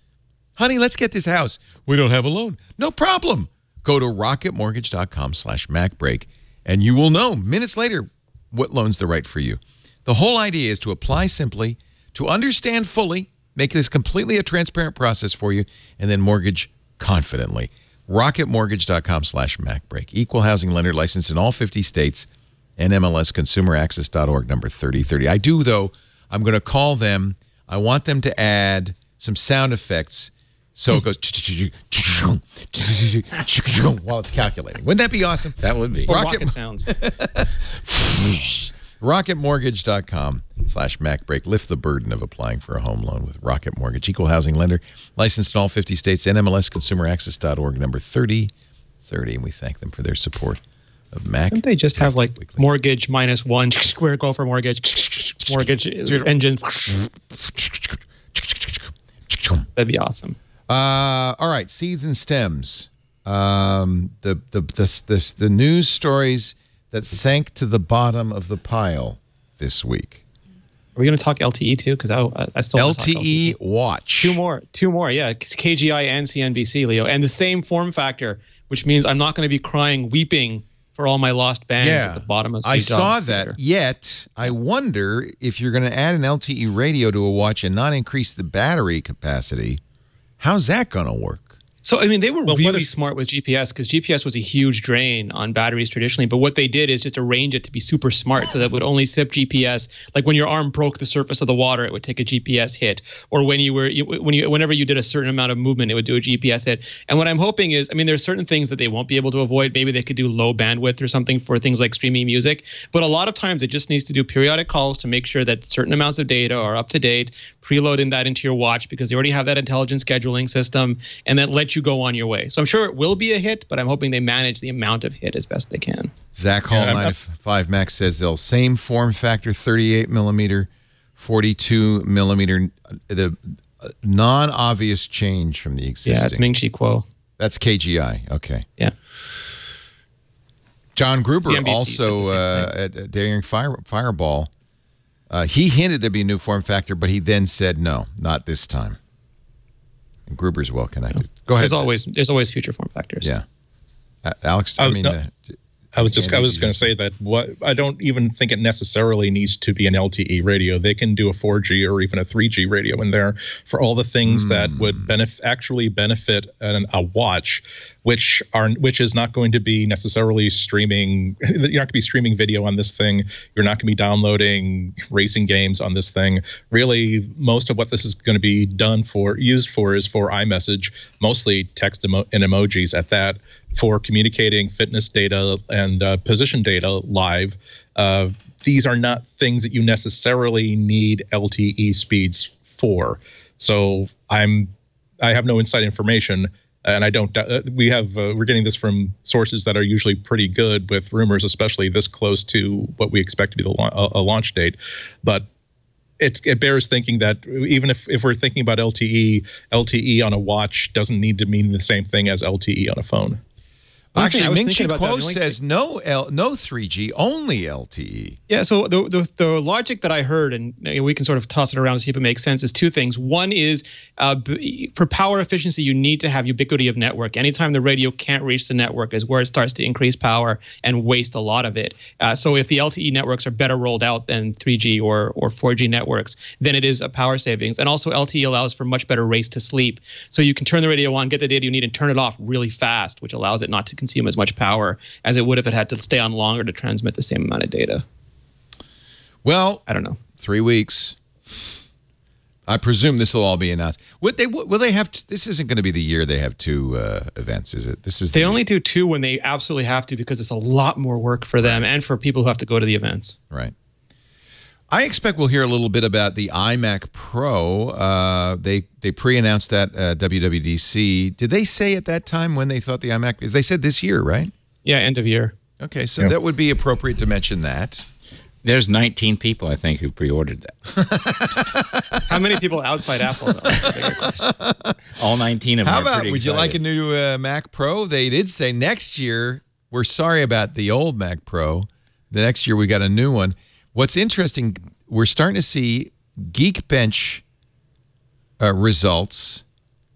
Honey, let's get this house. We don't have a loan. No problem. Go to rocketmortgage.com/MacBreak, and you will know minutes later what loan's the right for you. The whole idea is to apply simply, to understand fully, make this completely a transparent process for you, and then mortgage confidently. RocketMortgage.com/MacBreak. Equal housing lender licensed in all 50 states. NMLSConsumerAccess.org, number 3030. I do, though, I'm going to call them. I want them to add some sound effects so it goes while it's calculating. Wouldn't that be awesome? That would be. Rocket sounds. RocketMortgage.com/MacBreak. Lift the burden of applying for a home loan with Rocket Mortgage. Equal housing lender, licensed in all 50 states. NMLSConsumerAccess.org, number 3030. And we thank them for their support of Mac. Don't they just have like mortgage -1 square go for mortgage engine? That'd be awesome. All right, seeds and stems. The news stories that sank to the bottom of the pile this week. Are we going to talk LTE too? Because I still want to talk LTE Watch. Two more. Yeah, it's KGI and CNBC, Leo, and the same form factor, which means I'm not going to be crying, weeping for all my lost bands at the bottom of Steve Jobs' I saw that. Twitter. Yet I wonder if you're going to add an LTE radio to a watch and not increase the battery capacity. How's that going to work? So, I mean, they were really smart with GPS because GPS was a huge drain on batteries traditionally. But what they did is just arrange it to be super smart so that it would only sip GPS. Like when your arm broke the surface of the water, it would take a GPS hit. Or when whenever you did a certain amount of movement, it would do a GPS hit. And what I'm hoping is, I mean, there's certain things that they won't be able to avoid. Maybe they could do low bandwidth or something for things like streaming music. But a lot of times it just needs to do periodic calls to make sure that certain amounts of data are up to date, preloading that into your watch because they already have that intelligent scheduling system, and then let you go on your way. So I'm sure it will be a hit, but I'm hoping they manage the amount of hit as best they can. Zach Hall, 95 Max says they'll same form factor, 38 millimeter, 42 millimeter, the non-obvious change from the existing. Yeah, it's Ming Chi Kuo. That's KGI. Okay. Yeah. John Gruber also at Daring Fireball. He hinted there'd be a new form factor, but he then said no, not this time. And Gruber's well connected. Go ahead. There's always future form factors. Yeah, Alex. I was just going to say that I don't even think it necessarily needs to be an LTE radio. They can do a 4G or even a 3G radio in there for all the things that would actually benefit a watch, which is not going to be necessarily streaming. You're not going to be streaming video on this thing. You're not going to be downloading racing games on this thing. Really, most of what this is going to be used for is for iMessage, mostly text and emojis at that, for communicating fitness data and position data live. These are not things that you necessarily need LTE speeds for. So I have no inside information, and I don't. We're getting this from sources that are usually pretty good with rumors, especially this close to what we expect to be a launch date. But it bears thinking that even if we're thinking about LTE on a watch doesn't need to mean the same thing as LTE on a phone. Actually, Ming Chi Kuo says no 3G, only LTE. Yeah, so the logic that I heard, and we can sort of toss it around to see if it makes sense, is two things. One is for power efficiency, you need to have ubiquity of network. Anytime the radio can't reach the network is where it starts to increase power and waste a lot of it. So if the LTE networks are better rolled out than 3G or 4G networks, then it is a power savings. And also LTE allows for much better race to sleep. So you can turn the radio on, get the data you need, and turn it off really fast, which allows it not to consume as much power as it would if it had to stay on longer to transmit the same amount of data. Well, I don't know. 3 weeks. I presume this will all be announced. Will they have? This isn't going to be the year they have two events, is it? They only do two when they absolutely have to because it's a lot more work for them and for people who have to go to the events. Right. I expect we'll hear a little bit about the iMac Pro. They pre-announced that WWDC. Did they say at that time when they thought the iMac? They said this year, right? Yeah, end of year. Okay, so that would be appropriate to mention that. There's 19 people, I think, who pre-ordered that. How many people outside Apple, though? That's a bigger question. All 19 of them. How are about, pretty would you like a new Mac Pro? They did say next year, we're sorry about the old Mac Pro. The next year, we got a new one. What's interesting, we're starting to see Geekbench results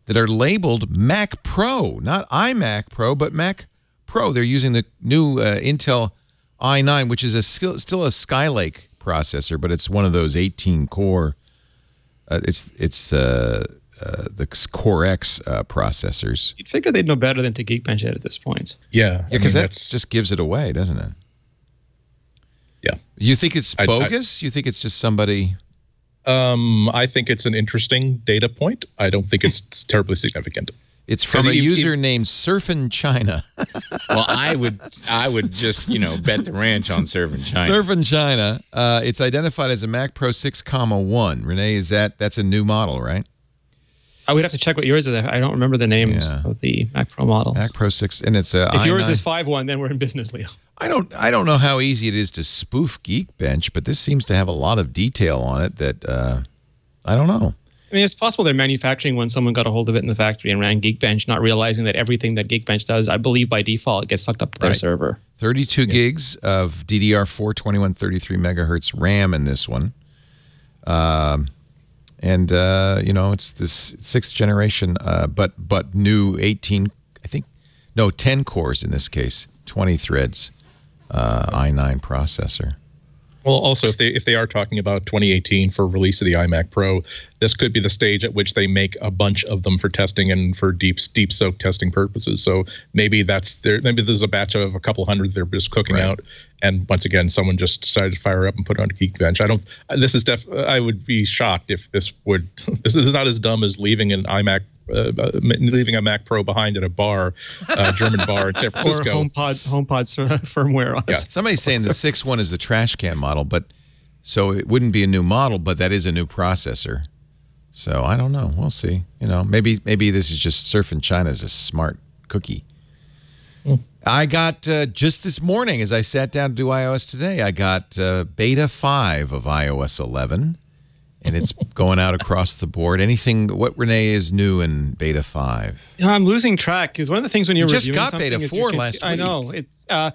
that are labeled Mac Pro, not iMac Pro, but Mac Pro. They're using the new Intel i9, which is still a Skylake processor, but it's one of those 18-core It's the Core X processors. You'd figure they'd know better than to Geekbench it at this point. Yeah, because that just gives it away, doesn't it? Yeah. You think it's bogus? You think it's just somebody? I think it's an interesting data point. I don't think it's terribly significant. It's from a user named Surfin' China. Well, I would just bet the ranch on Surfin' China. Surfin' China. It's identified as a Mac Pro 6,1. Renee, that's a new model, right? I would have to check what yours is. I don't remember the names of the Mac Pro models. Mac Pro 6, and it's a. If yours is 5.1, then we're in business, Leo. I don't know how easy it is to spoof Geekbench, but this seems to have a lot of detail on it that I don't know. I mean, it's possible they're manufacturing when someone got a hold of it in the factory and ran Geekbench, not realizing that everything that Geekbench does, I believe by default, gets sucked up to their server. 32 gigs of DDR4 2133 megahertz RAM in this one. And it's this 6th generation, but new 10 cores in this case, 20 threads, i9 processor. Well, also, if they are talking about 2018 for release of the iMac Pro, this could be the stage at which they make a bunch of them for testing and for deep soak testing purposes. So maybe maybe there's a batch of a couple hundred they're just cooking out, and once again, someone just decided to fire up and put it on a Geekbench. I would be shocked if this is not as dumb as leaving an iMac. Leaving a Mac Pro behind at a bar, German bar in San Francisco. Or HomePod's firmware. Yeah, somebody's saying the 6.1 is the trash can model, but so it wouldn't be a new model, but that is a new processor. So I don't know. We'll see. Maybe this is just Surfin' China's a smart cookie. I got just this morning as I sat down to do iOS today, I got beta 5 of iOS 11. And it's going out across the board. What, Renee, is new in beta 5? I'm losing track because one of the things when you're just reviewing got beta 4 last week. I know it's I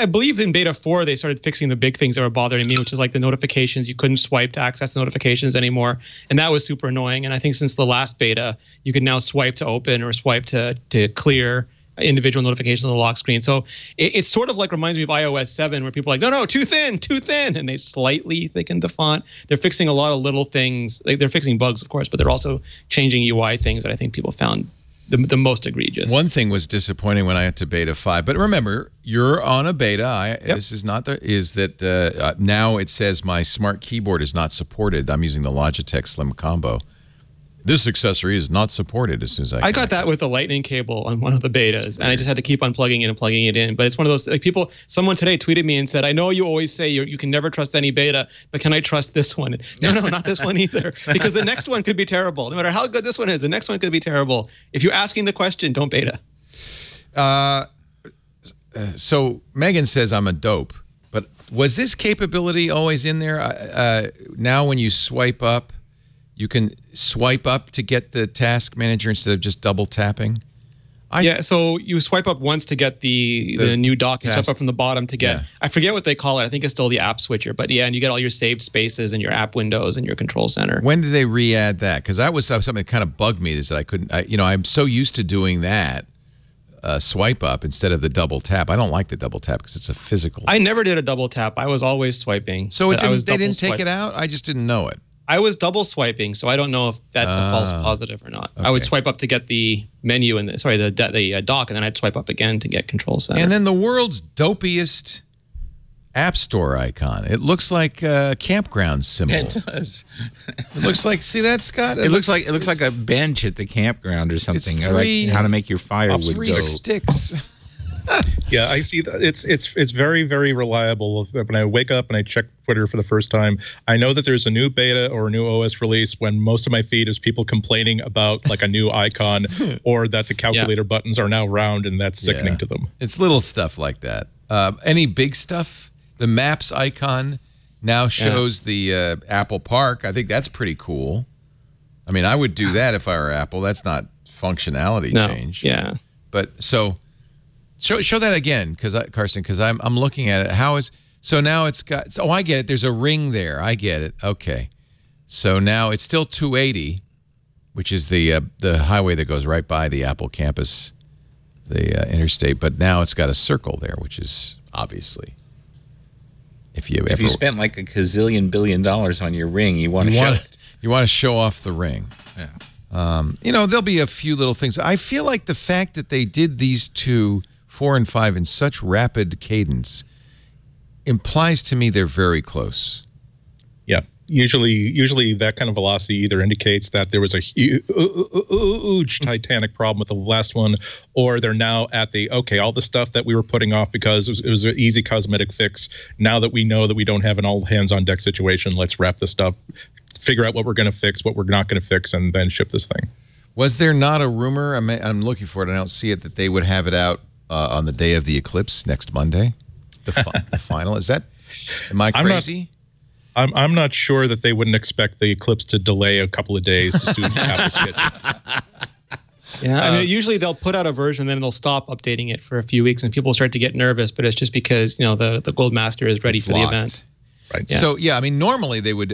believe in beta 4 they started fixing the big things that were bothering me, which is like the notifications. You couldn't swipe to access the notifications anymore, and that was super annoying. And I think since the last beta, you can now swipe to open or swipe to clear individual notifications on the lock screen. So it's sort of like reminds me of iOS 7 where people are like, no, too thin. And they slightly thicken the font. They're fixing a lot of little things. They're fixing bugs, of course, but they're also changing UI things that I think people found the most egregious. One thing was disappointing when I got to beta 5. But remember, you're on a beta. This is not now it says my smart keyboard is not supported. I'm using the Logitech Slim Combo. This accessory is not supported as soon as I got that with a lightning cable on one of the betas, and I just had to keep on plugging it and plugging it in. But it's one of those someone today tweeted me and said, I know you always say you can never trust any beta, but can I trust this one? No, not this one either, because the next one could be terrible. No matter how good this one is, the next one could be terrible. If you're asking the question, don't beta. So Megan says I'm a dope, but was this capability always in there? Now when you swipe up, you can swipe up to get the task manager instead of just double tapping? So you swipe up once to get the new dock. You swipe up from the bottom to get, I forget what they call it. I think it's still the app switcher. But and you get all your saved spaces and your app windows and your control center. When did they re-add that? Because that was something that kind of bugged me, is that I couldn't, I'm so used to doing that. Swipe up instead of the double tap. I don't like the double tap because it's a physical. I never did a double tap. I was always swiping. So they didn't take it out? I just didn't know it. I was double swiping, so I don't know if that's a false positive or not. Okay. I would swipe up to get the menu and the dock, and then I'd swipe up again to get control center. And then the world's dopiest App Store icon. It looks like a campground symbol. It does. It looks like, see that, Scott? It looks like a bench at the campground or something. Or like how to make your firewood go. 3 sticks. Yeah, I see that. It's very, very reliable. When I wake up and I check Twitter for the first time, I know that there's a new beta or a new OS release when most of my feed is people complaining about like a new icon or that the calculator buttons are now round, and that's sickening to them. It's little stuff like that. Any big stuff? The Maps icon now shows the Apple Park. I think that's pretty cool. I mean, I would do that if I were Apple. That's not functionality change. Yeah. But so... Show that again, Carson, because I'm looking at it. So now it's got, oh, I get it. There's a ring there. I get it. Okay. So now it's still 280, which is the highway that goes right by the Apple campus, the interstate. But now it's got a circle there, which is obviously, if you spent like $1 gazillion billion on your ring, you want to show it. You want to show off the ring. Yeah. You know, there'll be a few little things. I feel like the fact that they did these two, 4 and 5, in such rapid cadence implies to me they're very close. Yeah. Usually that kind of velocity either indicates that there was a huge titanic problem with the last one, or they're now at the, okay, all the stuff that we were putting off because it was an easy cosmetic fix. Now that we know that we don't have an all hands on deck situation, let's wrap this stuff, figure out what we're going to fix, what we're not going to fix, and then ship this thing. Was there not a rumor, I'm looking for it, I don't see it, that they would have it out on the day of the eclipse next Monday? The final? Is that, am I crazy? I'm not sure that they wouldn't expect the eclipse to delay a couple of days to suit Apple's schedule. Yeah, I mean, usually they'll put out a version, then they'll stop updating it for a few weeks, and people start to get nervous. But it's just because, you know, the Gold Master is ready for the event. Right. Yeah. So yeah, I mean, normally they would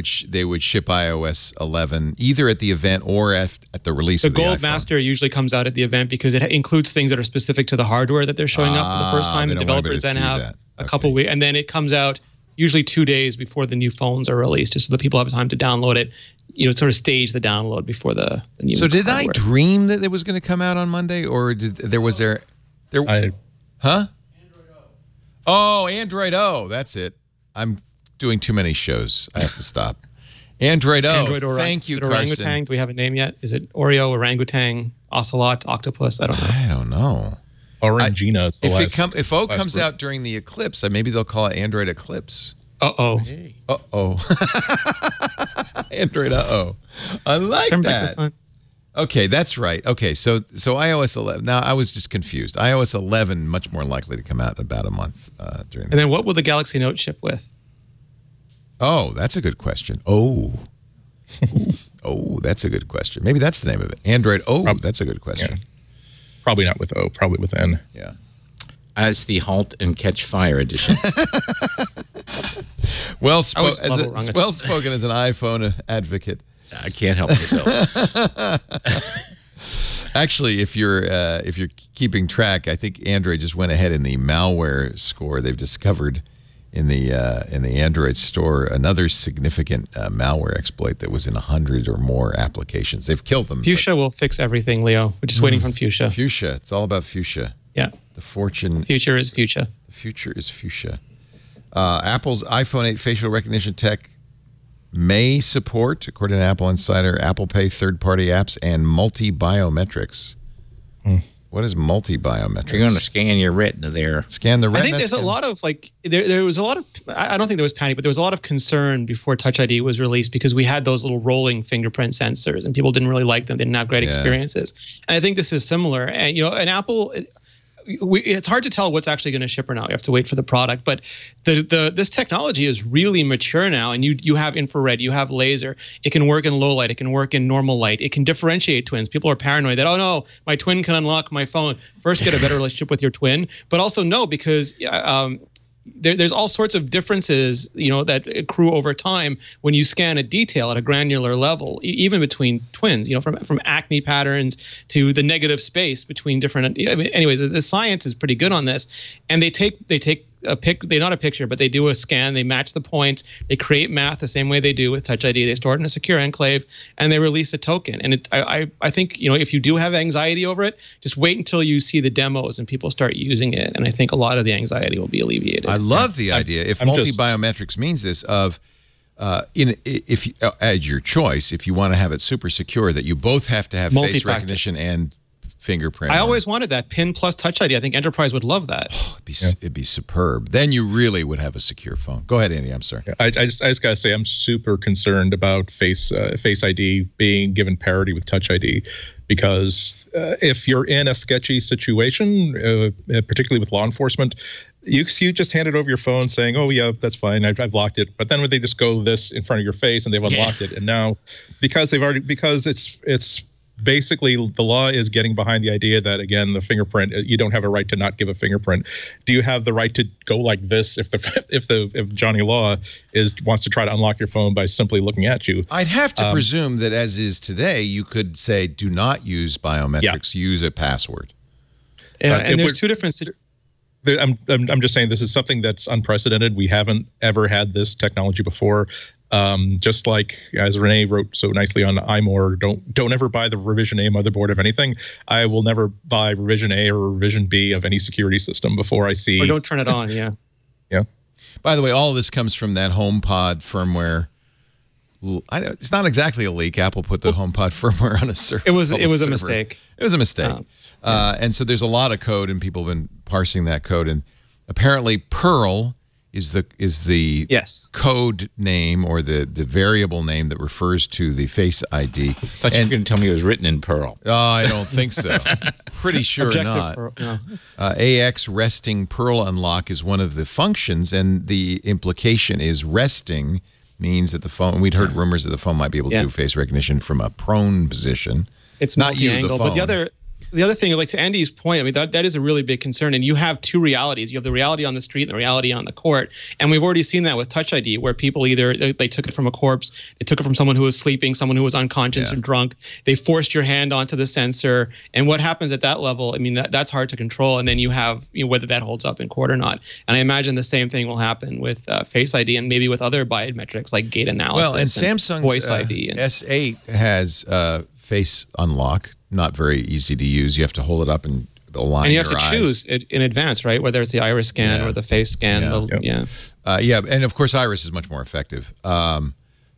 ship iOS 11 either at the event or at the release of the Gold iPhone. Master usually comes out at the event because it includes things that are specific to the hardware that they're showing up for the first time. The developers then have a couple weeks, and then it comes out usually 2 days before the new phones are released, just so that people have time to download it. You know, sort of stage the download before the new. So did hardware. I dream that it was going to come out on Monday, or was there? Huh? Oh, Android O. That's it. I'm doing too many shows. I have to stop. Android O. Thank you, Carson. Orangutan. Do we have a name yet? Is it Oreo, orangutan, ocelot, octopus? I don't know. I don't know. Orangina is the last. If O comes out during the eclipse, maybe they'll call it Android Eclipse. Uh-oh. Hey. Uh-oh. Android uh-oh. I like Turn that. back the sun. Okay, that's right. Okay, so iOS 11. Now, I was just confused. iOS 11 much more likely to come out in about a month during. And then what will the Galaxy Note ship with? Oh, that's a good question. Oh, that's a good question. Maybe that's the name of it. Android that's a good question. Yeah. Probably not with O, probably with N. Yeah. As the Halt and Catch Fire edition. Well spoken as an iPhone advocate. I can't help myself. Actually, if you're keeping track, I think Android just went ahead in the malware score. They've discovered in the Android store another significant malware exploit that was in 100 or more applications. They've killed them. Fuchsia will fix everything, Leo. We're just waiting for Fuchsia. Fuchsia. It's all about Fuchsia. Yeah. The fortune. Future is Fuchsia. The future is Fuchsia. Apple's iPhone 8 facial recognition tech may support, according to Apple Insider, Apple Pay third-party apps and multi-biometrics. What is multi-biometrics? You're going to scan your retina there. Scan the retina. I think there's a lot of there was a lot of, I don't think there was panic, but there was a lot of concern before Touch ID was released because we had those little rolling fingerprint sensors and people didn't really like them. They didn't have great experiences. And I think this is similar. And, and Apple, it's hard to tell what's actually going to ship or not. You have to wait for the product, but this technology is really mature now. And you have infrared, you have laser. It can work in low light. It can work in normal light. It can differentiate twins. People are paranoid that, oh no, my twin can unlock my phone. First, get a better relationship with your twin, but also no, because there's all sorts of differences, that accrue over time when you scan a detail at a granular level, even between twins, from acne patterns to the negative space between different. Anyways, the science is pretty good on this, and they take they're not a picture, but they do a scan. They match the points. They create math the same way they do with Touch ID. They store it in a secure enclave, and they release a token. And I think if you do have anxiety over it, just wait until you see the demos and people start using it. And I think a lot of the anxiety will be alleviated. I love the idea. If multi-biometrics means this of, if as your choice, if you want to have it super secure, that you both have to have face recognition and fingerprint. I always wanted that PIN plus Touch ID. I think Enterprise would love that. Oh, it'd be superb. Then you really would have a secure phone. Go ahead, Andy. I'm sorry. Yeah, I just gotta say I'm super concerned about Face ID being given parity with Touch ID, because if you're in a sketchy situation, particularly with law enforcement, you just hand it over your phone saying, "Oh yeah, that's fine. I've locked it." But then when they just go this in front of your face and they've unlocked it, and now because it's basically the law is getting behind the idea that, again, the fingerprint, you don't have a right to not give a fingerprint. Do you have the right to go like this if Johnny Law wants to try to unlock your phone by simply looking at you? I'd have to presume that, as is today, you could say do not use biometrics, use a password. Yeah, and there's two different I'm just saying this is something that's unprecedented. We haven't ever had this technology before. Just like as Renee wrote so nicely on iMore, don't ever buy the revision A motherboard of anything. I will never buy revision A or revision B of any security system before I see. Or don't turn it on. Yeah. Yeah. By the way, all of this comes from that HomePod firmware. It's not exactly a leak. Apple put the HomePod firmware on a server. It was a mistake. It was a mistake. And so there's a lot of code, and people have been parsing that code. And apparently, Perl is the code name or the variable name that refers to the Face ID. I thought you were going to tell me it was written in Perl. Oh, I don't think so. Pretty sure not. Perl, no. AX resting Perl unlock is one of the functions, and the implication is resting means that the phone. We'd heard rumors that the phone might be able to do face recognition from a prone position. It's not you, the phone. But the other thing, like to Andy's point, I mean, that is a really big concern. And you have two realities. You have the reality on the street and the reality on the court. And we've already seen that with Touch ID, where people either they took it from a corpse, they took it from someone who was sleeping, someone who was unconscious or drunk. They forced your hand onto the sensor. And what happens at that level, I mean, that's hard to control. And then you have whether that holds up in court or not. And I imagine the same thing will happen with Face ID and maybe with other biometrics like gait analysis. Well, and Samsung's Voice ID. S8 has face unlock. Not very easy to use. You have to hold it up and align your eyes. And you have to choose it in advance, right? Whether it's the iris scan or the face scan. And of course, iris is much more effective.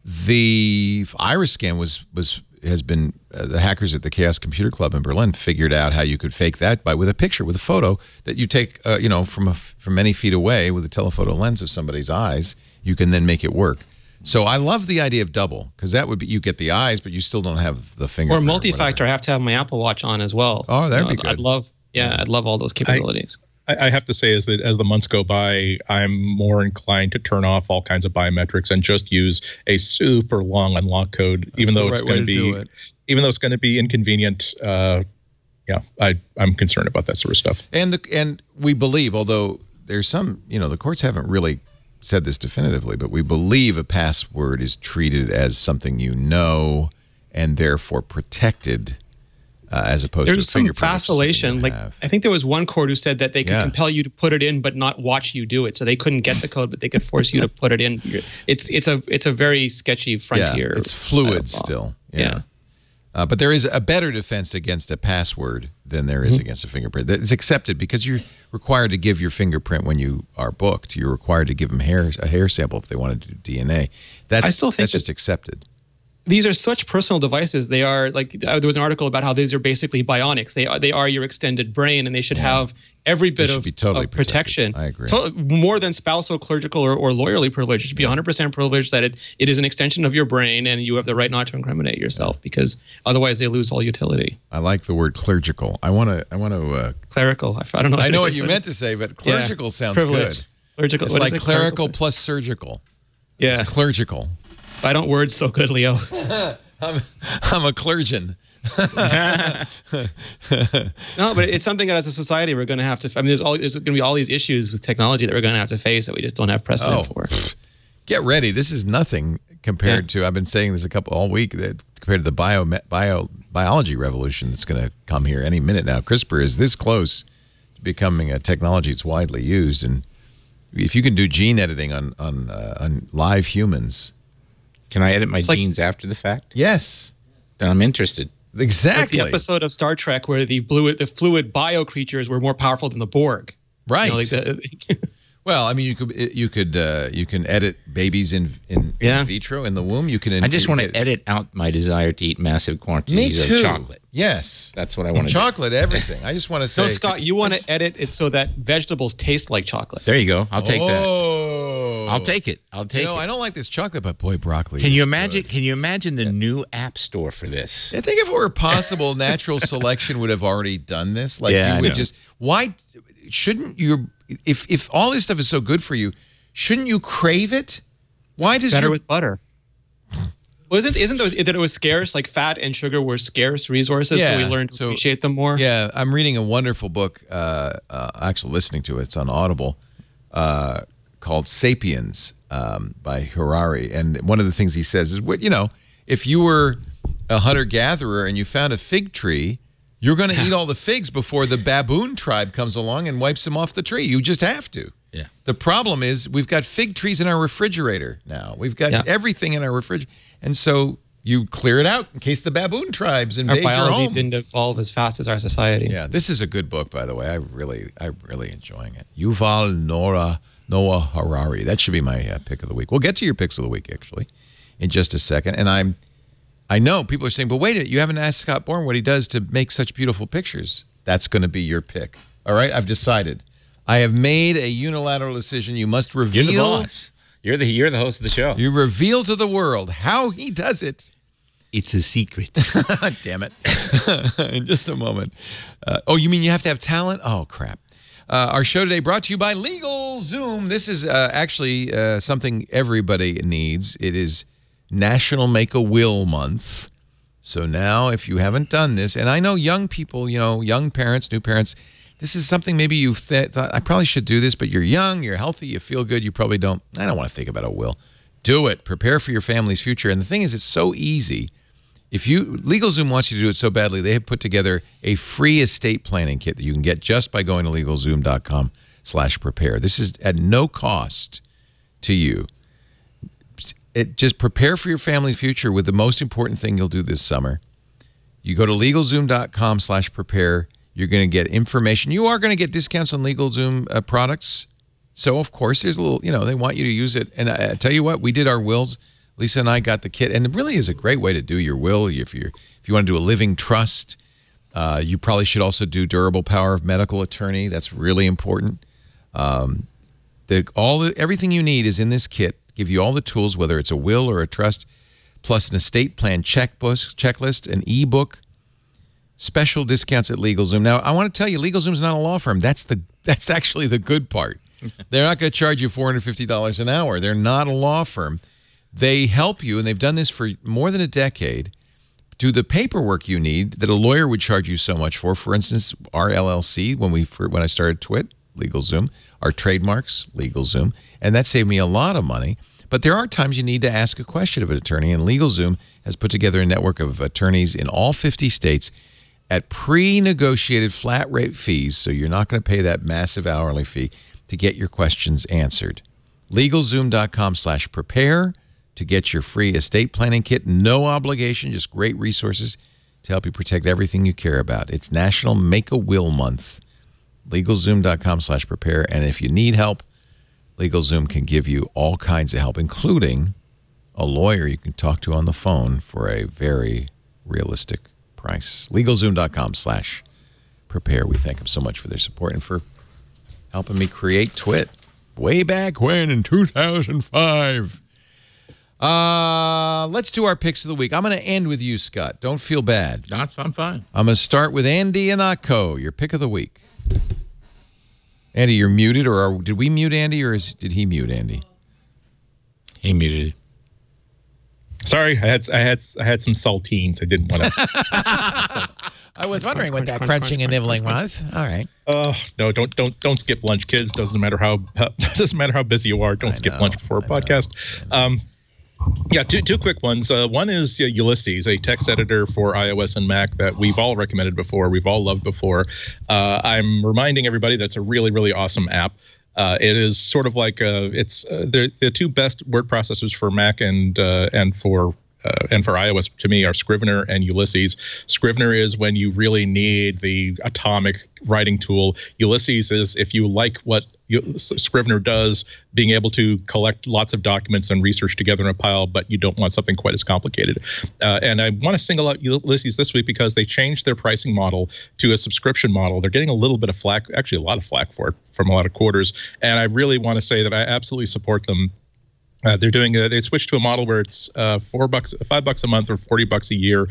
The iris scan has been the hackers at the Chaos Computer Club in Berlin figured out how you could fake that with a photo that you take, from many feet away with a telephoto lens of somebody's eyes. You can then make it work. So I love the idea of double, because that would be you get the eyes, but you still don't have the fingerprint. Or multi-factor. I have to have my Apple Watch on as well. Oh, that'd be good. I'd love all those capabilities. I have to say, as the months go by, I'm more inclined to turn off all kinds of biometrics and just use a super long unlock code, even though it's going to be inconvenient. I'm concerned about that sort of stuff. And we believe, although there's some, the courts haven't really said this definitively, but we believe a password is treated as something and therefore protected, as opposed to a fingerprint. There's some vacillation. Like I think there was one court who said that they could compel you to put it in, but not watch you do it. So they couldn't get the code, but they could force you to put it in. It's a very sketchy frontier. Yeah, it's fluid still. Yeah. But there is a better defense against a password than there is against a fingerprint. It's accepted because you're required to give your fingerprint when you are booked. You're required to give them a hair sample if they want to do DNA. That's just accepted. These are such personal devices. They are like there was an article about how these are basically bionics. They are your extended brain, and they should have every bit of protection. I agree. More than spousal, clerical, or lawyerly privilege. It should be 100% privilege that it is an extension of your brain, and you have the right not to incriminate yourself, because otherwise they lose all utility. I like the word clerical. I want to. Clerical. I don't know. I know what you meant to say, but clerical sounds privilege. good. Clerical. It's like clerical plus surgical. Yeah. It's clerical. I don't word so good, Leo. I'm a clergyman. No, but it's something that as a society we're going to have to. I mean, there's going to be all these issues with technology that we're going to have to face that we just don't have precedent for. Get ready. This is nothing compared to. I've been saying this all week. That compared to the biology revolution that's going to come here any minute now. CRISPR is this close to becoming a technology that's widely used, and if you can do gene editing on live humans. Can I edit my genes after the fact? Yes. Then I'm interested. Exactly. Like the episode of Star Trek where the fluid bio creatures were more powerful than the Borg. Right. Well, I mean, you can edit babies in vitro in the womb. You can. I just want to edit out my desire to eat massive quantities of chocolate. Yes, that's what I want to do. Chocolate, everything. I just want to say. No, Scott, you want to edit it so that vegetables taste like chocolate. There you go. I'll take that. I'll take it. I don't like this chocolate, but boy, broccoli. Can you imagine? Good. Can you imagine the new app store for this? I think if it were possible, natural selection would have already done this. Like you would just. Why shouldn't you? If all this stuff is so good for you, shouldn't you crave it? Why does better with butter? Well, isn't that it was scarce? Like fat and sugar were scarce resources, so we learned to appreciate them more. Yeah, I'm reading a wonderful book. Actually, listening to it. It's on Audible, called *Sapiens* by Harari. And one of the things he says is, if you were a hunter-gatherer and you found a fig tree, you're going to eat all the figs before the baboon tribe comes along and wipes them off the tree. You just have to. Yeah. The problem is we've got fig trees in our refrigerator now. We've got everything in our refrigerator. And so you clear it out in case the baboon tribes invade your home. Our biology didn't evolve as fast as our society. Yeah, this is a good book, by the way. I'm really enjoying it. Yuval Noah Harari. That should be my pick of the week. We'll get to your picks of the week, actually, in just a second. And I know people are saying, but wait a minute, you haven't asked Scott Bourne what he does to make such beautiful pictures. That's going to be your pick. All right? I've decided. I have made a unilateral decision. You must reveal. You're the boss. You're the host of the show. You reveal to the world how he does it. It's a secret. Damn it. In just a moment. Oh, you mean you have to have talent? Oh, crap. Our show today brought to you by LegalZoom. This is actually something everybody needs. It is National Make-A-Will Month. So now if you haven't done this, and I know young people, young parents, new parents, this is something maybe you've thought, I probably should do this, but you're young, you're healthy, you feel good, you probably don't. I don't want to think about a will. Do it. Prepare for your family's future. And the thing is, it's so easy. LegalZoom wants you to do it so badly, they have put together a free estate planning kit that you can get just by going to LegalZoom.com/prepare. This is at no cost to you. Just prepare for your family's future with the most important thing you'll do this summer. You go to LegalZoom.com/prepare. You're going to get information. You are going to get discounts on LegalZoom products. So, of course, there's a little, they want you to use it. And I tell you what, we did our wills. Lisa and I got the kit, and it really is a great way to do your will. If you want to do a living trust, you probably should also do durable power of medical attorney. That's really important. Everything you need is in this kit. Give you all the tools, whether it's a will or a trust, plus an estate plan checklist, an ebook, special discounts at LegalZoom. Now, I want to tell you, LegalZoom's not a law firm. That's actually the good part. They're not going to charge you $450 an hour. They're not a law firm. They help you, and they've done this for more than a decade, do the paperwork you need that a lawyer would charge you so much for. For instance, our LLC, when I started Twit, LegalZoom, our trademarks, LegalZoom, and that saved me a lot of money. But there are times you need to ask a question of an attorney, and LegalZoom has put together a network of attorneys in all 50 states at pre-negotiated flat-rate fees, so you're not going to pay that massive hourly fee to get your questions answered. LegalZoom.com/prepare to get your free estate planning kit. No obligation, just great resources to help you protect everything you care about. It's National Make-A-Will Month. LegalZoom.com/prepare. And if you need help, LegalZoom can give you all kinds of help, including a lawyer you can talk to on the phone for a very realistic price. LegalZoom.com/prepare. We thank them so much for their support and for helping me create Twit way back when in 2005. Let's do our picks of the week. I'm going to end with you, Scott. Don't feel bad. I'm fine. I'm going to start with Andy and Akko, your pick of the week. Andy, you're muted, or did we mute Andy, or did he mute Andy? He muted. Sorry, I had some saltines. I didn't want to. I was wondering what that crunching and nibbling was. All right. Oh no! Don't skip lunch, kids. Doesn't matter how busy you are. Don't skip lunch before a podcast. Yeah, two quick ones. One is Ulysses, a text editor for iOS and Mac that we've all recommended before, we've all loved before. I'm reminding everybody that's a really, really awesome app. It is sort of like it's the two best word processors for Mac and for iOS to me are Scrivener and Ulysses. Scrivener is when you really need the atomic writing tool. Ulysses is if you like what Scrivener does, being able to collect lots of documents and research together in a pile, but you don't want something quite as complicated. And I want to single out Ulysses this week because they changed their pricing model to a subscription model. They're getting a little bit of flack, actually a lot of flack for it from a lot of quarters. And I really want to say that I absolutely support them. They switched to a model where it's $5 a month or $40 a year,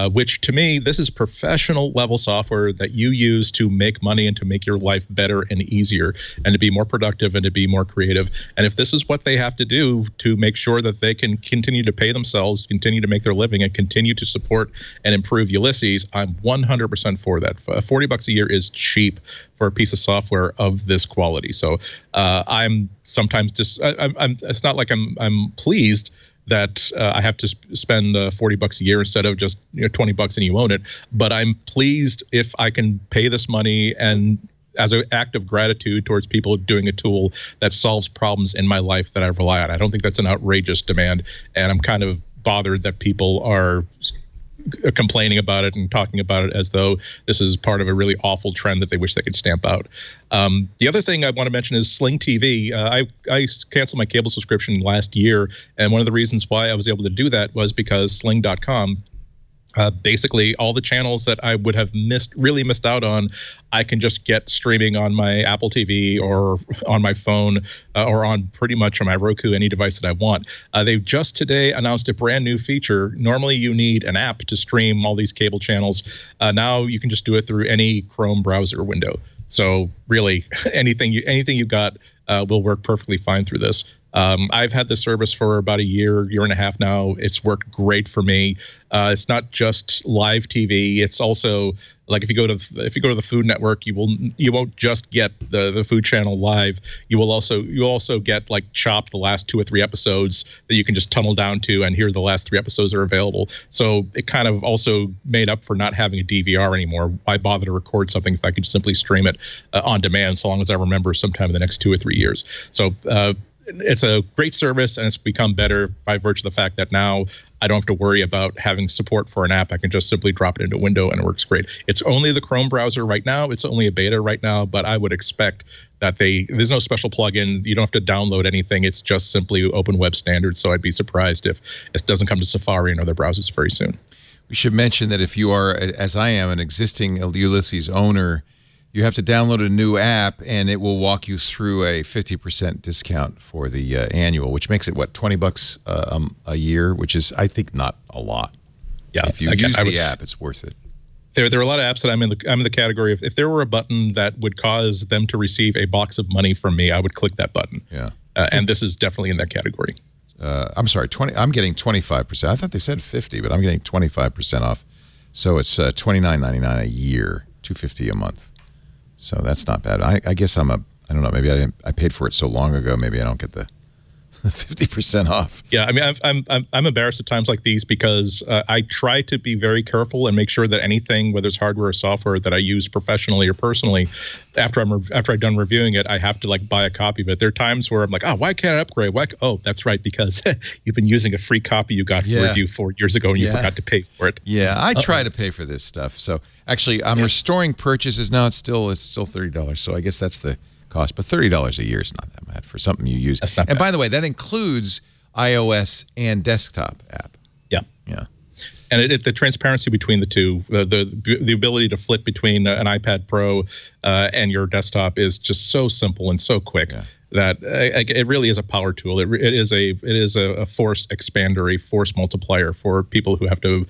which to me, this is professional level software that you use to make money and to make your life better and easier and to be more productive and to be more creative. And if this is what they have to do to make sure that they can continue to pay themselves, continue to make their living, and continue to support and improve Ulysses, I'm 100% for that. $40 a year is cheap for a piece of software of this quality. So I'm sometimes just it's not like I'm pleased that I have to spend $40 a year instead of just $20 and you own it. But I'm pleased if I can pay this money and as an act of gratitude towards people doing a tool that solves problems in my life that I rely on. I don't think that's an outrageous demand, and I'm kind of bothered that people are complaining about it and talking about it as though this is part of a really awful trend that they wish they could stamp out. The other thing I want to mention is Sling TV. I canceled my cable subscription last year, and one of the reasons why I was able to do that was because Sling.com, basically all the channels that I would have really missed out on, I can just get streaming on my Apple TV or on my phone or on pretty much on my Roku, any device that I want. They've just today announced a brand new feature. Normally you need an app to stream all these cable channels. Now you can just do it through any Chrome browser window. So really anything you got will work perfectly fine through this. I've had this service for about a year and a half now. It's worked great for me. It's not just live TV. It's also like if you go to the Food Network, you won't just get the Food Channel live. You'll also get like Chopped, the last 2 or 3 episodes that you can just tunnel down to, and here the last 3 episodes are available. So it kind of also made up for not having a DVR anymore. Why bother to record something if I could simply stream it on demand, so long as I remember sometime in the next 2 or 3 years. So it's a great service, and it's become better by virtue of the fact that now I don't have to worry about having support for an app. I can just simply drop it into a window, and it works great. It's only the Chrome browser right now. It's only a beta right now, but I would expect that there's no special plugin. You don't have to download anything. It's just simply open web standard. So I'd be surprised if it doesn't come to Safari and other browsers very soon. We should mention that if you are, as I am, an existing Ulysses owner, you have to download a new app, and it will walk you through a 50% discount for the annual, which makes it, what, $20 a year, which is, I think, not a lot. Yeah, if you use the app, it's worth it. There are a lot of apps that I'm in the category of, if there were a button that would cause them to receive a box of money from me, I would click that button. Yeah. And this is definitely in that category. I'm sorry, I'm getting 25%. I thought they said 50, but I'm getting 25% off. So it's $29.99 a year, $250 a month. So that's not bad. I guess I don't know, maybe I paid for it so long ago, maybe I don't get the 50% off. Yeah, I mean, I'm embarrassed at times like these because I try to be very careful and make sure that anything, whether it's hardware or software, that I use professionally or personally, after I'm done reviewing it, I have to like buy a copy of it. There are times where I'm like, oh, why can't I upgrade? Oh, that's right, because you've been using a free copy you got for review 4 years ago and you forgot to pay for it. Yeah, I try to pay for this stuff. So actually, I'm restoring purchases now. It's still $30. So I guess that's the cost, but $30 a year is not that bad for something you use. That's not bad. By the way, that includes iOS and desktop app. Yeah. And the transparency between the two, the ability to flip between an iPad Pro and your desktop is just so simple and so quick that it really is a power tool. It is a force expander, a force multiplier for people who have to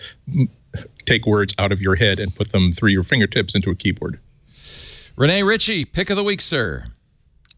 take words out of your head and put them through your fingertips into a keyboard. Renee Ritchie, pick of the week, sir.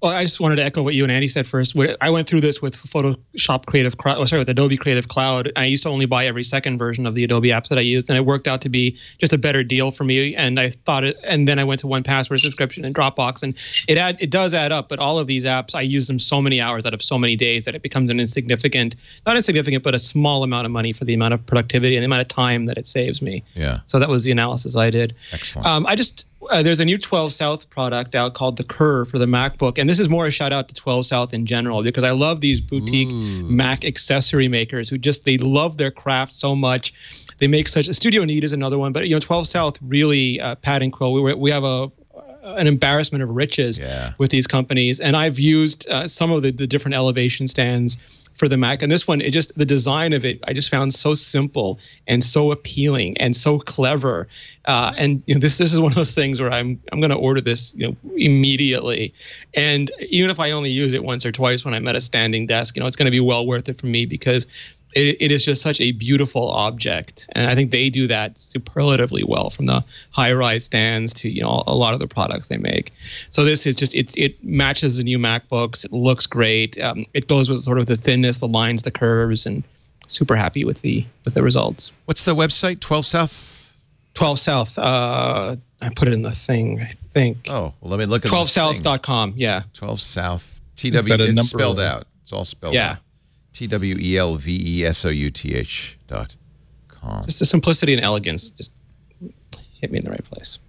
Well, I just wanted to echo what you and Andy said first. I went through this with Photoshop Creative, with Adobe Creative Cloud. I used to only buy every second version of the Adobe apps that I used, and it worked out to be just a better deal for me. And I thought and then I went to 1Password subscription and Dropbox, and it does add up. But all of these apps, I use them so many hours out of so many days that it becomes not insignificant, but a small amount of money for the amount of productivity and the amount of time that it saves me. Yeah. So that was the analysis I did. Excellent. There's a new 12 South product out called the Curve for the MacBook. And this is more a shout out to 12 South in general, because I love these boutique Mac accessory makers who they love their craft so much. They make such Studio Need is another one, but 12 South really, Pat and Quill, we have an embarrassment of riches with these companies. And I've used some of the different elevation stands for the Mac, and this one, the design of it, I just found so simple and so appealing and so clever. And this is one of those things where I'm going to order this immediately. And even if I only use it once or twice when I'm at a standing desk, it's going to be well worth it for me because it is just such a beautiful object. And I think they do that superlatively well, from the high-rise stands to a lot of the products they make. So this is it matches the new MacBooks. It looks great. It goes with sort of the thinness, the lines, the curves, and super happy with the results. What's the website? 12 South? 12 South. I put it in the thing, I think. Oh, well, let me look at 12south.com. Yeah. 12 South. TW. It's spelled out. It's all spelled out. TWELVESOUTH.com. Just the simplicity and elegance just hit me in the right place.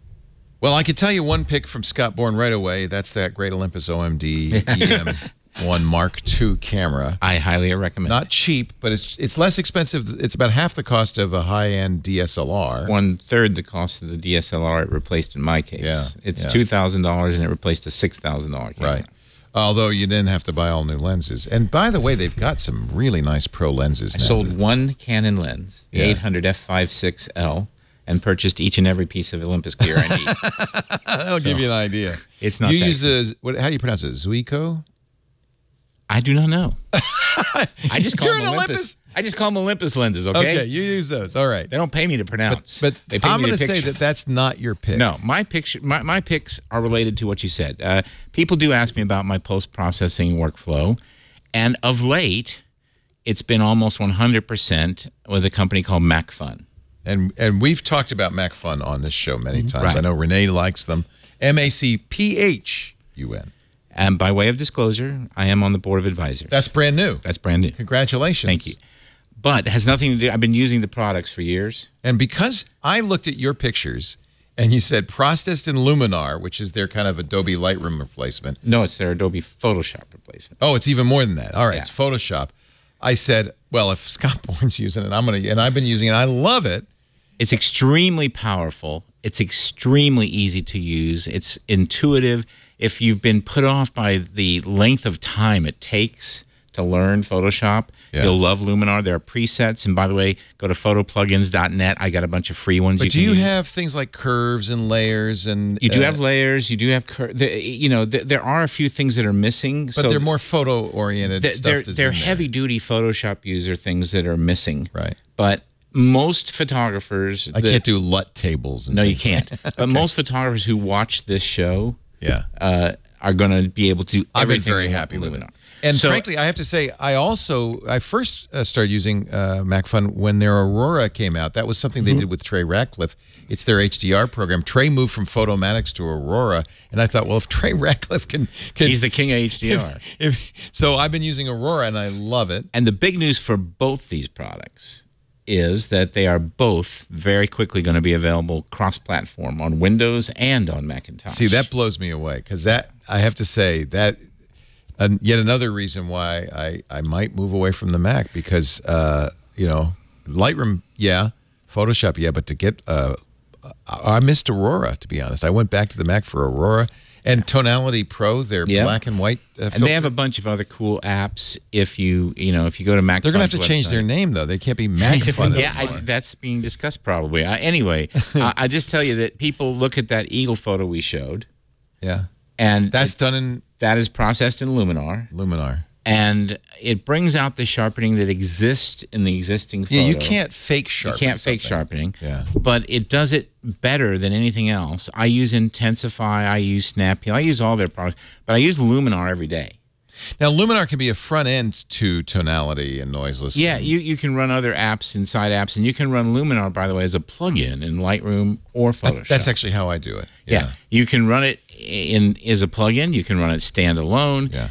Well, I could tell you one pick from Scott Bourne right away. That's that great Olympus OMD EM1 Mark II camera. I highly recommend Not it. cheap, but it's less expensive. It's about half the cost of a high-end DSLR. 1/3 the cost of the DSLR it replaced in my case. Yeah, It's yeah. $2,000 and it replaced a $6,000 camera. Right. Although you didn't have to buy all new lenses. And by the way, they've got some really nice pro lenses I now. sold one Canon lens, the Yeah. 800 f5.6L, and purchased each and every pice of Olympus gear I need. That'll give you an idea. It's not You that use how do you pronounce it? Zuiko? I do not know. I just call You're them an Olympus. Olympus? I just call them Olympus lenses, okay? Okay, you use those. All right. They don't pay me to pronounce. But they pay I'm me going to say picture. that that's not your pick. No, my picks are related to what you said. People do ask me about my post-processing workflow, and of late, it's been almost 100% with a company called MacFun. And we've talked about MacFun on this show many times. Right. I know Renee likes them. MacPhun. And by way of disclosure, I am on the board of advisors. That's brand new. That's brand new. Congratulations. Thank you. But it has nothing to do. I've been using the products for years. And because I looked at your pictures and you said processed in Luminar, which is their kind of Adobe Lightroom replacement. No, it's their Adobe Photoshop replacement. Oh, it's even more than that. All right, Yeah. It's Photoshop. I said, well, if Scott Bourne's using it, and I've been using it. I love it. It's extremely powerful. It's extremely easy to use. It's intuitive. If you've been put off by the length of time it takes to learn Photoshop, you'll love Luminar. There are presets. And by the way, go to photoplugins.net. I got a bunch of free ones. But do you have things like curves and layers? And You do have layers. You do have, there are a few things that are missing. But they're more photo-oriented stuff. They're heavy-duty Photoshop user things that are missing. Right. But most photographers... I can't do LUT tables. And No, you things can't. like that. But most photographers who watch this show are going to be able to do I've been everything very they want happy with it. Luminar. And So- frankly, I have to say, I first started using MacFun when their Aurora came out. That was something they did with Trey Ratcliffe. It's their HDR program. Trey moved from Photomatics to Aurora, and I thought, well, if Trey Ratcliffe can He's the king of HDR. So I've been using Aurora, and I love it. And the big news for both these products is that they are both very quickly going to be available cross-platform on Windows and on Macintosh. See, that blows me away, because that, I have to say, that yet another reason why I might move away from the Mac, because, Lightroom, yeah, Photoshop, yeah, but to get, I missed Aurora, to be honest. I went back to the Mac for Aurora. And Tonality Pro, their black and white and filter. they have a bunch of other cool apps. If you go to Mac, They're going to have to change their name, though. They can't be MacFun. Yeah, that's being discussed probably. Anyway, I just tell you that people look at that eagle photo we showed. Yeah. And that's done in that is processed in Luminar. And it brings out the sharpening that exists in the existing photo. Yeah, you can't fake sharpen. You can't fake sharpening. Yeah. But it does it better than anything else. I use Intensify. I use Snap. I use all their products. But I use Luminar every day. Now, Luminar can be a front end to Tonality and Noiseless. Yeah, you can run other apps inside apps. And you can run Luminar, by the way, as a plugin in Lightroom or Photoshop. That's actually how I do it. Yeah. You can run it as a plugin. You can run it standalone. Yeah.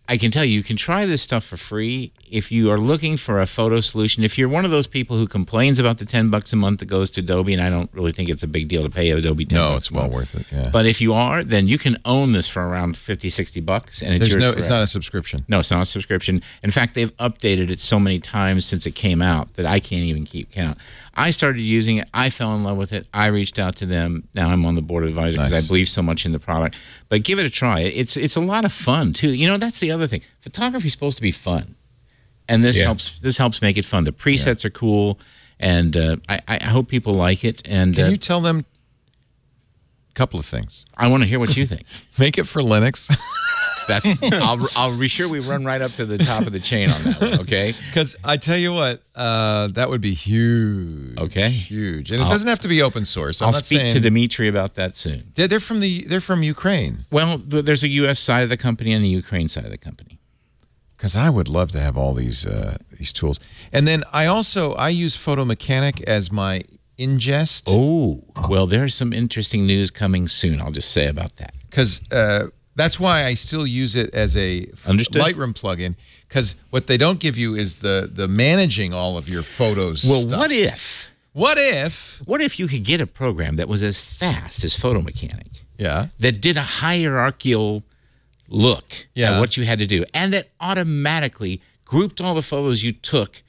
I can tell you, you can try this stuff for free if you are looking for a photo solution. If you're one of those people who complains about the $10 a month that goes to Adobe, and I don't really think it's a big deal to pay Adobe $10. No, it's well worth it. Yeah. But if you are, then you can own this for around $50, $60, and it's yours forever. It's not a subscription. No, it's not a subscription. In fact, they've updated it so many times since it came out that I can't even keep count. I started using it. I fell in love with it. I reached out to them. Now I'm on the board of advisors because I believe so much in the product. But give it a try. It's a lot of fun too. That's the other thing. Photography is supposed to be fun, and this helps make it fun. The presets are cool, and I hope people like it. And can you tell them a couple of things? I want to hear what you think. Make it for Linux. I'll be sure we run right up to the top of the chain on that one, okay? Because I tell you what, that would be huge. Okay, huge, and it doesn't have to be open source. I'll speak to Dimitri about that soon. They're from Ukraine. Well, there's a U.S. side of the company and a Ukraine side of the company. Because I would love to have all these tools, and then I use Photo Mechanic as my ingest. Oh, well, there's some interesting news coming soon. I'll just say about that. Because that's why I still use it as a Lightroom plugin, because what they don't give you is the managing all of your photos Well, stuff. What if you could get a program that was as fast as Photo Mechanic? Yeah. That did a hierarchical look at what you had to do, and that automatically grouped all the photos you took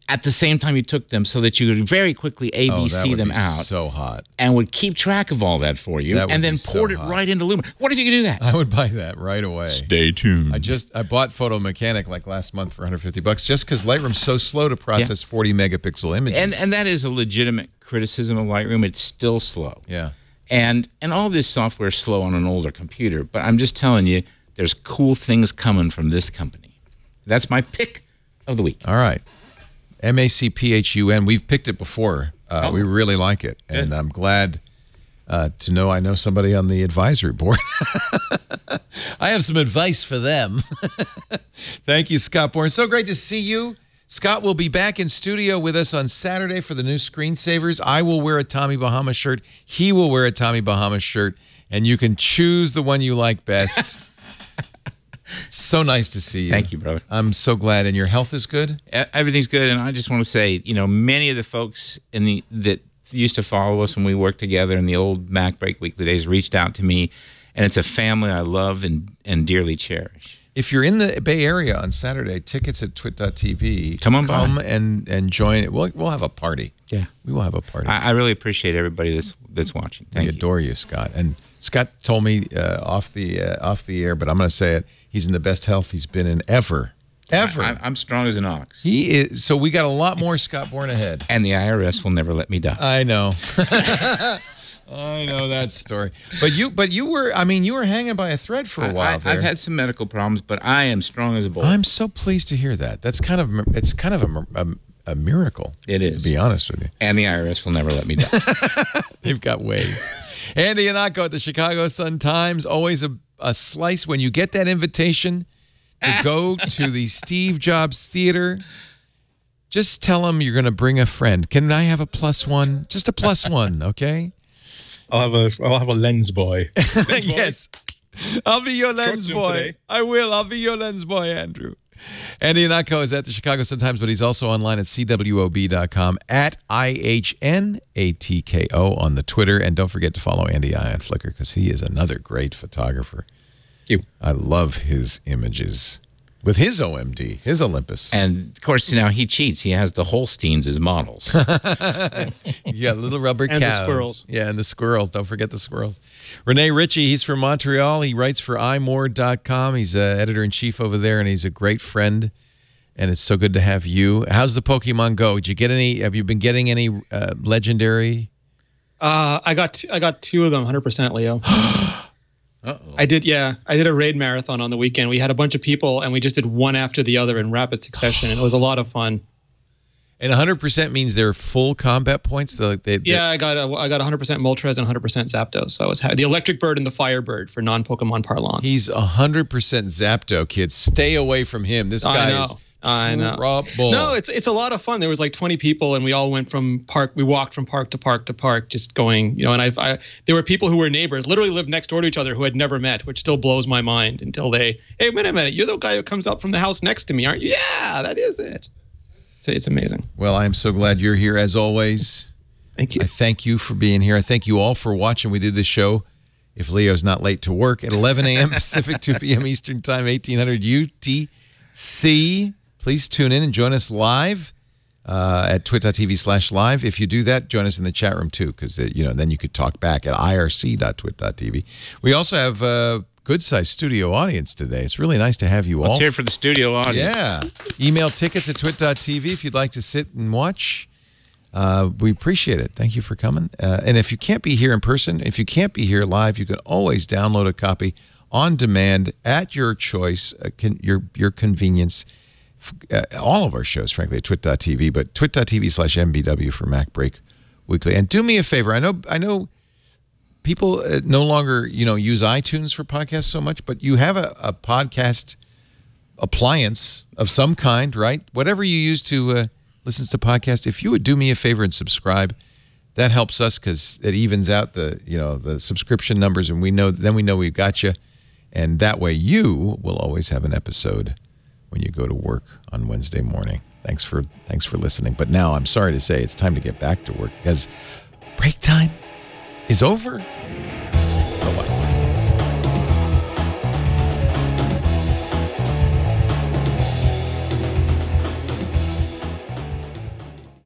at the same time you took them, so that you could very quickly ABC them out. So hot. And would keep track of all that for you, and then poured it right into Luminar. What if you could do that? I would buy that right away. Stay tuned. I bought Photo Mechanic like last month for $150 just because Lightroom's so slow to process 40 megapixel images. And that is a legitimate criticism of Lightroom. It's still slow. Yeah. And all this software is slow on an older computer, but I'm just telling you, there's cool things coming from this company. That's my pick of the week. All right. MacPhun. We've picked it before. We really like it. And Good. I'm glad to know I know somebody on the advisory board. I have some advice for them. Thank you, Scott Bourne. So great to see you. Scott will be back in studio with us on Saturday for the new Screensavers. I will wear a Tommy Bahama shirt. He will wear a Tommy Bahama shirt. And you can choose the one you like best. It's so nice to see you. Thank you, brother. I'm so glad. And your health is good? Everything's good. And I just want to say, many of the folks that used to follow us when we worked together in the old MacBreak Weekly days reached out to me. And it's a family I love and dearly cherish. If you're in the Bay Area on Saturday, tickets at twit.tv. Come by. and join it. We'll have a party. Yeah. We will have a party. I really appreciate everybody that's watching. Thank you. We adore you, Scott. And Scott told me off the air, but I'm going to say it. He's in the best health he's been in ever. Ever. I'm strong as an ox. He is. So we got a lot more Scott Bourne ahead. And the IRS will never let me die. I know. I know that story. But you were hanging by a thread for a while there. I've had some medical problems, but I am strong as a bull. I'm so pleased to hear that. It's kind of a miracle. It is. To be honest with you. And the IRS will never let me die. They've got ways. Andy Ihnatko at the Chicago Sun-Times. Always a slice when you get that invitation to go to the Steve Jobs Theater. Just tell them you're going to bring a friend. Can I have a +1? Just a +1, okay? I'll have a lens boy. Yes. I'll be your lens boy. Today. I will. I'll be your lens boy, Andrew. Andy Ihnatko is at the Chicago Sun-Times, but he's also online at CWOB.com, at IHNATKO on the Twitter. And don't forget to follow Andy I on Flickr because he is another great photographer. Thank you. I love his images with his OMD, his Olympus. And, of course, now he cheats. He has the Holsteins as models. Yeah, little rubber cows. And the squirrels. Yeah, and the squirrels. Don't forget the squirrels. Renee Ritchie, he's from Montreal. He writes for imore.com. He's editor-in-chief over there, and he's a great friend. And it's so good to have you. How's the Pokemon Go? Did you get any? Have you been getting any legendary? I got 2 of them, 100%, Leo. Uh-oh. I did a raid marathon on the weekend. We had a bunch of people, and we just did one after the other in rapid succession, and it was a lot of fun. And 100% means they're full combat points? I got 100% Moltres and 100% Zapdos. So I was the Electric Bird and the Firebird for non-Pokemon parlance. He's 100% Zapdo, kids. Stay away from him. This guy is trouble. No, it's a lot of fun. There was like 20 people, and we all went from park. We walked from park to park to park, just going, and there were people who were neighbors, literally lived next door to each other, who had never met, which still blows my mind until hey, wait a minute, you're the guy who comes out from the house next to me, aren't you? Yeah, that is it. It's amazing. Well, I'm so glad you're here as always. Thank you. I thank you for being here. I thank you all for watching. We did this show, if Leo's not late to work, at 11 a.m. Pacific, 2 p.m. Eastern Time, 1800 UTC. Please tune in and join us live at twit.tv/live. If you do that, join us in the chat room too, because then you could talk back at irc.twit.tv. We also have a good-sized studio audience today. It's really nice to have you all. Let's hear it for the studio audience. Yeah. Email tickets at twit.tv if you'd like to sit and watch. We appreciate it. Thank you for coming. And if you can't be here in person, if you can't be here live, you can always download a copy on demand at your choice, your convenience. All of our shows, frankly, at twit.tv, but twit.tv/MBW for MacBreak Weekly. And do me a favor. I know people no longer, use iTunes for podcasts so much, but you have a podcast appliance of some kind, right? Whatever you use to listen to podcasts, if you would do me a favor and subscribe, that helps us because it evens out the subscription numbers, and we know we've got you, and that way you will always have an episode when you go to work on Wednesday morning. Thanks for listening. But now I'm sorry to say it's time to get back to work because break time is over.